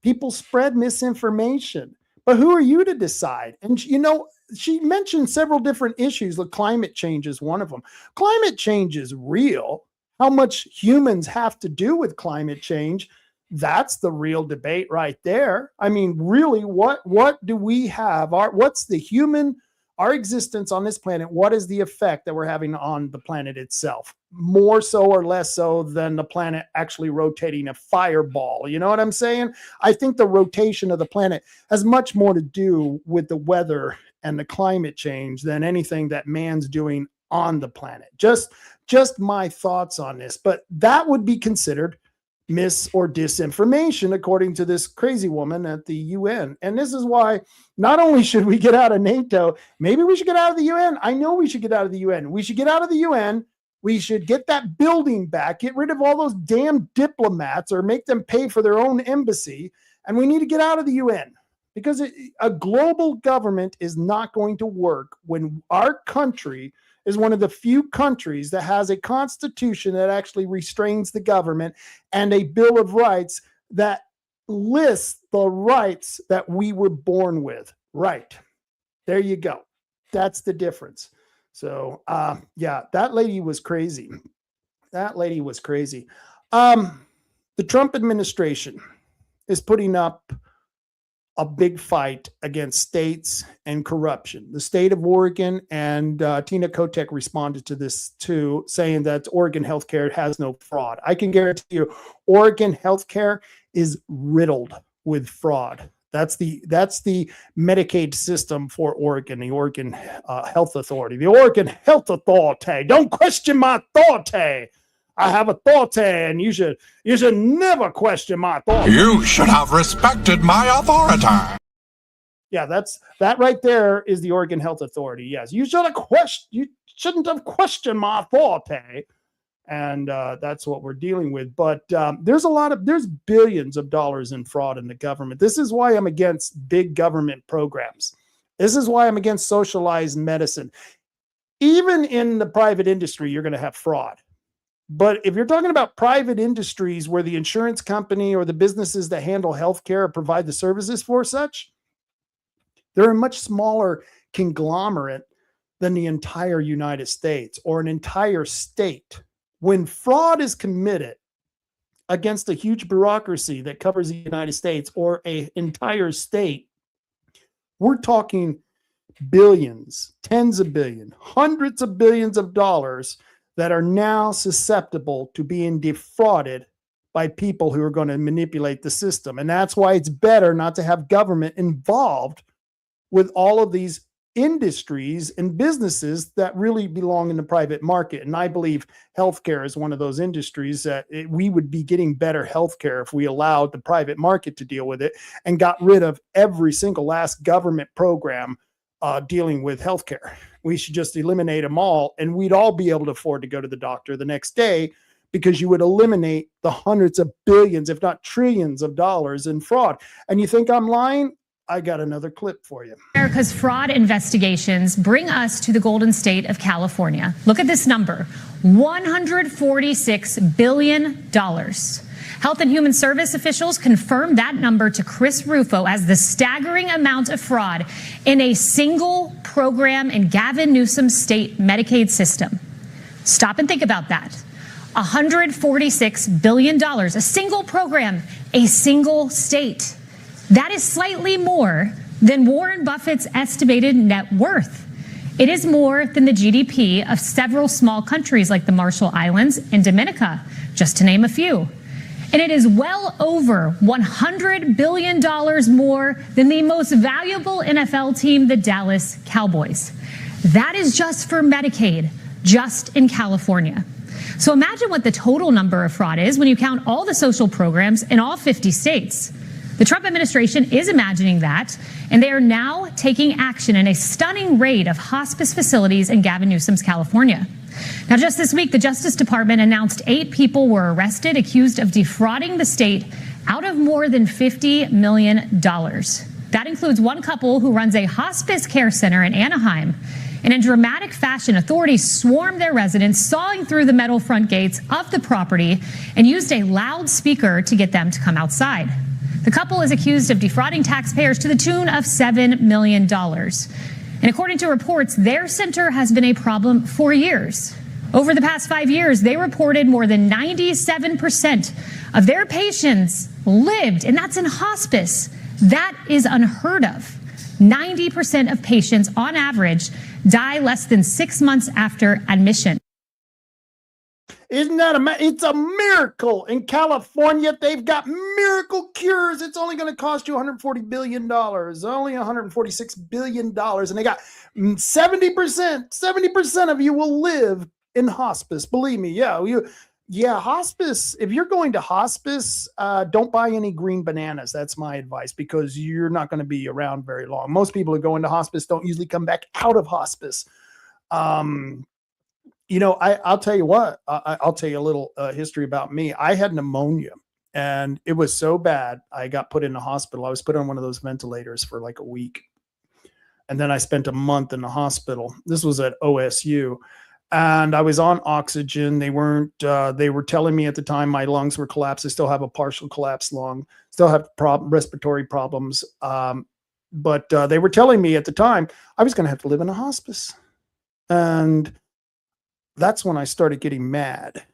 People spread misinformation. But who are you to decide? And you know, she mentioned several different issues. Like climate change is one of them. Climate change is real. How much humans have to do with climate change? That's the real debate right there. I mean, really, what do we have? What's the human, our existence on this planet? What is the effect that we're having on the planet itself? More so or less so than the planet actually rotating a fireball. You know what I'm saying? I think the rotation of the planet has much more to do with the weather and the climate change than anything that man's doing on the planet. Just my thoughts on this, but that would be considered mis or disinformation according to this crazy woman at the UN. And this is why not only should we get out of NATO, maybe we should get out of the UN. I know we should get out of the UN. We should get out of the UN. We should get that building back, get rid of all those damn diplomats or make them pay for their own embassy. And we need to get out of the UN. Because a global government is not going to work when our country is one of the few countries that has a constitution that actually restrains the government and a Bill of Rights that lists the rights that we were born with. Right. There you go. That's the difference. So, yeah, that lady was crazy. That lady was crazy. The Trump administration is putting up a big fight against states and corruption. The state of Oregon and Tina Kotek responded to this too, saying that Oregon healthcare has no fraud. I can guarantee you, Oregon healthcare is riddled with fraud. That's the Medicaid system for Oregon, the Oregon Health Authority. The Oregon Health Authority. Don't question my authority. I have authority, and you should never question my authority. You should have respected my authority. Yeah, that right there is the Oregon Health Authority. Yes, you shouldn't have questioned my authority, and that's what we're dealing with. But there's billions of dollars in fraud in the government. This is why I'm against big government programs. This is why I'm against socialized medicine. Even in the private industry, you're going to have fraud. But if you're talking about private industries where the insurance company or the businesses that handle healthcare or provide the services for such, they're a much smaller conglomerate than the entire United States or an entire state. When fraud is committed against a huge bureaucracy that covers the United States or an entire state, we're talking billions, tens of billions, hundreds of billions of dollars that are now susceptible to being defrauded by people who are going to manipulate the system. And that's why it's better not to have government involved with all of these industries and businesses that really belong in the private market. And I believe healthcare is one of those industries that we would be getting better healthcare if we allowed the private market to deal with it and got rid of every single last government program dealing with healthcare. We should just eliminate them all, and we'd all be able to afford to go to the doctor the next day because you would eliminate the hundreds of billions, if not trillions of dollars in fraud. And you think I'm lying? I got another clip for you. America's fraud investigations bring us to the golden state of California. Look at this number, $146 billion. Health and Human Service officials confirmed that number to Chris Rufo as the staggering amount of fraud in a single program in Gavin Newsom's state Medicaid system. Stop and think about that. $146 billion, a single program, a single state. That is slightly more than Warren Buffett's estimated net worth. It is more than the GDP of several small countries like the Marshall Islands and Dominica, just to name a few. And it is well over $100 billion more than the most valuable NFL team, the Dallas Cowboys. That is just for Medicaid, just in California. So imagine what the total number of fraud is when you count all the social programs in all 50 states. The Trump administration is imagining that, and they are now taking action in a stunning raid of hospice facilities in Gavin Newsom's California. Now, just this week, the Justice Department announced 8 people were arrested accused of defrauding the state out of more than $50 million. That includes one couple who runs a hospice care center in Anaheim. And in dramatic fashion, authorities swarmed their residents, sawing through the metal front gates of the property and used a loudspeaker to get them to come outside. The couple is accused of defrauding taxpayers to the tune of $7 million. And according to reports, their center has been a problem for years. Over the past 5 years, they reported more than 97% of their patients lived, and that's in hospice. That is unheard of. 90% of patients, on average, die less than 6 months after admission. Isn't that it's a miracle? In California, they've got miracle cures. It's only going to cost you $140 billion, only $146 billion. And they got 70% of you will live in hospice. Believe me. Yeah, hospice. If you're going to hospice, don't buy any green bananas. That's my advice, because you're not going to be around very long. Most people who go into hospice don't usually come back out of hospice. I'll tell you what, I'll tell you a little history about me. I had pneumonia, and it was so bad, I got put in the hospital. I was put on one of those ventilators for like a week. And then I spent a month in the hospital. This was at OSU. And I was on oxygen. They were telling me at the time my lungs were collapsed. I still have a partial collapsed lung, still have respiratory problems. But they were telling me at the time I was going to have to live in a hospice. And that's when I started getting mad.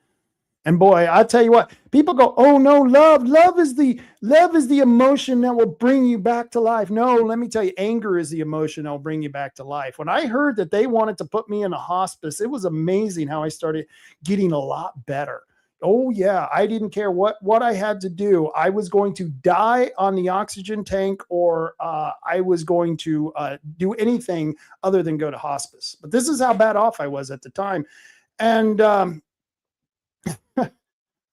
And boy, I tell you what, people go, oh no, love is the emotion that will bring you back to life. No, let me tell you, anger is the emotion that will bring you back to life. When I heard that they wanted to put me in a hospice, it was amazing how I started getting a lot better. Oh yeah, I didn't care what I had to do. I was going to die on the oxygen tank, or I was going to do anything other than go to hospice. But this is how bad off I was at the time. And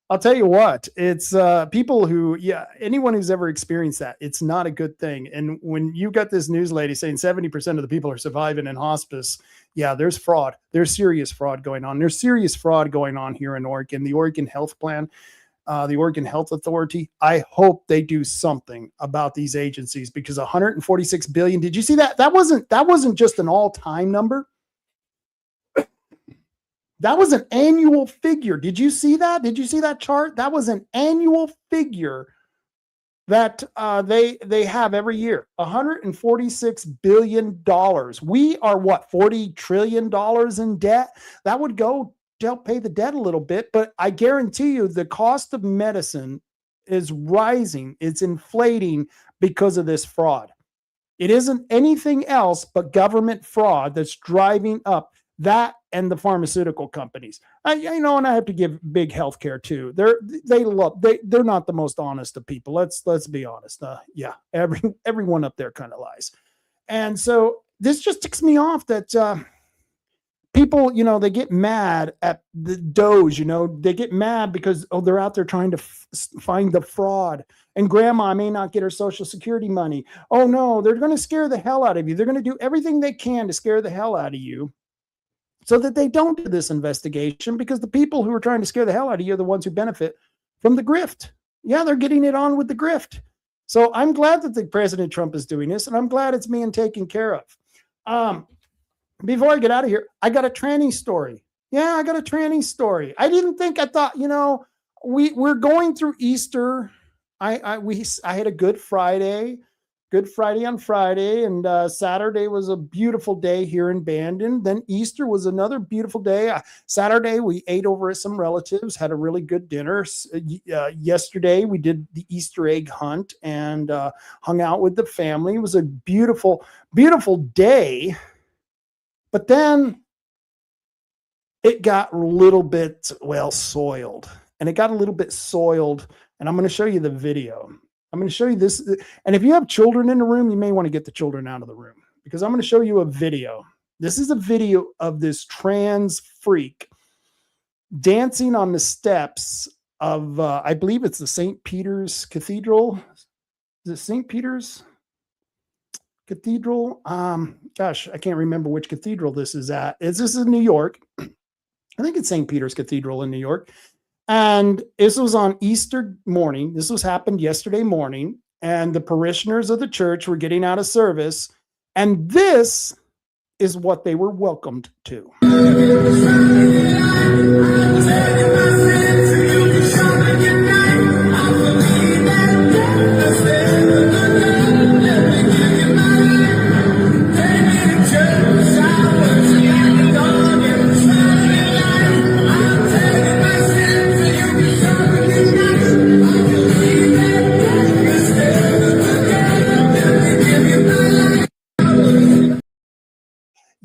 I'll tell you what, it's people who, anyone who's ever experienced that, it's not a good thing. And when you got this news lady saying 70% of the people are surviving in hospice, yeah, there's fraud. There's serious fraud going on. There's serious fraud going on here in Oregon. The Oregon Health Plan, the Oregon Health Authority, I hope they do something about these agencies, because $146 billion, did you see that? That wasn't just an all-time number. That was an annual figure. Did you see that? Did you see that chart? That was an annual figure that they have every year. $146 billion. We are what, $40 trillion in debt? That would go to help pay the debt a little bit, but I guarantee you the cost of medicine is rising. It's inflating because of this fraud. It isn't anything else but government fraud that's driving up that and the pharmaceutical companies. And I have to give big healthcare too. They're not the most honest of people. Let's be honest. Everyone up there kind of lies. And so this just ticks me off that people, they get mad at the Doge, they get mad because, they're out there trying to find the fraud, and grandma may not get her Social Security money. Oh no, they're going to scare the hell out of you. They're going to do everything they can to scare the hell out of you, so that they don't do this investigation, because the people who are trying to scare the hell out of you are the ones who benefit from the grift. Yeah, they're getting it on with the grift. So I'm glad that the President Trump is doing this, and I'm glad it's being taken care of. Before I get out of here, I got a tranny story. Yeah, I got a tranny story. I thought, we're going through Easter. I had a Good Friday on Friday, and Saturday was a beautiful day here in Bandon. Then Easter was another beautiful day. Saturday, we ate over at some relatives, had a really good dinner. Yesterday, we did the Easter egg hunt and hung out with the family. It was a beautiful, beautiful day. But then it got a little bit, soiled. And it got a little bit soiled. And I'm going to show you the video. I'm going to show you this. And if you have children in the room, you may want to get the children out of the room, because I'm going to show you a video. This is a video of this trans freak dancing on the steps of, I believe it's the St. Peter's Cathedral. Is it St. Peter's Cathedral? Gosh, I can't remember which cathedral this is at. This is in New York. I think it's St. Peter's Cathedral in New York. And this was on Easter morning. This was happened yesterday morning. And the parishioners of the church were getting out of service. And this is what they were welcomed to.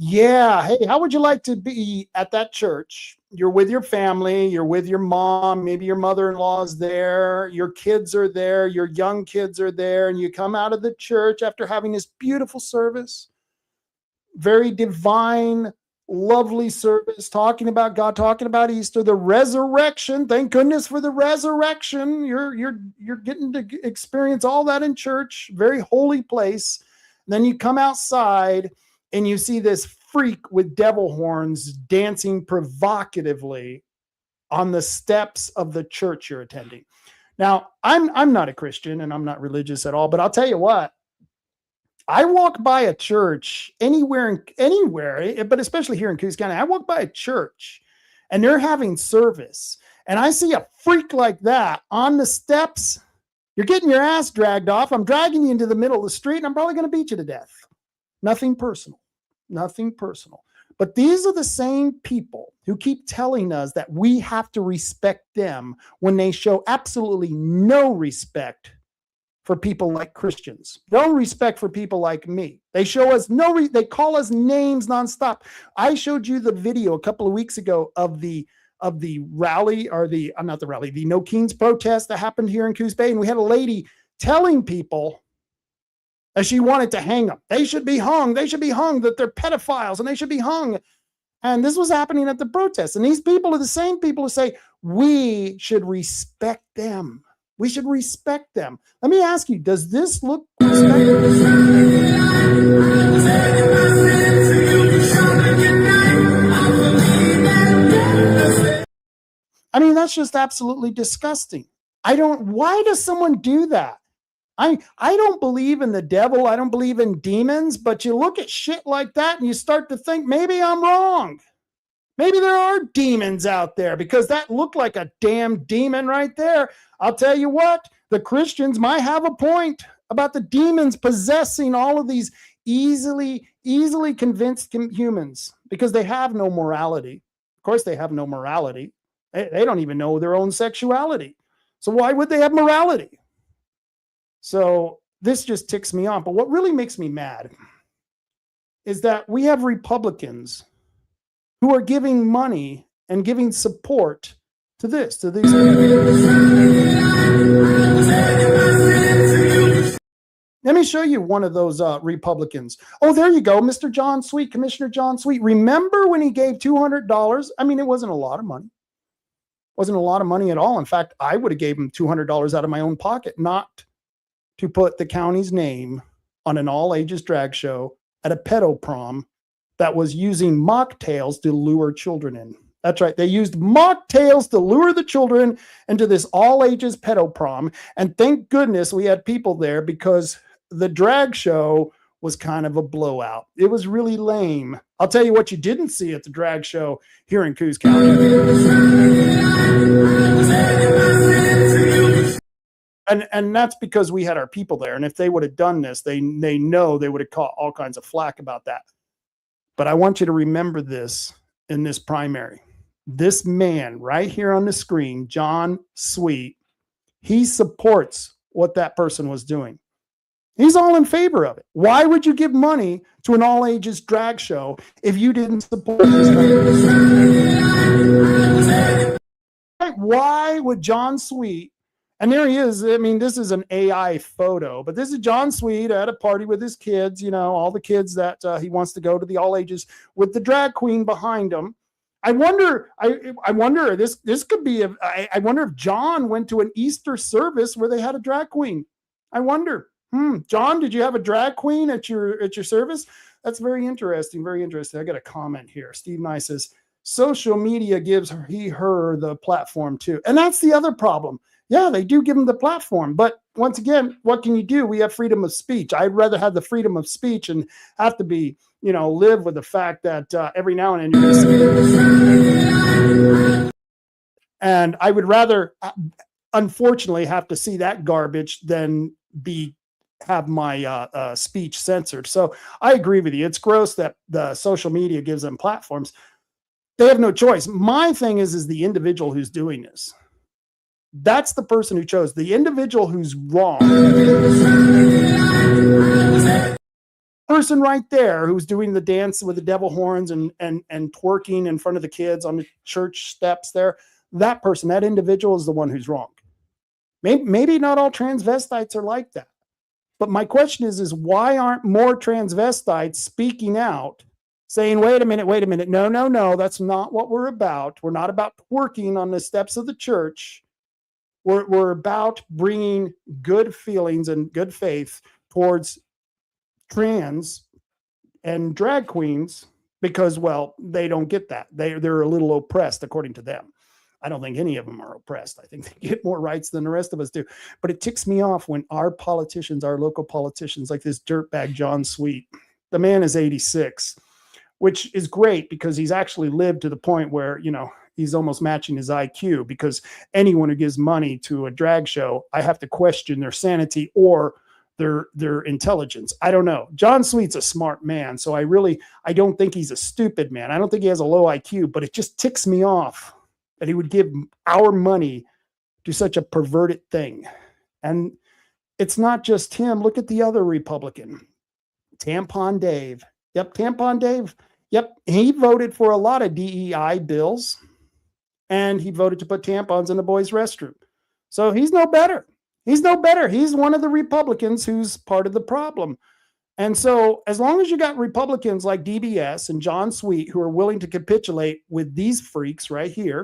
Yeah. Hey, how would you like to be at that church? You're with your family, you're with your mom, maybe your mother-in-law is there, your kids are there, your young kids are there, and you come out of the church after having this beautiful service, very divine, lovely service, talking about God, talking about Easter, the resurrection. Thank goodness for the resurrection. You're getting to experience all that in church, very holy place. And then you come outside and you see this freak with devil horns dancing provocatively on the steps of the church you're attending. Now, I'm not a Christian and I'm not religious at all, but I'll tell you what, I walk by a church anywhere, but especially here in Coos County, I walk by a church and they're having service and I see a freak like that on the steps. You're getting your ass dragged off. I'm dragging you into the middle of the street and I'm probably going to beat you to death. Nothing personal. Nothing personal. But these are the same people who keep telling us that we have to respect them when they show absolutely no respect for people like Christians. No respect for people like me. They show us they call us names nonstop. I showed you the video a couple of weeks ago of the rally, or the No Kings protest that happened here in Coos Bay, and we had a lady telling people that she wanted to hang them. They should be hung. They should be hung, that they're pedophiles and they should be hung. And this was happening at the protest. And these people are the same people who say, we should respect them. We should respect them. Let me ask you, does this look respectful? I mean, that's just absolutely disgusting. Why does someone do that? I don't believe in the devil. I don't believe in demons, but you look at shit like that and you start to think, maybe I'm wrong. Maybe there are demons out there, because that looked like a damn demon right there. I'll tell you what, the Christians might have a point about the demons possessing all of these easily convinced humans, because they have no morality. Of course, they have no morality. They don't even know their own sexuality. So why would they have morality? So this just ticks me off. But what really makes me mad is that we have Republicans who are giving money and giving support to these. Let me show you one of those Republicans. Oh, there you go, Mr. John Sweet, Commissioner John Sweet. Remember when he gave $200? I mean, it wasn't a lot of money. It wasn't a lot of money at all. In fact, I would have gave him $200 out of my own pocket, not to put the county's name on an all-ages drag show at a pedo prom that was using mocktails to lure children in. That's right. They used mocktails to lure the children into this all-ages pedo prom. And thank goodness we had people there, because the drag show was kind of a blowout. It was really lame. I'll tell you what you didn't see at the drag show here in Coos County. And that's because we had our people there. And if they would have done this, they know they would have caught all kinds of flack about that. But I want you to remember this in this primary. This man right here on the screen, John Sweet, he supports what that person was doing. He's all in favor of it. Why would you give money to an all ages drag show if you didn't support this country? Why would John Sweet, and there he is, I mean, this is an AI photo, but this is John Sweet at a party with his kids, you know, all the kids that he wants to go to the all ages with the drag queen behind him. I wonder, I wonder, this could be, I wonder if John went to an Easter service where they had a drag queen. I wonder. John, did you have a drag queen at your service? That's very interesting. Very interesting. I got a comment here. Steve Nye says, social media gives her the platform too. And that's the other problem. Yeah, they do give them the platform. But once again, what can you do? We have freedom of speech. I'd rather have the freedom of speech and have to be, you know, live with the fact that every now and then you're and I would rather, unfortunately, have to see that garbage than have my speech censored. So I agree with you. It's gross that the social media gives them platforms. They have no choice. My thing is the individual who's doing this. That's the person who chose. The individual who's wrong. Person right there who's doing the dance with the devil horns and twerking in front of the kids on the church steps there. That person, that individual is the one who's wrong. Maybe not all transvestites are like that. But my question is why aren't more transvestites speaking out, saying, wait a minute, no, that's not what we're about. We're not about twerking on the steps of the church. We're about bringing good feelings and good faith towards trans and drag queens because, well, they don't get that. They're a little oppressed according to them. I don't think any of them are oppressed. I think they get more rights than the rest of us do. But it ticks me off when our politicians, our local politicians, like this dirtbag John Sweet, the man is 86, which is great because he's actually lived to the point where, you know, he's almost matching his IQ, because anyone who gives money to a drag show, I have to question their sanity or their intelligence. I don't know. John Sweet's a smart man, so I don't think he's a stupid man. I don't think he has a low IQ, but it just ticks me off that he would give our money to such a perverted thing. And it's not just him. Look at the other Republican, Tampon Dave. Yep, Tampon Dave. Yep, he voted for a lot of DEI bills, and he voted to put tampons in the boys' restroom. So he's no better. He's no better. He's one of the Republicans who's part of the problem. And so as long as you got Republicans like DBS and John Sweet who are willing to capitulate with these freaks right here,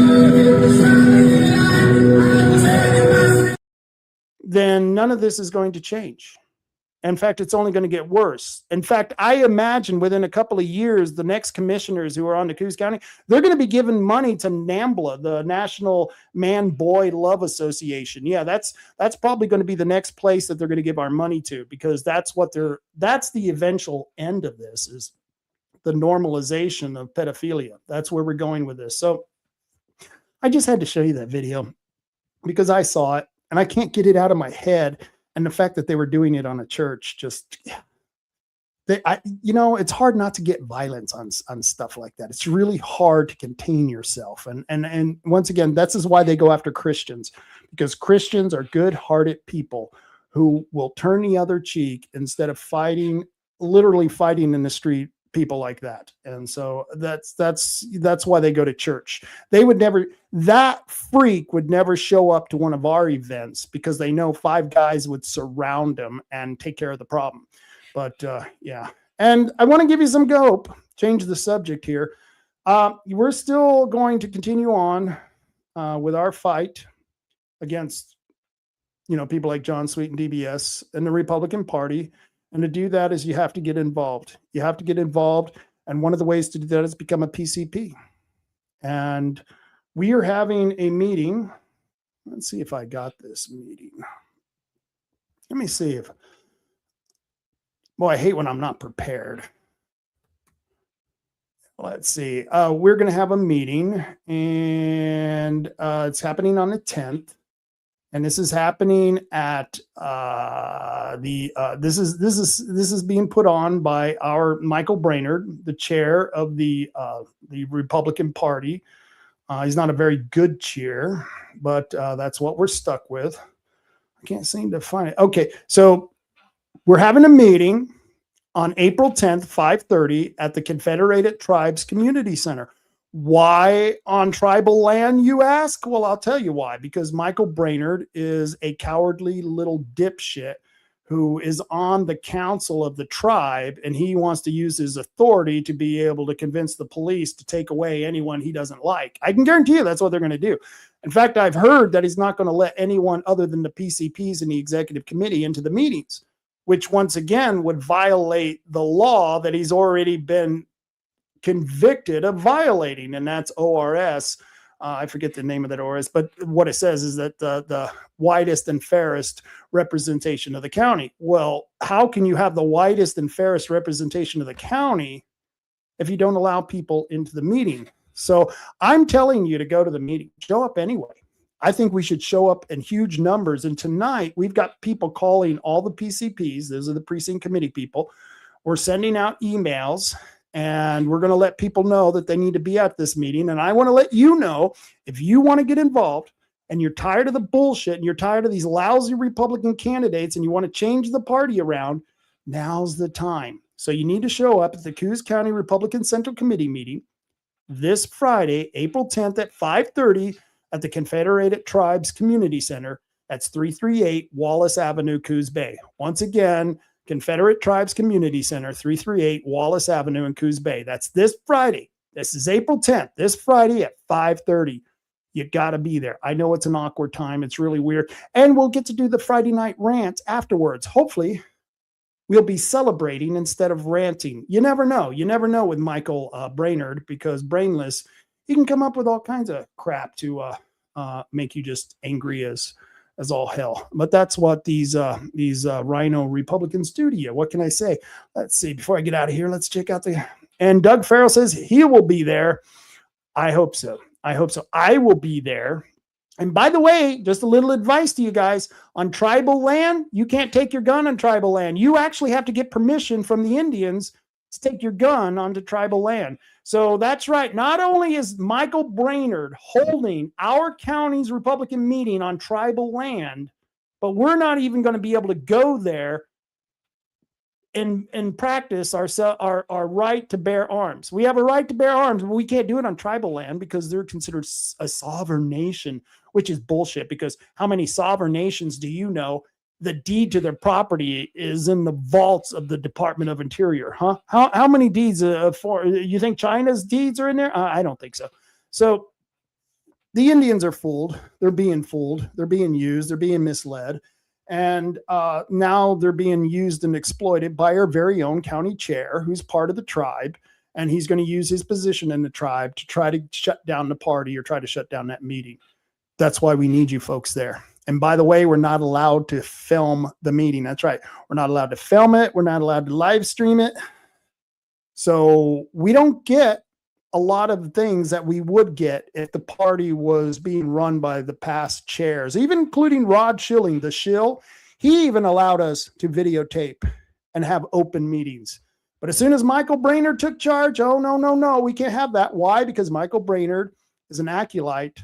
then none of this is going to change. In fact, it's only going to get worse. In fact, I imagine within a couple of years, the next commissioners who are on the Coos County, they're going to be giving money to NAMBLA, the National Man-Boy Love Association. Yeah, that's probably going to be the next place that they're going to give our money to, because that's the eventual end of this, is the normalization of pedophilia. That's where we're going with this. So I just had to show you that video because I saw it and I can't get it out of my head. And the fact that they were doing it on a church, it's hard not to get violence on stuff like that. It's really hard to contain yourself. And once again, that's why they go after Christians, because Christians are good-hearted people who will turn the other cheek instead of literally fighting in the street people like that. And so that's why they go to church. That freak would never show up to one of our events because they know 5 guys would surround him and take care of the problem. But yeah. And I want to give you some hope, change the subject here. We're still going to continue on with our fight against, people like John Sweet and DBS and the Republican Party. And to do that is you have to get involved. You have to get involved. And one of the ways to do that is become a PCP. And we are having a meeting. Let's see if I got this meeting. Let me see if, boy, I hate when I'm not prepared. Let's see. We're going to have a meeting, and it's happening on the 10th. And this is happening at this is being put on by our Michael Brainerd, the chair of the Republican Party. He's not a very good chair, but that's what we're stuck with. I can't seem to find it. Okay, so We're having a meeting on April 10th, 5:30 at the Confederated Tribes Community Center. Why on tribal land, you ask? Well, I'll tell you why. Because Michael Brainerd is a cowardly little dipshit who is on the council of the tribe, and he wants to use his authority to be able to convince the police to take away anyone he doesn't like. I can guarantee you that's what they're going to do. In fact, I've heard that he's not going to let anyone other than the PCPs and the executive committee into the meetings, which once again would violate the law that he's already been convicted of violating, and that's ORS. I forget the name of that ORS, but what it says is that the widest and fairest representation of the county. Well, how can you have the widest and fairest representation of the county if you don't allow people into the meeting? So I'm telling you to go to the meeting. Show up anyway. I think we should show up in huge numbers. And tonight we've got people calling all the PCPs. Those are the precinct committee people. We're sending out emails, and we're going to let people know that they need to be at this meeting. And I want to let you know, if you want to get involved and you're tired of the bullshit and you're tired of these lousy Republican candidates and you want to change the party around, now's the time. So you need to show up at the Coos County Republican Central Committee meeting this Friday, April 10th at 5:30 at the Confederated Tribes Community Center. That's 338 Wallace Avenue, Coos Bay. Once again, Confederate Tribes Community Center, 338 Wallace Avenue in Coos Bay. That's this Friday. This is April 10th, this Friday at 5:30. You got to be there. I know it's an awkward time. It's really weird. And we'll get to do the Friday night rant afterwards. Hopefully, we'll be celebrating instead of ranting. You never know. You never know with Michael Brainerd, because brainless, he can come up with all kinds of crap to make you just angry as all hell. But that's what these Rhino Republicans do to you. What can I say? Let's see. Before I get out of here, let's check out and Doug Farrell says he will be there. I hope so. I hope so. I will be there. And by the way, just a little advice to you guys on tribal land. You can't take your gun on tribal land. You actually have to get permission from the Indians to take your gun onto tribal land. So that's right. Not only is Michael Brainerd holding our county's Republican meeting on tribal land, but we're not even going to be able to go there and practice our right to bear arms. We have a right to bear arms, but we can't do it on tribal land because they're considered a sovereign nation, which is bullshit, because how many sovereign nations do you know the deed to their property is in the vaults of the Department of Interior? Huh? How many deeds for you think China's deeds are in there? I don't think so. So the Indians are fooled. They're being fooled. They're being used. They're being misled. And now they're being used and exploited by our very own county chair, who's part of the tribe. And he's going to use his position in the tribe to try to shut down the party or try to shut down that meeting. That's why we need you folks there. And by the way, we're not allowed to film the meeting. That's right. We're not allowed to film it. We're not allowed to live stream it. So we don't get a lot of things that we would get if the party was being run by the past chairs, even including Rod Schilling, the shill. He even allowed us to videotape and have open meetings. But as soon as Michael Brainerd took charge, oh, no, we can't have that. Why? Because Michael Brainerd is an acolyte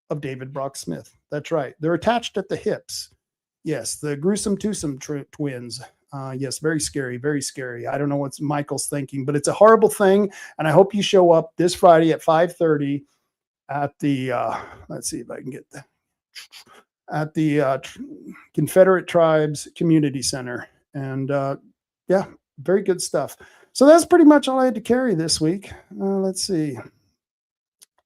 of David Brock Smith. That's right. They're attached at the hips. Yes, the gruesome twosome twins. Yes, very scary, very scary. I don't know what Michael's thinking, but it's a horrible thing. And I hope you show up this Friday at 5:30 at the, let's see if I can get that, at the Confederate Tribes Community Center. And yeah, very good stuff. So that's pretty much all I had to carry this week. Let's see.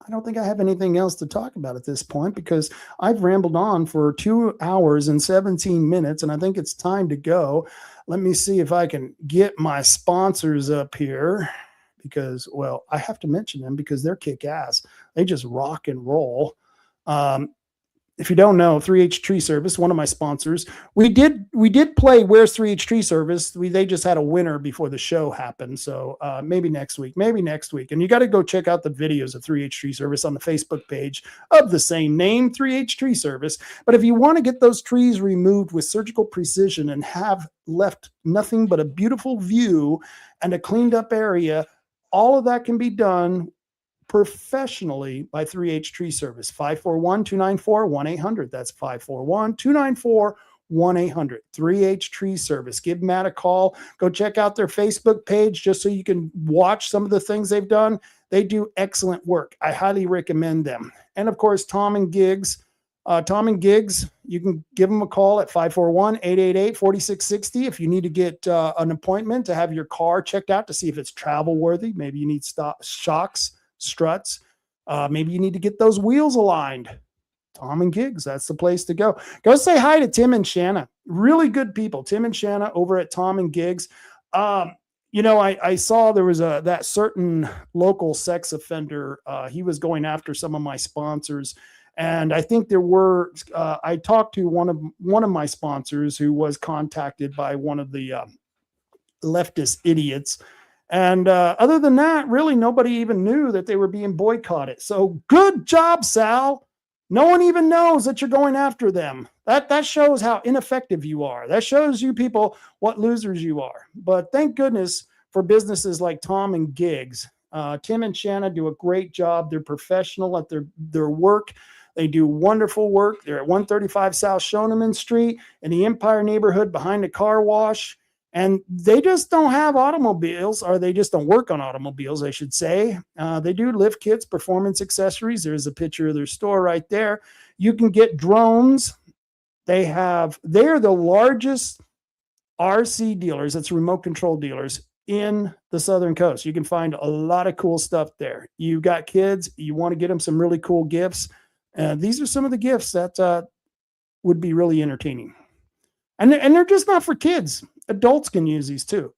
I don't think I have anything else to talk about at this point because I've rambled on for 2 hours and 17 minutes, and I think it's time to go. Let me see if I can get my sponsors up here because, well, I have to mention them because they're kick-ass. They just rock and roll. If you don't know, 3H Tree Service, one of my sponsors, we did play Where's 3H Tree Service. They just had a winner before the show happened. So maybe next week. And you got to go check out the videos of 3H Tree Service on the Facebook page of the same name, 3H Tree Service. But if you want to get those trees removed with surgical precision and have left nothing but a beautiful view and a cleaned up area, all of that can be done professionally by 3H Tree Service. 541-294-1800. That's 541-294-1800. 1-800-3H Tree Service. Give Matt a call. Go check out their Facebook page just so you can watch some of the things they've done. They do excellent work. I highly recommend them. And of course, Tom and Giggs. Tom and Giggs, you can give them a call at 541-888-4660 if you need to get an appointment to have your car checked out to see if it's travel worthy. Maybe you need shocks, struts. Maybe you need to get those wheels aligned. Tom and Giggs, that's the place to go. Go say hi to Tim and Shanna. Really good people. Tim and Shanna over at Tom and Giggs. I saw there was that certain local sex offender. He was going after some of my sponsors. And I think there were, I talked to one of my sponsors who was contacted by one of the leftist idiots. And other than that, really nobody even knew that they were being boycotted. So good job, Sal. No one even knows that you're going after them. That shows how ineffective you are. That shows you people what losers you are. But thank goodness for businesses like Tom and Giggs. Tim and Shanna do a great job. They're professional at their work. They do wonderful work. They're at 135 South Shoneman Street in the Empire neighborhood behind the car wash. And they just don't have automobiles, or they just don't work on automobiles, I should say. They do lift kits, performance accessories. There's a picture of their store right there. You can get drones. They're the largest RC dealers, that's remote control dealers, in the Southern Coast. You can find a lot of cool stuff there. You've got kids, you want to get them some really cool gifts. These are some of the gifts that would be really entertaining. And they're just not for kids. Adults can use these too.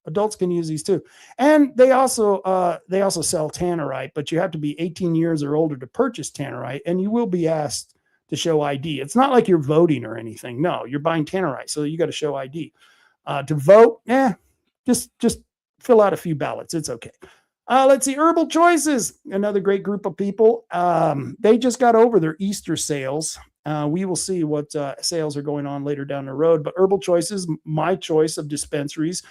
And they also sell tannerite, but you have to be 18 years or older to purchase tannerite, and you will be asked to show ID. It's not like you're voting or anything. No, you're buying tannerite, so you got to show ID. To vote, just fill out a few ballots. It's okay. Let's see, Herbal Choices, another great group of people. They just got over their Easter sales. We will see what sales are going on later down the road. But Herbal Choices, my choice of dispensaries.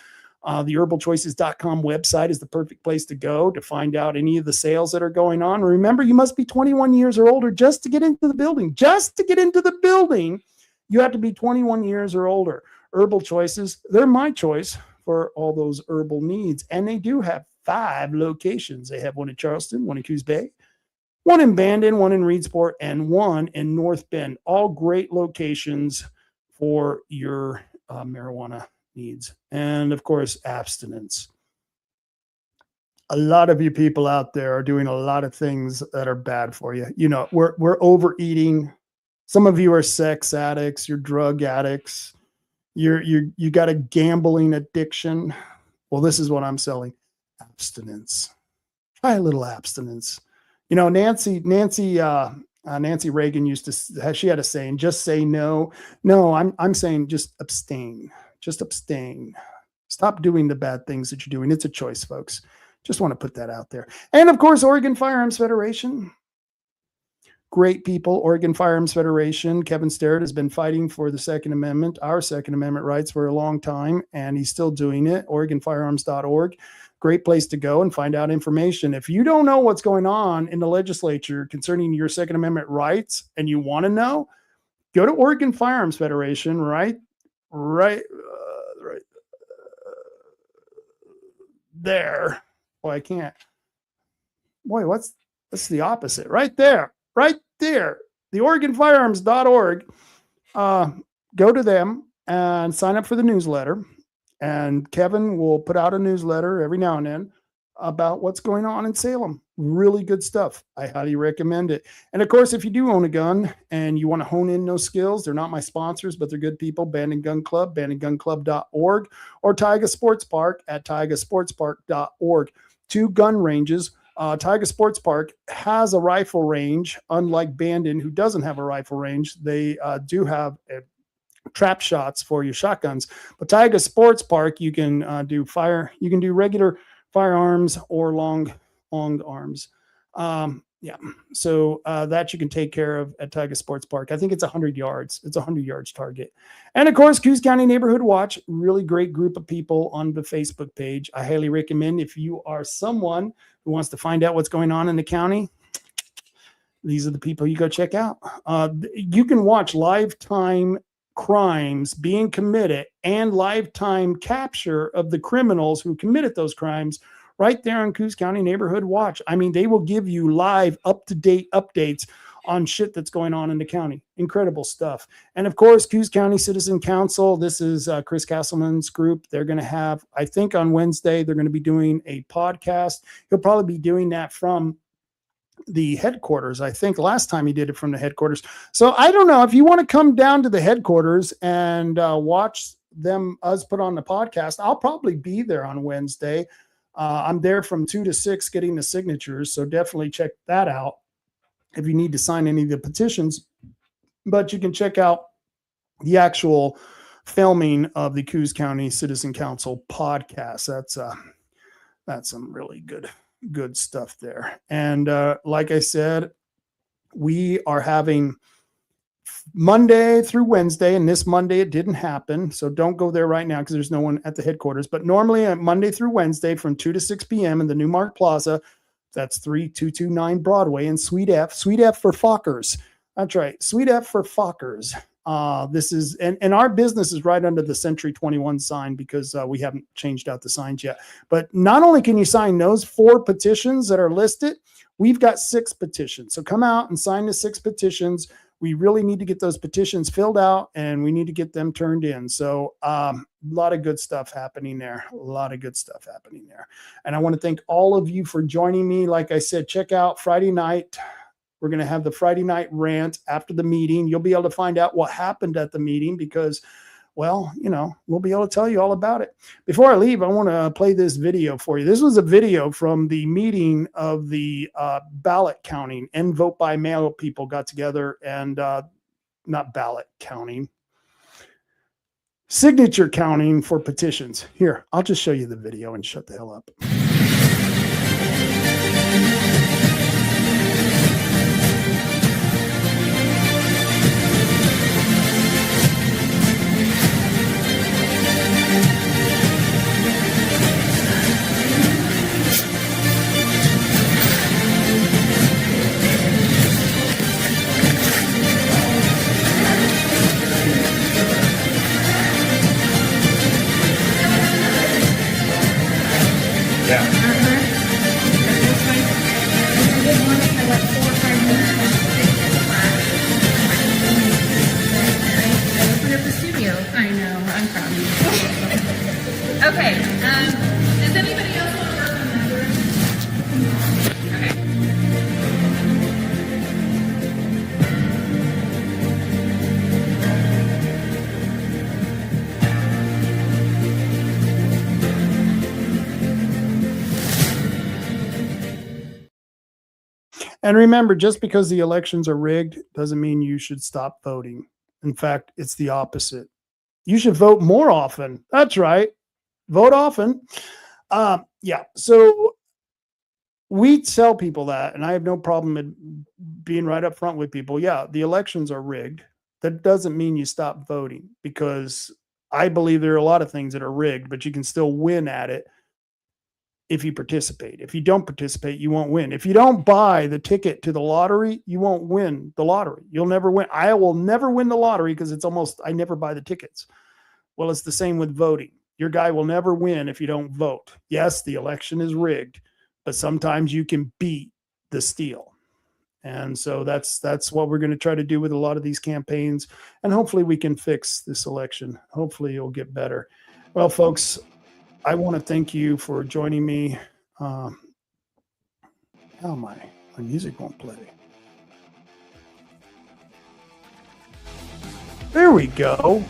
The herbalchoices.com website is the perfect place to go to find out any of the sales that are going on. Remember, you must be 21 years or older just to get into the building. Just to get into the building, you have to be 21 years or older. Herbal Choices, they're my choice for all those herbal needs. And they do have 5 locations. They have one in Charleston, one in Coos Bay, one in Bandon, one in Reedsport, and one in North Bend. All great locations for your marijuana needs. And of course, abstinence. A lot of you people out there are doing a lot of things that are bad for you. You know, we're overeating. Some of you are sex addicts, you're drug addicts, you got a gambling addiction. Well, this is what I'm selling. Abstinence. Try a little abstinence. You know, Nancy Reagan she had a saying, just say no. No, I'm saying just abstain. Just abstain. Stop doing the bad things that you're doing. It's a choice, folks. Just want to put that out there. And of course, Oregon Firearms Federation. Great people. Oregon Firearms Federation. Kevin Starrett has been fighting for the Second Amendment, our Second Amendment rights, for a long time, and he's still doing it. OregonFirearms.org. Great place to go and find out information. If you don't know what's going on in the legislature concerning your Second Amendment rights and you want to know, go to Oregon Firearms Federation, right there. Boy, I can't. Boy, what's the opposite? Right there. The OregonFirearms.org. Go to them and sign up for the newsletter. And Kevin will put out a newsletter every now and then about what's going on in Salem. Really good stuff. I highly recommend it. And of course, if you do own a gun and you want to hone in those skills, they're not my sponsors, but they're good people. Bandon Gun Club, bandongunclub.org, or Taiga Sports Park at taigasportspark.org. 2 gun ranges. Taiga Sports Park has a rifle range, unlike Bandon, who doesn't have a rifle range. They do have trap shots for your shotguns. But Taiga Sports Park, you can do regular firearms or long arms. So that you can take care of at Taiga Sports Park. I think it's 100 yards. It's a 100 yards target. And of course, Coos County Neighborhood Watch, really great group of people on the Facebook page. I highly recommend, if you are someone who wants to find out what's going on in the county, these are the people you go check out. You can watch live time crimes being committed and lifetime capture of the criminals who committed those crimes right there on Coos County Neighborhood Watch. I mean, they will give you live, up-to-date updates on shit that's going on in the county. Incredible stuff. And of course, Coos County Citizen Council, this is Chris Castleman's group. They're going to have, I think on Wednesday, they're going to be doing a podcast. He'll probably be doing that from the headquarters. I think last time he did it from the headquarters. So I don't know if you want to come down to the headquarters and watch us put on the podcast. I'll probably be there on Wednesday. I'm there from 2 to 6 getting the signatures. So definitely check that out if you need to sign any of the petitions. But you can check out the actual filming of the Coos County Citizen Council podcast. That's some really good stuff there. And like I said, we are having Monday through Wednesday, and this Monday it didn't happen, so don't go there right now because there's no one at the headquarters. But normally on Monday through Wednesday from 2 to 6 p.m. in the Newmark Plaza, that's 3229 Broadway in Suite F. Suite F for Fockers. That's right, Suite F for Fockers. This is, and our business is right under the Century 21 sign because we haven't changed out the signs yet. But not only can you sign those 4 petitions that are listed, we've got 6 petitions. So come out and sign the 6 petitions. We really need to get those petitions filled out and we need to get them turned in. So a lot of good stuff happening there. And I want to thank all of you for joining me. Like I said, check out Friday night. We're going to have the Friday night rant after the meeting. You'll be able to find out what happened at the meeting because, well, we'll be able to tell you all about it. Before I leave, I want to play this video for you. This was a video from the meeting of the ballot counting and vote by mail people got together and not ballot counting, signature counting for petitions. Here, I'll just show you the video and shut the hell up. Okay, does anybody else want to work on that? Okay. And remember, just because the elections are rigged doesn't mean you should stop voting. In fact, it's the opposite. You should vote more often. That's right. Vote often. Yeah. So we tell people that, and I have no problem in being right up front with people. Yeah, the elections are rigged. That doesn't mean you stop voting, because I believe there are a lot of things that are rigged, but you can still win at it if you participate. If you don't participate, you won't win. If you don't buy the ticket to the lottery, you won't win the lottery. You'll never win. I will never win the lottery because I never buy the tickets. Well, it's the same with voting. Your guy will never win if you don't vote. Yes, the election is rigged, but sometimes you can beat the steal. And so that's what we're going to try to do with a lot of these campaigns. And hopefully we can fix this election. Hopefully it'll get better. Well, folks, I want to thank you for joining me. My music won't play. There we go.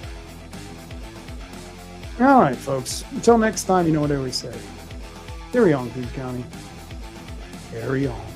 All right, folks. Until next time, you know what I always say. Carry on, Coos County. Carry on.